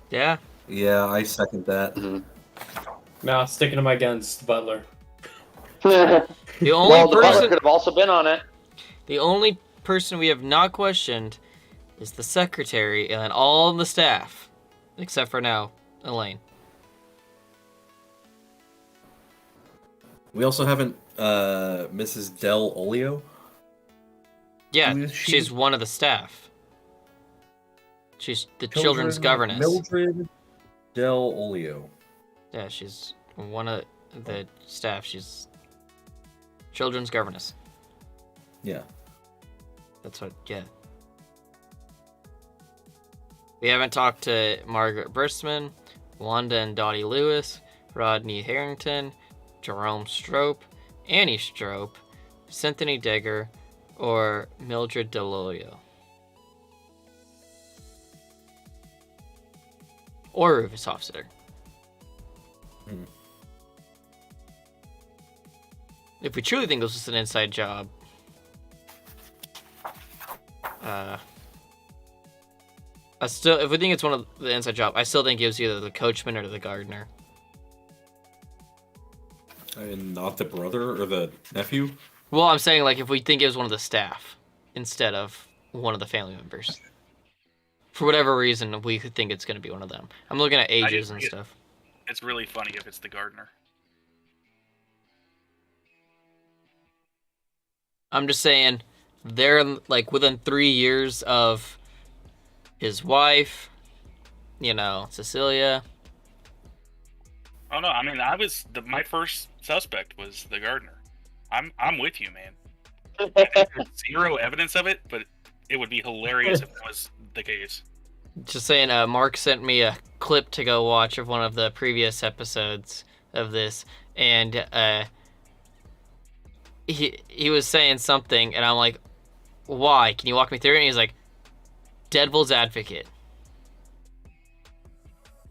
Yeah. Yeah, I second that. No, sticking to my guns, Butler. The only Well, the butler person, could have also been on it. the only person we have not questioned is the secretary and all the staff, except for now, Elaine. We also haven't, Mrs. Del Olio? Yeah, Who is she? she's one of the staff. She's the children's governess. Mildred Del Olio. Yeah, she's one of the staff. She's children's governess. Yeah. That's what, yeah. We haven't talked to Margaret Burstman, Wanda and Dottie Lewis, Rodney Harrington, Jerome Strope, Annie Strope, Cynthia Degger, or Mildred Deloyo. Or Rufus Hofstadter. Hmm. If we truly think this was an inside job, if we think it's one of the inside job, I still think it was either the coachman or the gardener. And not the brother or the nephew? Well, I'm saying like if we think it was one of the staff instead of one of the family members. For whatever reason, we could think it's going to be one of them. I'm looking at ages and stuff. It's really funny if it's the gardener. I'm just saying, they're like within 3 years of his wife, Cecilia. Oh no, I mean, my first suspect was the gardener. I'm with you, man. There's zero evidence of it, but it would be hilarious if that was the case. Just saying, Mark sent me a clip to go watch of one of the previous episodes of this, and he was saying something, and I'm like, why? Can you walk me through it? And he's like, Devil's advocate.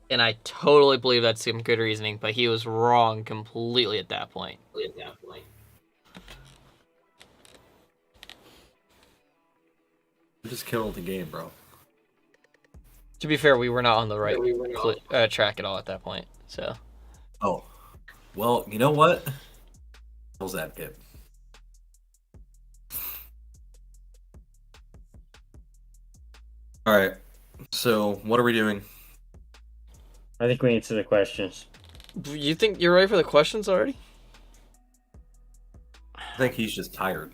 And I totally believe that's some good reasoning, but he was wrong completely at that point. Just killed the game, bro. To be fair, we were not on the right track at all at that point. So. Oh, well, you know what? Devil's advocate. All right. So, what are we doing? I think we answer the questions. You think you're ready for the questions already? I think he's just tired.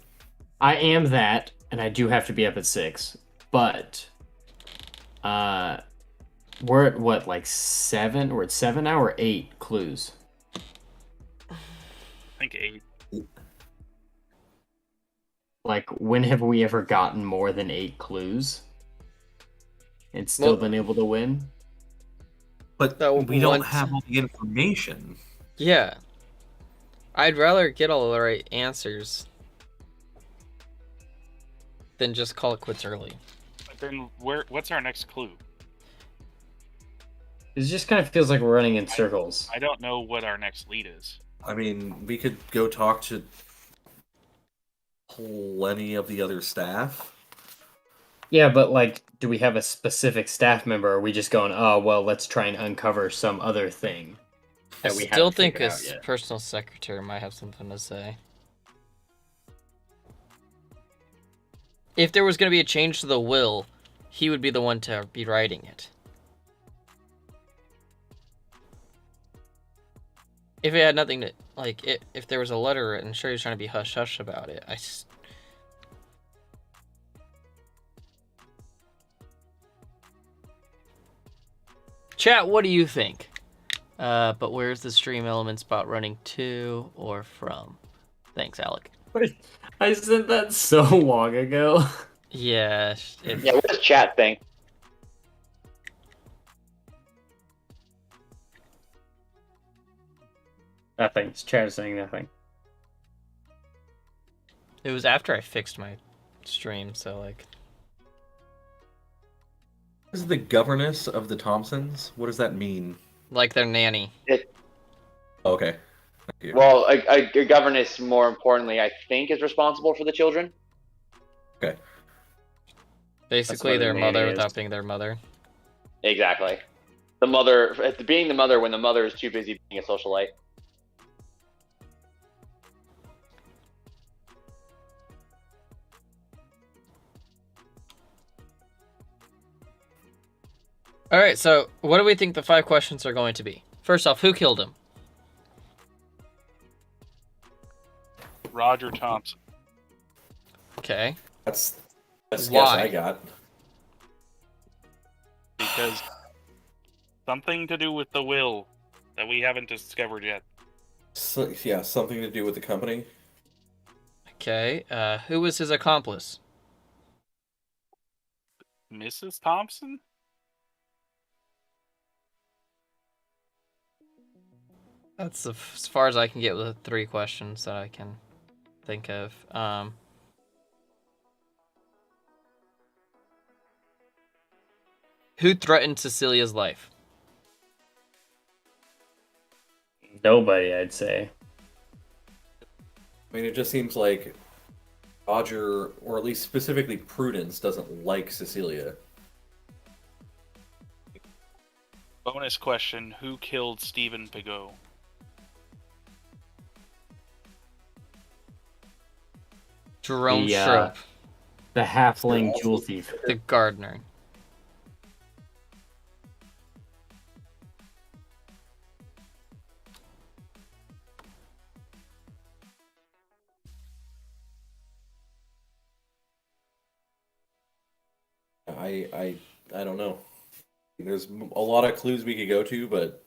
I am that, and I do have to be up at 6. But, we're at what, like 7? We're at 7 now or 8 clues? I think 8. Like, when have we ever gotten more than 8 clues? And still been able to win? But we don't have all the information. Yeah. I'd rather get all the right answers than just call it quits early. But then what's our next clue? It just kind of feels like we're running in circles. I don't know what our next lead is. I mean, we could go talk to plenty of the other staff. Yeah, but like, do we have a specific staff member? Or are we just going, oh, well, let's try and uncover some other thing that we still haven't think figured out his yet? personal secretary might have something to say. If there was going to be a change to the will, he would be the one to be writing it. If it had nothing to, like, if there was a letter written, sure, he's trying to be hush-hush about it. Chat, what do you think? But where's the stream element spot running to or from? Thanks, Alec. Wait, I said that so long ago. Yeah. Yeah, what does chat think? Nothing. Chat is saying nothing. It was after I fixed my stream, so like. This is the governess of the Thompsons. What does that mean? Like their nanny. Okay. Thank you. Well, a governess, more importantly, I think, is responsible for the children. Okay. Basically, what their a mother nanny without is. being their mother. Exactly. The mother, being the mother when the mother is too busy being a socialite. All right, so what do we think the 5 questions are going to be? First off, who killed him? Roger Thompson. Okay. That's the guess Why? I got. Because something to do with the will that we haven't discovered yet. So, yeah, something to do with the company. Okay. Who was his accomplice? Mrs. Thompson? That's as far as I can get with the 3 questions that I can think of. Who threatened Cecilia's life? Nobody, I'd say. I mean, it just seems like Roger, or at least specifically Prudence, doesn't like Cecilia. Bonus question, who killed Stephen Pigot? Jerome Yeah. Schroep. The halfling jewel thief. The gardener. I don't know. There's a lot of clues we could go to, but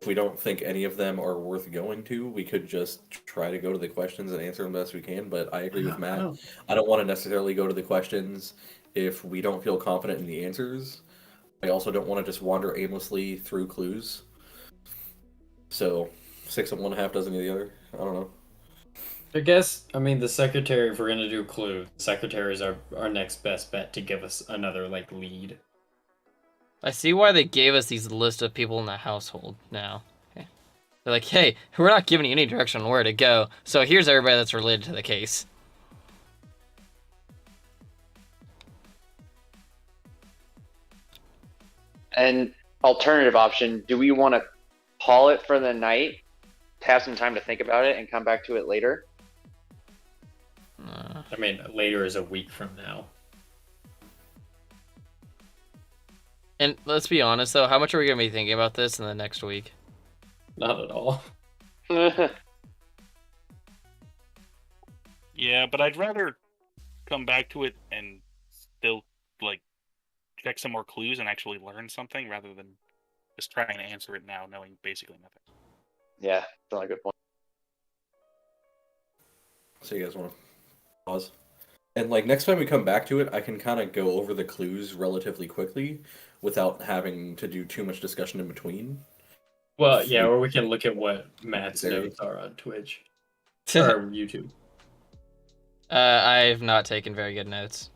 if we don't think any of them are worth going to, we could just try to go to the questions and answer them best we can. But I agree with Matt. I don't want to necessarily go to the questions if we don't feel confident in the answers. I also don't want to just wander aimlessly through clues. So 6 of one, half dozen of the other. I don't know. I guess, I mean, the secretary, if we're going to do clue, the secretary is our next best bet to give us another, like, lead. I see why they gave us these list of people in the household now. Okay. They're like, hey, we're not giving you any direction on where to go, so here's everybody that's related to the case. And alternative option, do we want to call it for the night, to have some time to think about it, and come back to it later? I mean, later is a week from now. And let's be honest, though, how much are we going to be thinking about this in the next week? Not at all. Yeah, but I'd rather come back to it and still, like, check some more clues and actually learn something rather than just trying to answer it now knowing basically nothing. Yeah, that's a good point. So you guys want to pause? And like next time we come back to it, I can kind of go over the clues relatively quickly without having to do too much discussion in between. Well, yeah, or we can look at what Matt's notes are on Twitch. Or YouTube. I've not taken very good notes.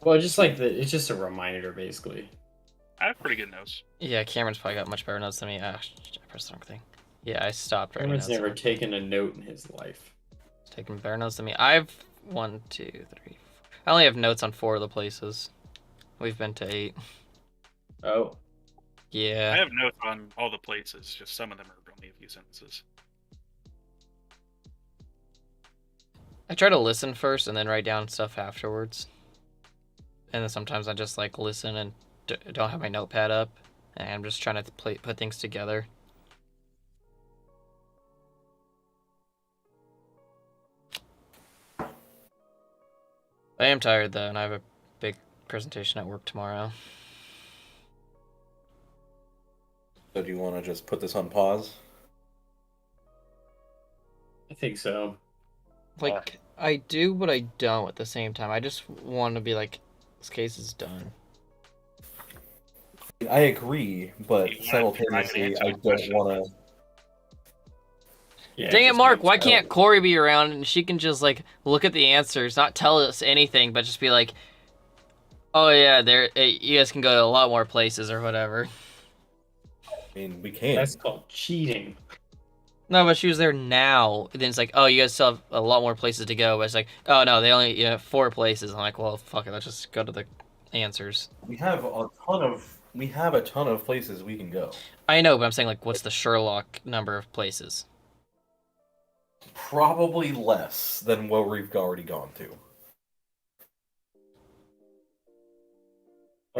Well, just like it's just a reminder, basically. I have pretty good notes. Yeah, Cameron's probably got much better notes than me. I pressed the wrong thing. Yeah, I stopped writing Cameron's notes. never taken a note in his life. He's taken better notes than me. I've 1, 2, 3, 4. I only have notes on 4 of the places. We've been to 8. Oh. Yeah. I have notes on all the places, just some of them are only a few sentences. I try to listen first and then write down stuff afterwards. And then sometimes I just like listen and don't have my notepad up. And I'm just trying to put things together. I am tired though, and I have a big presentation at work tomorrow. So do you want to just put this on pause? I think so. Like, I do, but I don't at the same time. I just want to be like, this case is done. I agree, but simultaneously, I don't want to. Yeah, Dang it, Mark, why can't Corey be around and she can just, like, look at the answers, not tell us anything, but just be like, oh, yeah, you guys can go to a lot more places or whatever. I mean, we can. That's called cheating. No, but she was there now. And then it's like, oh, you guys still have a lot more places to go. But it's like, oh, no, they only have 4 places. I'm like, well, fuck it, let's just go to the answers. We have a ton of places we can go. I know, but I'm saying, like, what's the Sherlock number of places? Probably less than what we've already gone to.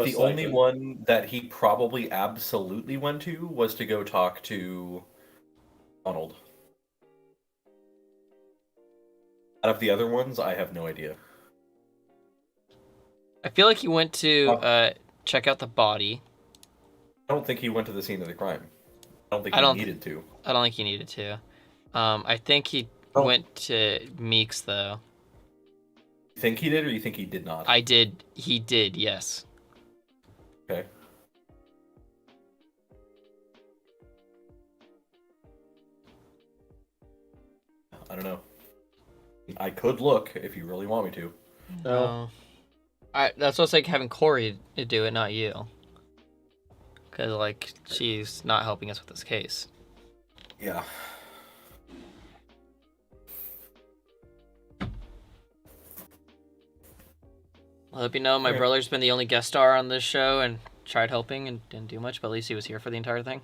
The only one that he probably absolutely went to was to go talk to Donald. Out of the other ones, I have no idea. I feel like he went to check out the body. I don't think he went to the scene of the crime. I don't think he needed to. I don't think he needed to. I think he went to Meeks, though. You think he did, or you think he did not? He did, yes. Okay. I don't know. I could look if you really want me to. No. That's what's like having Corey do it, not you. Because, like, she's not helping us with this case. Yeah. I'll let you know my brother's been the only guest star on this show and tried helping and didn't do much, but at least he was here for the entire thing.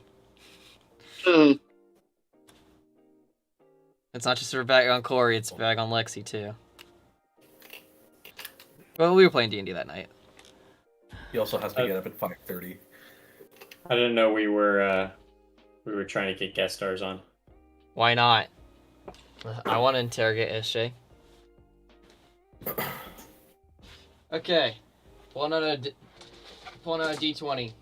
It's not just a bag on Corey, it's a bag on Lexi, too. Well, we were playing D&D that night. He also has to get up at 5:30. I didn't know we were trying to get guest stars on. Why not? I want to interrogate SJ. Okay. Pulling out a D20.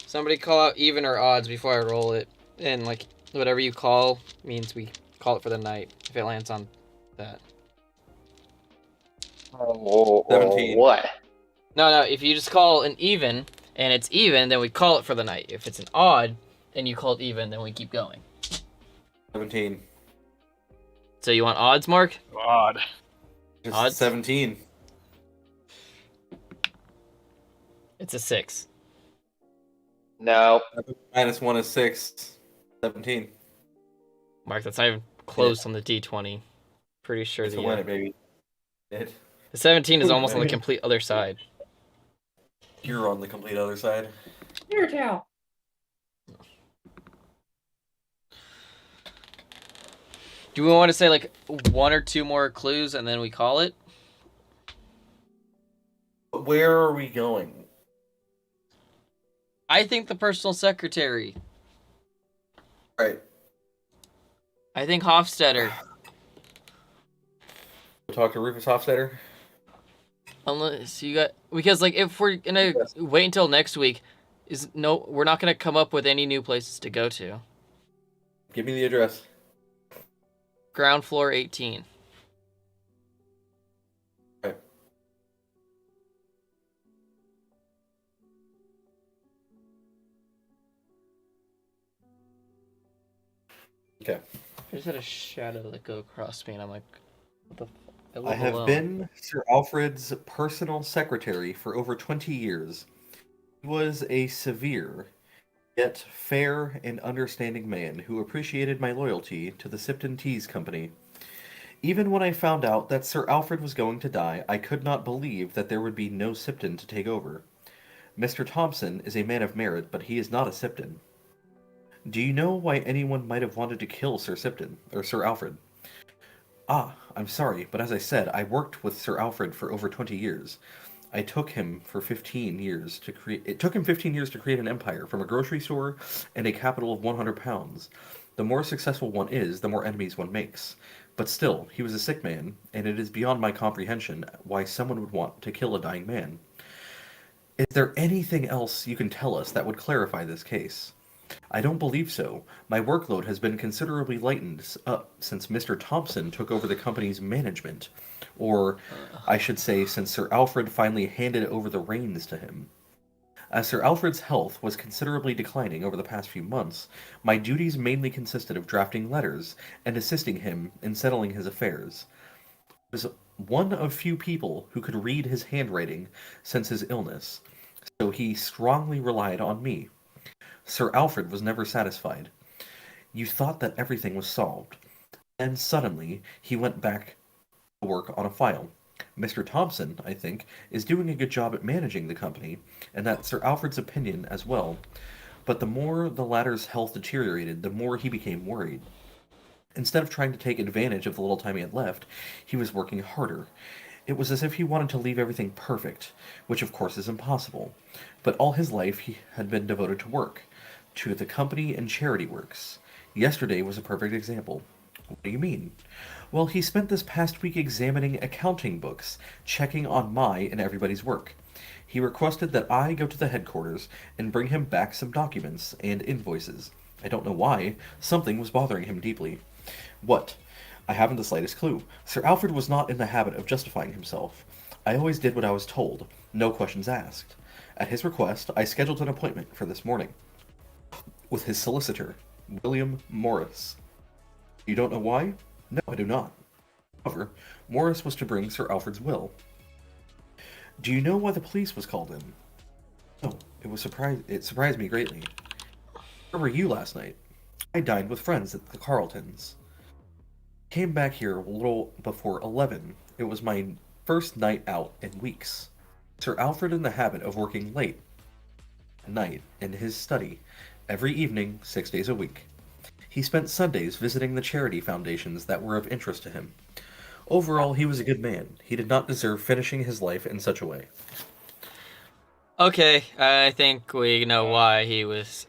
Somebody call out even or odds before I roll it. And, like, whatever you call means we call it for the night if it lands on that. Oh, 17. what? No, if you just call an even, and it's even, then we call it for the night. If it's an odd, and you call it even, then we keep going. 17. So you want odds, Mark? God. Just Odds? 17. It's a 6. No. -1 is 6. 17. Mark, that's not even close on the D20. Pretty sure It's a the winner, baby. the 17 is almost on the complete other side. You're on the complete other side. Your tail. Do we want to say like 1 or 2 more clues and then we call it? Where are we going? I think the personal secretary. Right. I think Hofstetter. We'll talk to Rufus Hofstetter. Unless you got, because like if we're gonna wait until next week, we're not gonna come up with any new places to go to. Give me the address. Ground floor 18. Right. Okay. I just had a shadow that go across me, and I'm like, what the? I have been Sir Alfred's personal secretary for over 20 years. He was a severe, yet fair and understanding man who appreciated my loyalty to the Sipton Teas Company. Even when I found out that Sir Alfred was going to die, I could not believe that there would be no Sipton to take over. Mr. Thompson is a man of merit, but he is not a Sipton. Do you know why anyone might have wanted to kill Sir Sipton, or Sir Alfred? Ah, I'm sorry, but as I said, I worked with Sir Alfred for over 20 years. It took him 15 years to create an empire from a grocery store and a capital of 100 pounds. The more successful one is, the more enemies one makes. But still, he was a sick man, and it is beyond my comprehension why someone would want to kill a dying man. Is there anything else you can tell us that would clarify this case? I don't believe so. My workload has been considerably lightened up since Mr. Thompson took over the company's management. Or, I should say, since Sir Alfred finally handed over the reins to him. As Sir Alfred's health was considerably declining over the past few months, my duties mainly consisted of drafting letters and assisting him in settling his affairs. I was one of few people who could read his handwriting since his illness, so he strongly relied on me. Sir Alfred was never satisfied. You thought that everything was solved. And suddenly, he went back to work on a file. Mr. Thompson, I think, is doing a good job at managing the company, and that's Sir Alfred's opinion as well. But the more the latter's health deteriorated, the more he became worried. Instead of trying to take advantage of the little time he had left, he was working harder. It was as if he wanted to leave everything perfect, which of course is impossible. But all his life he had been devoted to work, to the company and charity works. Yesterday was a perfect example. What do you mean? Well, he spent this past week examining accounting books, checking on my and everybody's work. He requested that I go to the headquarters and bring him back some documents and invoices. I don't know why. Something was bothering him deeply. What? I haven't the slightest clue. Sir Alfred was not in the habit of justifying himself. I always did what I was told, no questions asked. At his request, I scheduled an appointment for this morning with his solicitor, William Morris. You don't know why? No, I do not. However, Morris was to bring Sir Alfred's will. Do you know why the police was called in? No, it surprised me greatly. Where were you last night? I dined with friends at the Carltons. Came back here a little before 11. It was my first night out in weeks. Sir Alfred in the habit of working late at night in his study, every evening, 6 days a week. He spent Sundays visiting the charity foundations that were of interest to him. Overall, he was a good man. He did not deserve finishing his life in such a way. Okay, I think we know why he was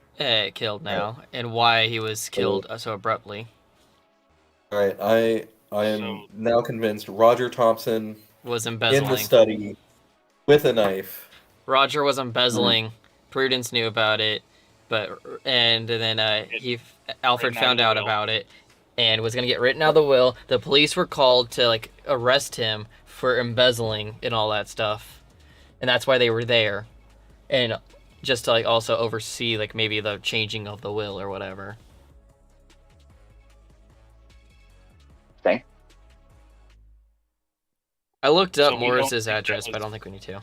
killed now, and why he was killed so abruptly. All right, I am So- now convinced Roger Thompson Was in the embezzling. study with a knife. Roger was embezzling. Prudence knew about it, and then Alfred Written out found of the out will. about it, and was gonna get written out of the will. The police were called to like arrest him for embezzling and all that stuff, and that's why they were there, and just to like also oversee like maybe the changing of the will or whatever. Thing. I looked up So we don't Morris's think that address, but I was- don't think we need to.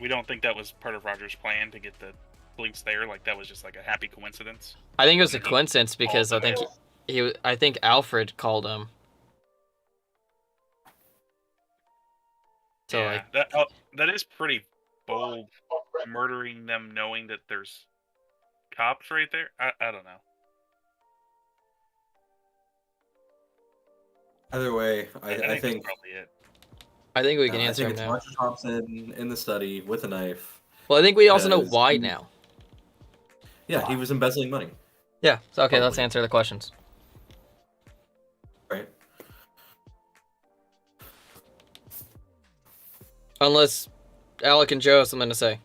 We don't think that was part of Roger's plan to get the police there. Like that was just like a happy coincidence. I think it was a And he coincidence because I think I think Alfred called him. So yeah, like, that is pretty bold. Murdering them knowing that there's cops right there. I don't know. Either way, I I think think that's probably it. I think we can I answer think him it's now. Roger Thompson in the study with a knife. Well, I think we also know Because why he- now. Yeah, he was embezzling money, Yeah. So okay, let's Probably. answer the questions. right? Unless Alec and Joe have something to say.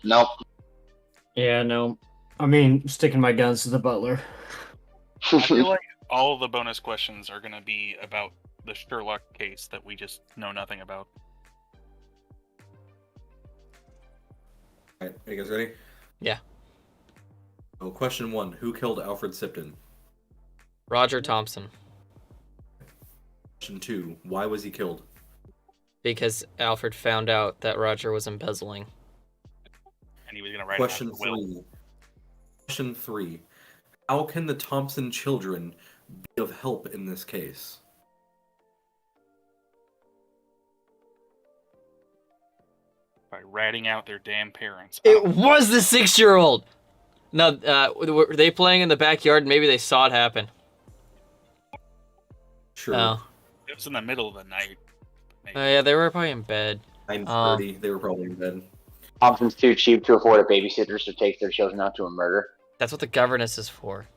Nope. Yeah, no. I mean, sticking my guns to the butler. I feel like all of the bonus questions are going to be about the Sherlock case that we just know nothing about. All right, are you guys ready? Yeah. So, question 1: Who killed Alfred Sipton? Roger Thompson, Question 2: Why was he killed? because Alfred found out that Roger was embezzling. And he was going to write Question it out in the will. 3: Question 3: How can the Thompson children be of help in this case? By ratting out their damn parents. It was the 6-year-old. No, were they playing in the backyard? Maybe they saw it happen. Sure. Oh. It was in the middle of the night. Maybe. Yeah, they were probably in bed. 9:30. They were probably in bed. Thompson's too cheap to afford a babysitter, so takes their children out to a murder. That's what the governess is for.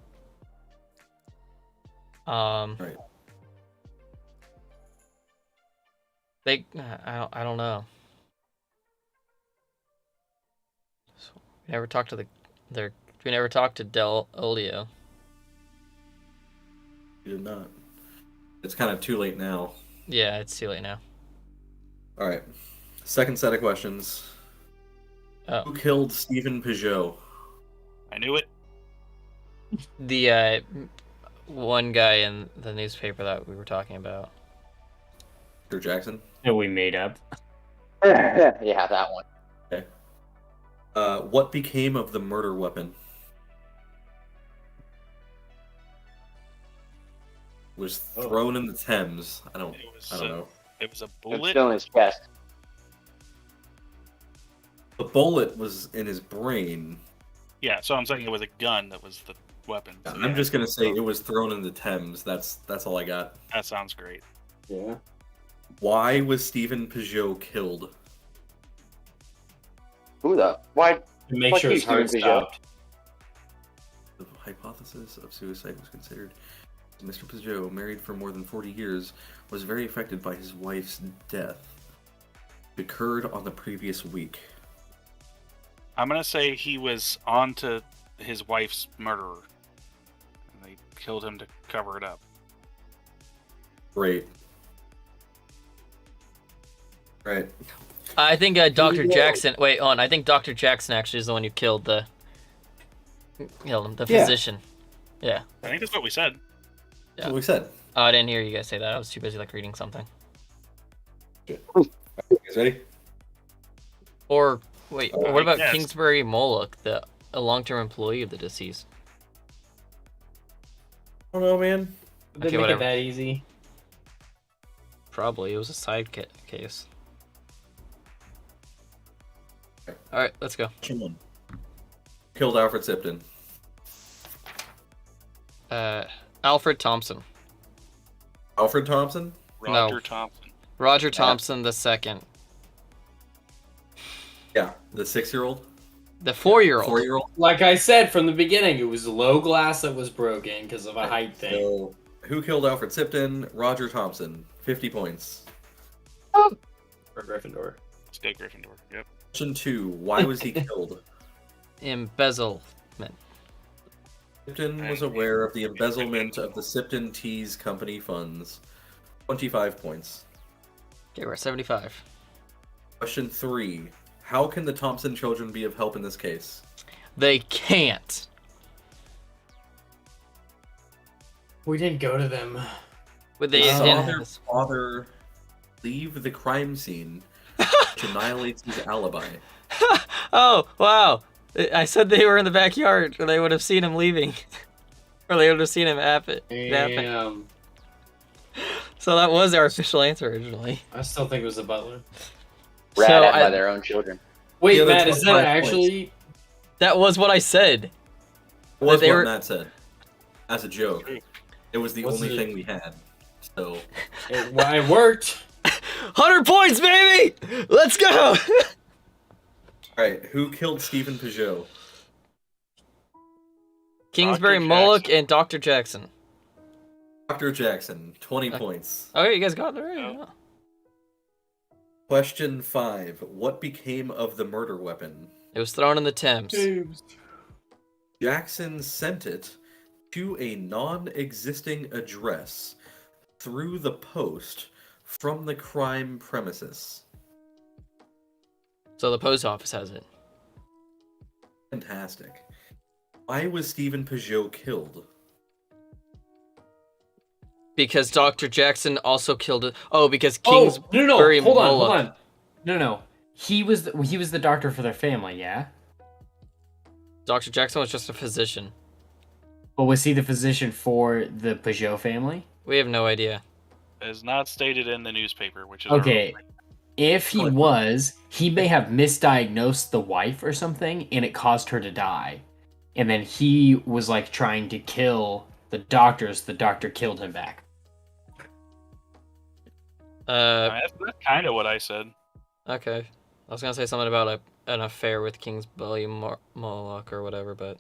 Right. They, I don't know. So, we never talked to we never talked to Del Olio. You did not. It's kind of too late now. Yeah, it's too late now. All right. Second set of questions. Oh, Who killed Stephen Peugeot? I knew it. the one guy in the newspaper that we were talking about. Mr. Jackson? That we made up. Yeah, that one. Okay. What became of the murder weapon? Was thrown in the Thames. I don't know. It was a It's bullet. still in his chest. The bullet was in his brain. Yeah, so I'm saying it was a gun that was the weapon. So I'm just gonna say it was thrown in the Thames. That's all I got. That sounds great. Yeah. Why was Stephen Peugeot killed? Who the? Why? To make Fuck sure you, his heart Stephen Peugeot. stopped. The hypothesis of suicide was considered. Mr. Peugeot, married for more than 40 years, was very affected by his wife's death. It occurred on the previous week. I'm gonna say he was on to his wife's murderer. And they killed him to cover it up. Great. Right. I think Dr. Jackson. Wait, hold on. I think Dr. Jackson actually is the one who killed him, the Yeah. physician. Yeah. I think that's what we said. That's what we said. Oh, I didn't hear you guys say that. I was too busy like reading something. You guys ready? Or wait, what about Yes. Kingsbury Moloch, a long-term employee of the deceased? I don't know, man. Didn't Okay, make whatever. it that easy. Probably it was a side case. All right, let's go. Question 1. Killed Alfred Sipton. Alfred Thompson. Alfred Thompson? Roger No. Thompson. Roger Thompson the second. Yeah, the 6-year-old? The 4-year-old. 4-year-old? Like I said from the beginning, it was low glass that was broken because of a height thing. So, who killed Alfred Sipton? Roger Thompson. 50 points. For Gryffindor. Let's go Gryffindor. Yep. Question 2. Why was he killed? Embezzlement. Sipton was aware of the embezzlement of the Sipton Teas Company funds. 25 points. Okay, we're at 75. Question 3. How can the Thompson children be of help in this case? They can't. We didn't go to them. But They they saw didn't their have- father leave the crime scene, which annihilates his alibi. Oh, wow. I said they were in the backyard, or they would have seen him leaving. Or they would have seen him napping. Damn. So that was our official answer originally. I still think it was the butler. Rat So at I- by their own children. Wait, The other Matt, is that 25 actually... That was what I said. It was They what were- Matt said. As a joke. It was the What's only it? thing we had. So, It worked. 100 points, baby! Let's go! alright, who killed Stephen Peugeot? Kingsbury, Dr. Moloch, Jackson. and Dr. Jackson. Dr. Jackson, 20 points. Okay, you guys got it right. Oh. Yeah. Question 5. What became of the murder weapon? It was thrown in the Thames. Jackson sent it to a non-existing address through the post from the crime premises. So the post office has it. Fantastic. Why was Stephen Peugeot killed? Because Dr. Jackson also killed it. Oh, because Oh, Kingsbury, no, hold on, Moloch. hold on. No. He was the doctor for their family, yeah? Dr. Jackson was just a physician. But was he the physician for the Peugeot family? We have no idea. As not stated in the newspaper, which is Okay. If he was, he may have misdiagnosed the wife or something, and it caused her to die. And then he was like trying to kill the doctors. The doctor killed him back. That's kind of what I said. Okay. I was gonna say something about an affair with Kingsbury Moloch or whatever, but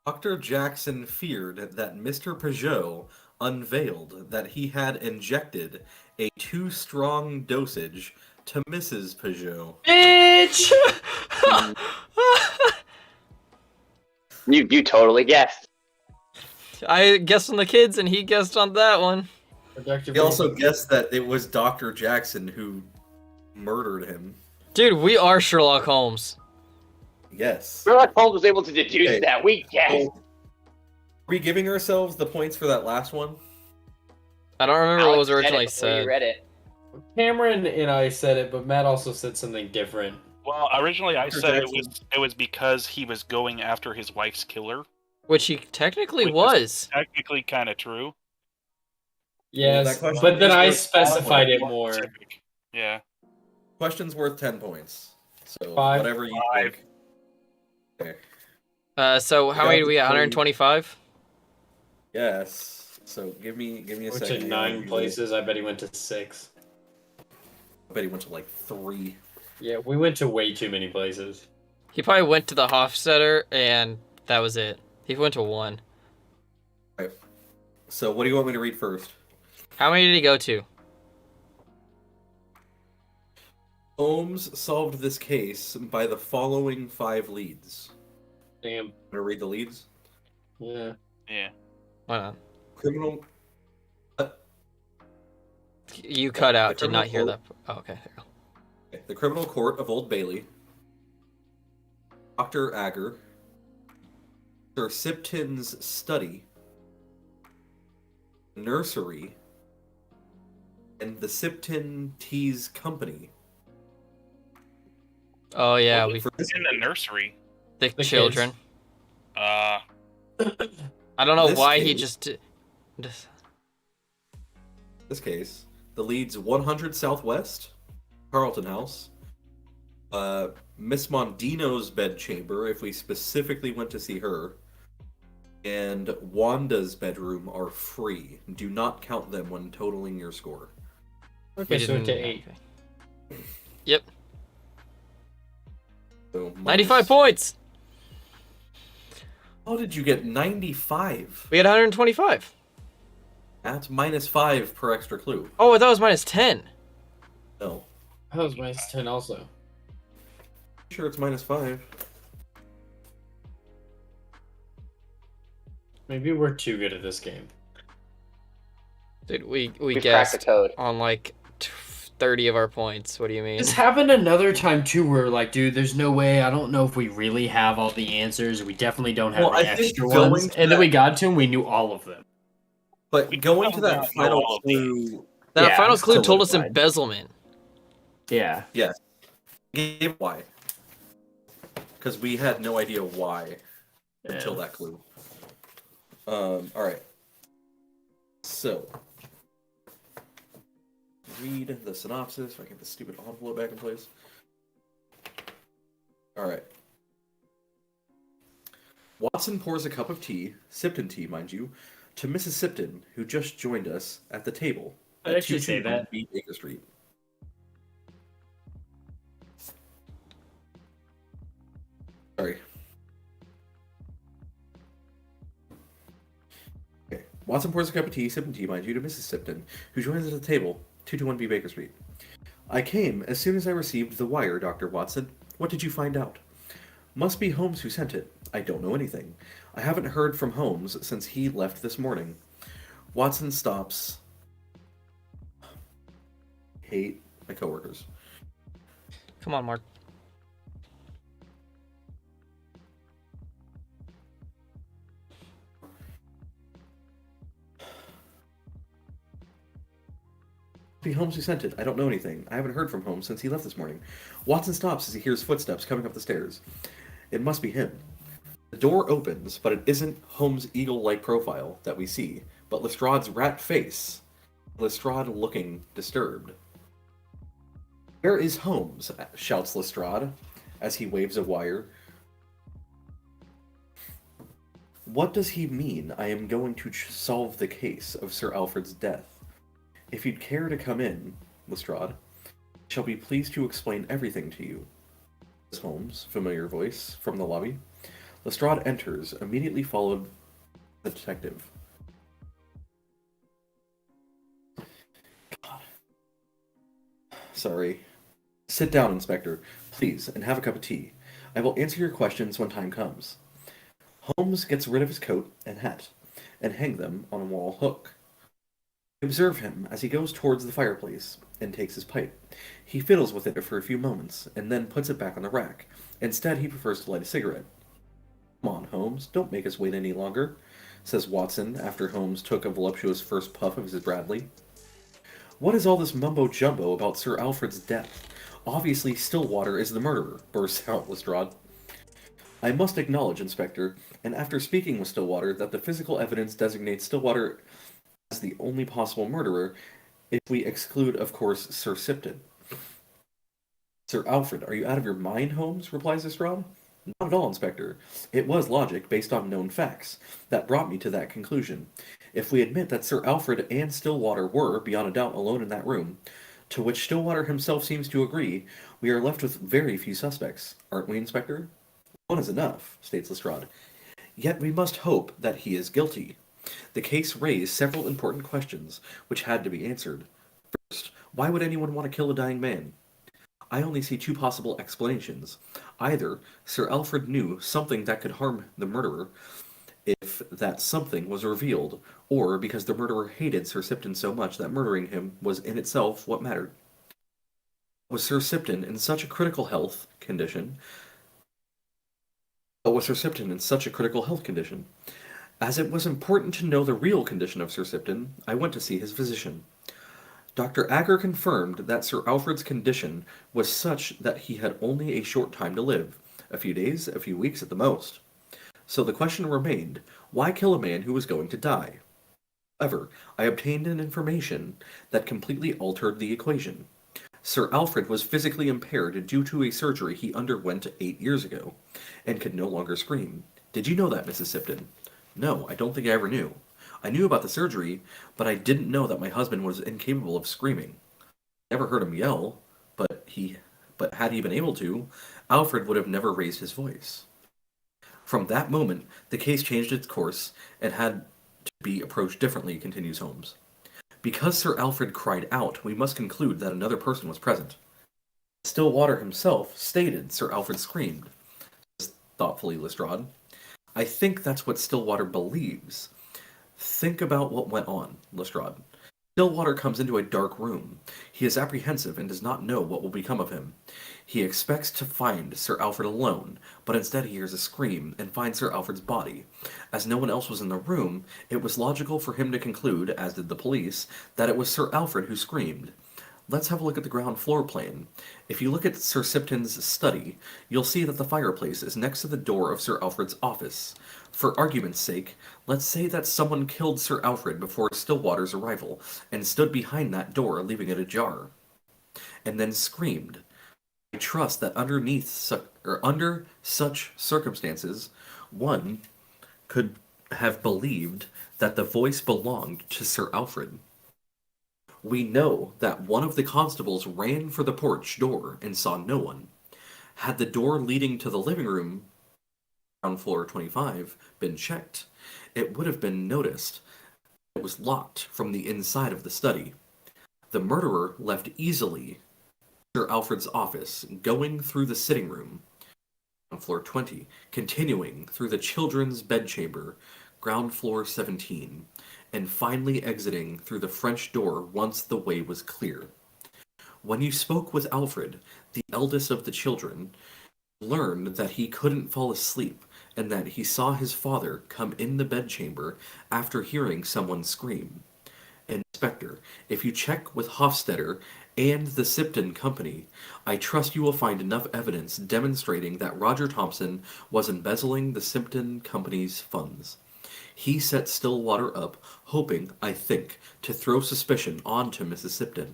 Dr. Jackson feared that Mr. Peugeot unveiled that he had injected a too strong dosage to Mrs. Peugeot. bitch. You totally guessed. I guessed on the kids, and he guessed on that one. He also guessed that it was Dr. Jackson who murdered him. Dude, we are Sherlock Holmes. Yes. Sherlock Holmes was able to deduce Okay. that. We guessed. So, are we giving ourselves the points for that last one? I don't remember what Alex was said it originally before you said. read it. Cameron and I said it, but Matt also said something different. Well, originally I Dr. said Jackson. it was because he was going after his wife's killer. Which he technically Which was. Technically, kind of true. That Yes, question but then is I worth specified it More more. specific. Yeah. Question's worth 10 points. So, 5. whatever you 5. think. Okay. So how got many do we the got? 125? Yes. So, give me a Went second. to here. 9 places. I bet he went to 6. I bet he went to like 3. Yeah, we went to way too many places. He probably went to the Hofstetter, and that was it. He went to 1. Right. So, what do you want me to read first? How many did he go to? Holmes solved this case by the following 5 leads. Damn. I'm gonna read the leads. Yeah. Yeah. Why not? Criminal. You cut out. The Did not hear that. criminal Oh, okay. There you go. The Criminal Court of Old Bailey. Dr. Agger. Sir Sipton's study. Nursery. And the Sipton Teas Company. Oh yeah, we For this, In the nursery. the kids. children. Uh, I don't know This why he case- just. this case, the leads 100 Southwest, Carlton House, Miss Mondino's bedchamber, if we specifically went to see her, and Wanda's bedroom are free. Do not count them when totaling your score. Okay, so didn't- to 8. okay. Yep. So 95 points. How did you get 95? We had 125. That's -5 per extra clue. Oh, I thought it was minus 10. No. That was minus 10 also. Sure, it's -5. Maybe we're too good at this game. Dude, we We've cracked the guessed code. on like 30 of our points. What do you mean? This happened another time too where like, dude, there's no way. I don't know if we really have all the answers. We definitely don't have Well, the I think extra going ones. to And then that- we got to them, we knew all of them. But going to that don't know final all of clue, That Yeah, final it's clue told us solidified. embezzlement. Yeah. gave why? Because we had no idea why until Yeah. that clue. All right. So, read the synopsis. If I get the stupid envelope back in place. All right. Watson pours a cup of tea, Sipton tea, mind you, to Mrs. Sipton, who just joined us at the table. I'd at actually say 221 that. B Baker Street. Sorry. Okay. Watson pours a cup of tea, Sipton tea, mind you, to Mrs. Sipton, who joins us at the table, 221 B Baker Street. I came as soon as I received the wire, Dr. Watson. What did you find out? Must be Holmes who sent it. I don't know anything. I haven't heard from Holmes since he left this morning. Watson stops. Hate my coworkers. Come on, Mark. Be Holmes who sent it. I don't know anything. I haven't heard from Holmes since he left this morning. Watson stops as he hears footsteps coming up the stairs. It must be him. The door opens, but it isn't Holmes' eagle-like profile that we see, but Lestrade's rat face. Lestrade looking disturbed. Where is Holmes? Shouts Lestrade as he waves a wire. What does he mean? I am going to solve the case of Sir Alfred's death. If you'd care to come in, Lestrade, I shall be pleased to explain everything to you. Says Holmes, familiar voice from the lobby. Lestrade enters, immediately followed by the detective. God. Sorry. Sit down, Inspector, please, and have a cup of tea. I will answer your questions when time comes. Holmes gets rid of his coat and hat, and hang them on a wall hook. We observe him as he goes towards the fireplace and takes his pipe. He fiddles with it for a few moments, and then puts it back on the rack. Instead, he prefers to light a cigarette. Come on, Holmes, don't make us wait any longer, says Watson after Holmes took a voluptuous first puff of his Bradley. What is all this mumbo-jumbo about Sir Alfred's death? Obviously, Stillwater is the murderer, bursts out Lestrade. I must acknowledge, Inspector, and after speaking with Stillwater, that the physical evidence designates Stillwater as the only possible murderer, if we exclude, of course, Sir Sipton. Sir Alfred, are you out of your mind, Holmes? Replies Lestrade. Not at all, Inspector. It was logic based on known facts that brought me to that conclusion. If we admit that Sir Alfred and Stillwater were, beyond a doubt, alone in that room, to which Stillwater himself seems to agree, we are left with very few suspects. Aren't we, Inspector? One is enough, states Lestrade. Yet we must hope that he is guilty. The case raised several important questions, which had to be answered. First, why would anyone want to kill a dying man? I only see two possible explanations. Either Sir Alfred knew something that could harm the murderer, if that something was revealed, or because the murderer hated Sir Sipton so much that murdering him was in itself what mattered. Was Sir Sipton in such a critical health condition? As it was important to know the real condition of Sir Sipton, I went to see his physician. Dr. Agger confirmed that Sir Alfred's condition was such that he had only a short time to live, a few days, a few weeks at the most. So the question remained, why kill a man who was going to die? However, I obtained an information that completely altered the equation. Sir Alfred was physically impaired due to a surgery he underwent 8 years ago, and could no longer scream. Did you know that, Mrs. Sipton? No, I don't think I ever knew. I knew about the surgery, but I didn't know that my husband was incapable of screaming. Never heard him yell, but had he been able to, Alfred would have never raised his voice. From that moment, the case changed its course and had to be approached differently, continues Holmes. Because Sir Alfred cried out, we must conclude that another person was present. Stillwater himself stated Sir Alfred screamed, says thoughtfully Lestrade. I think that's what Stillwater believes. Think about what went on, Lestrade. Stillwater comes into a dark room. He is apprehensive and does not know what will become of him. He expects to find Sir Alfred alone, but instead he hears a scream and finds Sir Alfred's body. As no one else was in the room, it was logical for him to conclude, as did the police, that it was Sir Alfred who screamed. Let's have a look at the ground floor plan. If you look at Sir Sipton's study, you'll see that the fireplace is next to the door of Sir Alfred's office. For argument's sake, let's say that someone killed Sir Alfred before Stillwater's arrival and stood behind that door, leaving it ajar, and then screamed. I trust that under such circumstances, one could have believed that the voice belonged to Sir Alfred. We know that one of the constables ran for the porch door and saw no one. Had the door leading to the living room, ground floor 25, been checked, it would have been noticed it was locked from the inside of the study. The murderer left easily Sir Alfred's office, going through the sitting room, ground floor 20, continuing through the children's bedchamber, ground floor 17, and finally exiting through the French door once the way was clear. When you spoke with Alfred, the eldest of the children, learned that he couldn't fall asleep and that he saw his father come in the bedchamber after hearing someone scream. Inspector, if you check with Hofstetter and the Sipton Company, I trust you will find enough evidence demonstrating that Roger Thompson was embezzling the Sipton Company's funds. He set Stillwater up, hoping, I think, to throw suspicion onto Mrs. Sipton.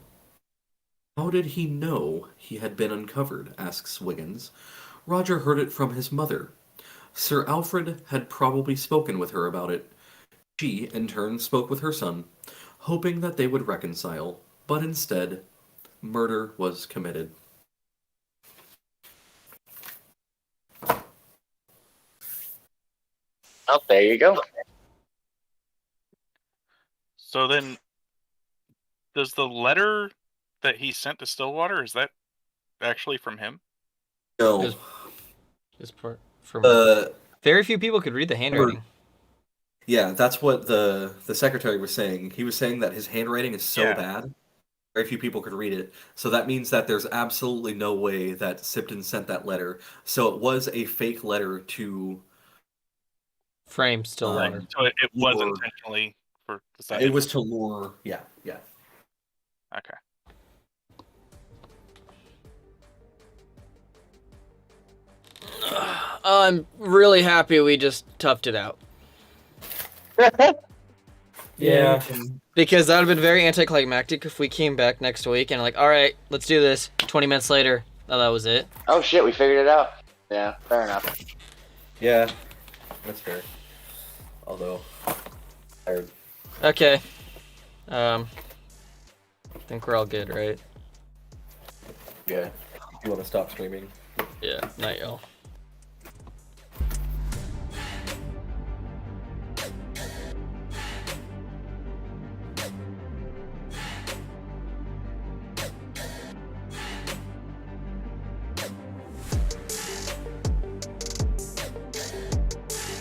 How did he know he had been uncovered? Asks Wiggins. Roger heard it from his mother. Sir Alfred had probably spoken with her about it. She, in turn, spoke with her son, hoping that they would reconcile, but instead, murder was committed. Oh, there you go. So then, does the letter that he sent to Stillwater, is that actually from him? No. Just from very few people could read the handwriting. Yeah, that's what the secretary was saying. He was saying that his handwriting is so bad, very few people could read it. So that means that there's absolutely no way that Sipton sent that letter. So it was a fake letter to frame Stillwater. So it was intentionally for the site. It was to lure. Yeah. Okay. I'm really happy we just toughed it out. Yeah. Because that would have been very anticlimactic if we came back next week and like, all right, let's do this. 20 minutes later, oh, that was it. Oh shit, we figured it out. Yeah, fair enough. Yeah, that's fair. Although, tired. Okay. I think we're all good, right? Yeah. You want to stop streaming? Yeah. Night, y'all.